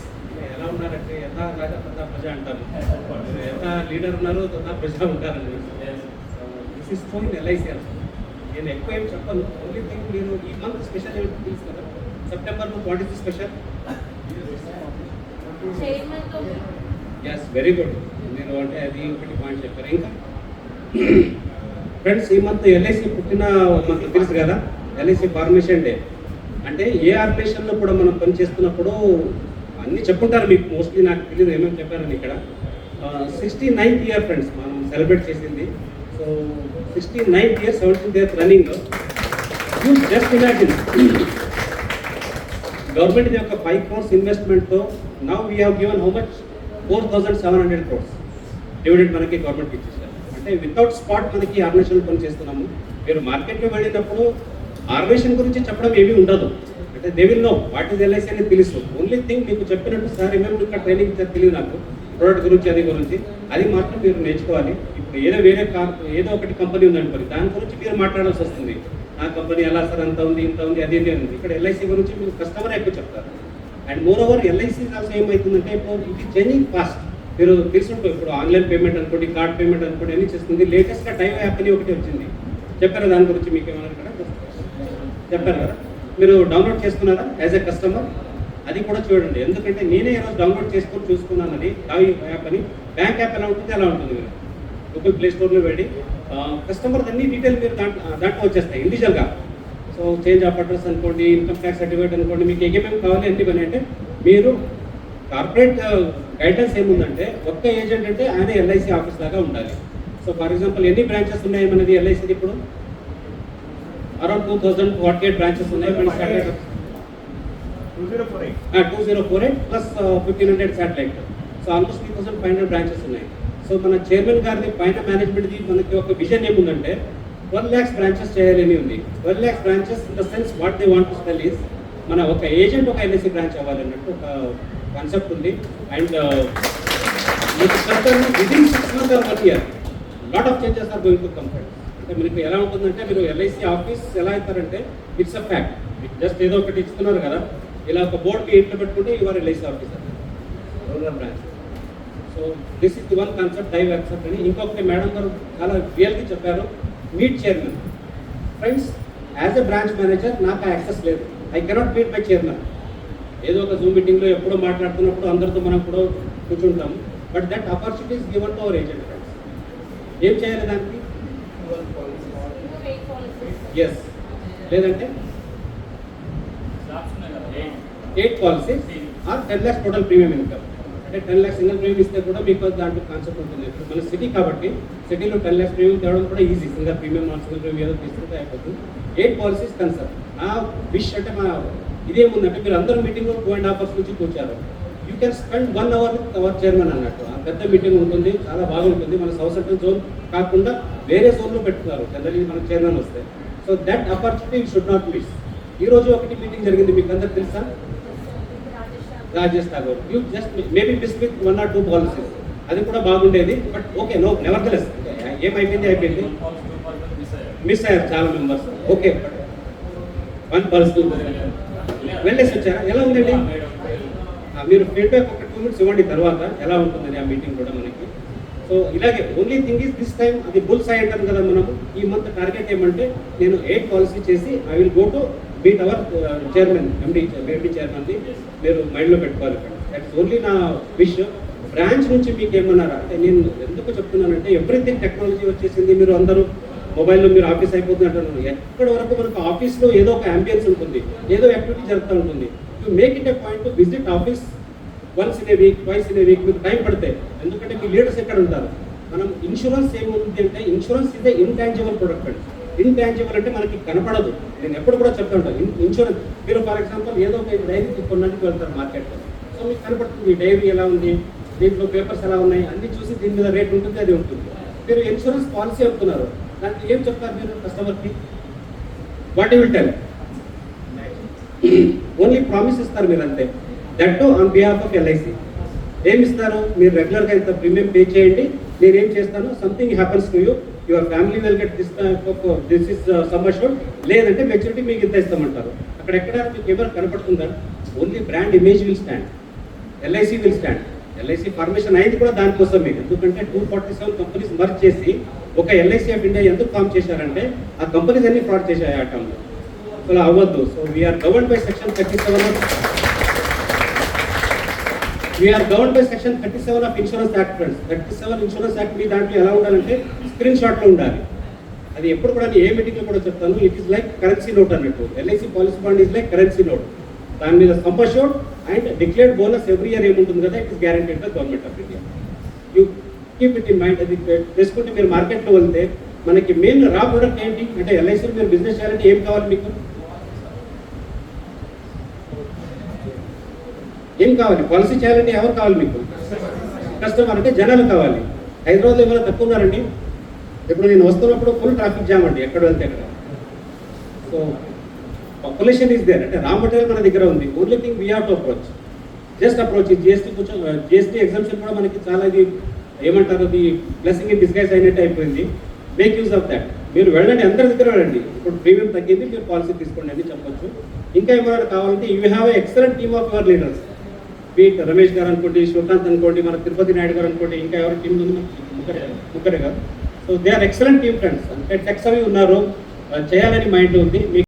ఎలా ఉన్నారంటే యథా రాజా తథా ప్రజ అంటారు. యథా లీడర్ ఉన్నారు తథా ప్రజ ఉంటారండి. This is true in LIC. నేను ఎక్కువ ఏం చెప్పను. ఓన్లీ థింగ్ మీరు ఈ మంత్ స్పెషల్ ఏమిటి తెలుసు కదా, September what is the special? Yes, very good. మీరు అంటే అది ఒకటి పాయింట్ చెప్పారు. ఇంకా ఫ్రెండ్స్, ఈ మంత్ LIC పుట్టిన మంత్ తెలుసు కదా, LIC ఫార్మేషన్ డే. అంటే ఏ ఆర్గనైజేషన్లో కూడా మనం పని చేస్తున్నప్పుడు అన్నీ చెప్పుంటారు మీకు, మోస్ట్లీ నాకు తెలియదు ఏమేమి చెప్పారని. ఇక్కడ 69th ఇయర్ ఫ్రెండ్స్ మనం సెలబ్రేట్ చేసింది. So 69th year, 17th year running. You just imagine, government యొక్క 5 crores ఇన్వెస్ట్మెంట్తో now we have given how much? 4,700 crores dividend మనకి గవర్నమెంట్ ఇచ్చేసారు. అంటే వితౌట్ స్పాట్ మనకి ఆర్గనైజేషన్ పని చేస్తున్నాము. మీరు మార్కెట్లో వెళ్ళినప్పుడు ఆర్గనైజేషన్ గురించి చెప్పడం ఏమీ ఉండదు. అంటే they will know what is LIC అనేది తెలుసు. ఓన్లీ థింగ్ మీకు చెప్పినట్టు సార్ ఏమేమి ఇక్కడ ట్రైనింగ్ ఇచ్చారు తెలియదు నాకు, ప్రోడక్ట్ గురించి అది గురించి, అది మాత్రం మీరు నేర్చుకోవాలి. ఇప్పుడు ఏదో ఒకటి కంపెనీ ఉందనుకోండి, దాని గురించి మీరు మాట్లాడాల్సి వస్తుంది. నా కంపెనీ ఎలా సార్ అంత ఉంది, ఇంత ఉంది, అది ఉంది. ఇక్కడ LIC గురించి మీరు కస్టమర్ ఎక్కువ చెప్తారు. And more over LIC also ఏమవుతుందంటే ఇప్పుడు ఇది చేంజింగ్ ఫాస్ట్. మీరు తెలుసుంటారు, ఇప్పుడు ఆన్లైన్ పేమెంట్ అనుకోండి, కార్డ్ పేమెంట్ అనుకోండి, అన్ని చేస్తుంది. లేటెస్ట్గా టైం యాప్ అని ఒకటి వచ్చింది, చెప్పారు దాని గురించి మీకు ఏమన్నా ఇక్కడ చెప్పారు కదా, మీరు డౌన్లోడ్ చేసుకున్నారా యాజ్ ఎ కస్టమర్? అది కూడా చూడండి, ఎందుకంటే నేనే ఈరోజు డౌన్లోడ్ చేసుకొని చూసుకున్నాను. అది టాయ్ యాప్ అని. బ్యాంక్ యాప్ ఎలా ఉంటుంది అలా ఉంటుంది. మీరు గూగుల్ ప్లే స్టోర్లో వెళ్ళి కస్టమర్ అన్ని డీటెయిల్ మీరు దాంట్లో వచ్చేస్తాయి ఇండివిజువల్గా. సో చేంజ్ ఆఫ్ అడ్రస్ అనుకోండి, ఇన్కమ్ ట్యాక్స్ సర్టిఫికేట్ అనుకోండి, మీకు ఏమేమి కావాలి అన్ని పని. అంటే మీరు కార్పొరేట్ గైడెన్స్ ఏముందంటే ఒక్క ఏజెంట్ అంటే ఆయన LIC ఆఫీస్ లాగా ఉండాలి. సో ఫర్ ఎగ్జాంపుల్ ఎన్ని బ్రాంచెస్ ఉన్నాయి మనది LIC ఇప్పుడు? అరౌండ్ 2048 బ్రాంచెస్ ఉన్నాయి. 2048 plus 1500 satellite. So almost 3500 branches ఉన్నాయి. సో మన చైర్మన్ గారిని పైన మేనేజ్మెంట్ది మనకి ఒక విజన్ ఏముందంటే 1 lakhs బ్రాంచెస్ చేయాలని ఉంది. 1 lakhs branches in the sense what they want to tell is మన ఒక ఏజెంట్ ఒక LIC బ్రాంచ్ అవ్వాలన్నట్టు ఒక కాన్సెప్ట్ ఉంది. అండ్ మీకు చెప్తాను, within 6 months or 1 year lot of changes are going to come. అంటే మీకు ఎలా ఉంటుందంటే, మీరు LIC ఆఫీస్ ఎలా అవుతారంటే ఇట్స్ అ ఫ్యాక్ట్. మీకు జస్ట్ ఏదో ఒకటి ఇస్తున్నారు కదా, ఇలా ఒక బోర్డు మీ ఇంట్లో పెట్టుకుంటే your LIC officer rural branch. So this is the one concept dive accept అని. ఇంకొకటి మేడం గారు చాలా రియల్గా చెప్పారు, meet chairman. Friends, as a branch manager నాకు యాక్సెస్ లేదు. I cannot meet my chairman. ఏదో ఒక జూమ్ మీటింగ్లో ఎప్పుడో మాట్లాడుతున్నప్పుడు అందరితో మనం కూడా కూర్చుంటాము. But that opportunity is given to our agent. Friends, ఏం చేయాలి దానికి? ఎస్, లేదంటే 8 policies or 10 lakhs total premium income. అంటే 10 lakhs సింగిల్ ప్రీమియం ఇస్తే కూడా మీకు దాంట్లో కాన్సెప్ట్ ఉంటుంది. ఇప్పుడు మన సిటీ కాబట్టి సిటీలో 10 lakhs ప్రీమియం తేవడం కూడా easy. Single premium non single premium ఏదో తీసుకుంటే అయిపోతుంది. 8 పాలసీస్ కన్సెప్ట్. నా విష్ అంటే మా ఇదేముందంటే, మీరు అందరూ మీటింగ్లో 2.5 hours నుంచి కూర్చారు. You can spend 1 hour with our chairman అన్నట్టు. ఆ పెద్ద మీటింగ్ ఉంటుంది, చాలా బాగుంటుంది. మన సౌత్ సెంట్రల్ జోన్ కాకుండా వేరే జోన్లో పెట్టుకున్నారు జనరల్లీ మన చైర్మన్ వస్తే. So that opportunity you should not miss. ఈరోజు ఒకటి మీటింగ్ జరిగింది, మీకు అందరికి తెలుసా? Rajesh Thakur. You just maybe miss with 1 or 2 policies. అది కూడా బాగుండేది. But okay, no nevertheless ఏమైపోయింది మిస్ అయ్యారు చాలా మెంబర్స్. ఓకే, 1 పాలసీ వెళ్ళేసి వచ్చారా? ఎలా ఉందండి? మీరు ఫీడ్బ్యాక్ ఒక 2 minutes ఇవ్వండి తర్వాత ఎలా ఉంటుందని ఆ మీటింగ్ కూడా మనకి. సో ఇలాగే only thing is this time అది బుల్ సై అంటారు కదా మనము. ఈ మంత్ టార్గెట్ ఏమంటే, నేను 8 పాలసీ చేసి I will go to meet our chairman, MD చైర్మన్ది మీరు మైండ్లో పెట్టుకోవాలి. దట్స్ ఓన్లీ నా విష్. బ్రాంచ్ నుంచి మీకు ఏమన్నారా అంటే, నేను ఎందుకు చెప్తున్నానంటే ఎవ్రీథింగ్ టెక్నాలజీ వచ్చేసింది. మీరు అందరూ మొబైల్లో మీరు ఆఫీస్ అయిపోతుంది అంటున్నారు. ఎక్కడి వరకు మనకు ఆఫీస్లో ఏదో ఒక అంబియన్స్ ఉంటుంది, ఏదో యాక్టివిటీ జరుగుతూ ఉంటుంది. You make it a point to visit office once in a week, twice in a week మీకు టైం పడతాయి. ఎందుకంటే మీ లీడర్స్ ఎక్కడ ఉంటారు. మనం ఇన్సూరెన్స్ ఏముంది అంటే ఇన్సూరెన్స్ ఇదే ఇంటాంజిబుల్ ప్రొడక్ట్ అండి. ఇంటాంజిబుల్ అంటే మనకి కనపడదు. నేను ఎప్పుడు కూడా చెప్తా ఉంటాను, ఇన్సూరెన్స్ మీరు ఫర్ ఎగ్జాంపుల్ ఏదో ఒక డైరీ కొనడానికి వెళ్తారు మార్కెట్లో. సో మీకు కనపడుతుంది ఈ డైరీ ఎలా ఉంది, దీంట్లో పేపర్స్ ఎలా ఉన్నాయి అన్ని చూసి దీని మీద రేట్ ఉంటుంది, అది ఉంటుంది. మీరు ఇన్సూరెన్స్ పాలసీ చెప్తున్నారు, దానికి ఏం చెప్తారు మీరు కస్టమర్కి? What you will tell? Only promise ఇస్తారు మీరు అంతే. That to on behalf of LIC. ఏమి ఇస్తారు? మీరు రెగ్యులర్గా ఇంత ప్రీమియం పే చేయండి, నేనేం చేస్తాను, something happens to you, your family will get this is sum assured, లేదంటే మెచ్యూరిటీ మీకు ఇంత ఇస్తామంటారు. అక్కడ ఎక్కడ మీకు ఎవరు కనపడుతుందా? Only brand image will stand, LIC will stand. LIC formation అయింది కూడా దానికోసమే. ఎందుకంటే 247 కంపెనీస్ మర్జ్ చేసి ఒక ఎల్ఐసి ఆఫ్ ఇండియా ఎందుకు ఫామ్ చేశారంటే ఆ కంపెనీస్ అన్ని ఫ్రాడ్ చేశాయి ఆ టైంలో. అలా అవ్వద్దు. So we are govern by section 37 of insurance act friends. 37 insurance act మీ దాంట్లో ఎలా ఉండాలంటే స్క్రీన్ షాట్లో ఉండాలి. అది ఎప్పుడు కూడా ఏ మీటింగ్లో కూడా చెప్తాను, it is like currency note అన్నట్టు. LIC policy bond is like currency note. దాని మీద sum assured and declared bonus every year ఏముంటుంది కదా, it is guaranteed by government of India. You keep it in mind. అది చేసుకుంటే మీరు మార్కెట్లో వెళ్తే మనకి మెయిన్ రా ప్రొడక్ట్ ఏంటి అంటే ఎల్ఐసిలో మీరు బిజినెస్ చేయాలంటే ఏం కావాలి మీకు? ఏం కావాలి? పాలసీ చేయాలంటే ఎవరు కావాలి మీకు? కస్టమర్ అంటే జనాలు కావాలి. హైదరాబాద్లో ఏమైనా తక్కువ ఉన్నారండి? ఇప్పుడు నేను వస్తున్నప్పుడు ఫుల్ ట్రాఫిక్ జామ్ అండి, ఎక్కడ వెళ్తే అక్కడ. సో పాపులేషన్ ఈస్ దేర్, అంటే రా మెటీరియల్ మన దగ్గర ఉంది. Only thing we have to approach, just approach. GST కొంచెం జిఎస్టీ ఎగ్జామ్షన్ కూడా మనకి చాలా ఇది ఏమంటారు, అది బ్లెస్సింగ్ ఇన్ డిస్గైజ్ అయినట్టు అయిపోయింది. Make use of that. మీరు వెళ్ళండి, అందరి దగ్గర వెళ్ళండి. ఇప్పుడు ప్రీమియం తగ్గింది, మీరు పాలసీ తీసుకోండి అని చెప్పొచ్చు. ఇంకా ఏమైనా కావాలంటే you have a excellent team of your leaders. Beat Ramesh గారు అనుకోండి, శ్రీకాంత్ అనుకోండి, మన తిరుపతి నాయుడు గారు అనుకోండి, ఇంకా ఎవరి టీం ఉంది? ముగ్గురే గారు. So they are excellent team friends. అంటే టెక్స్ అవి ఉన్నారు, చేయాలని మైండ్ ఉంది.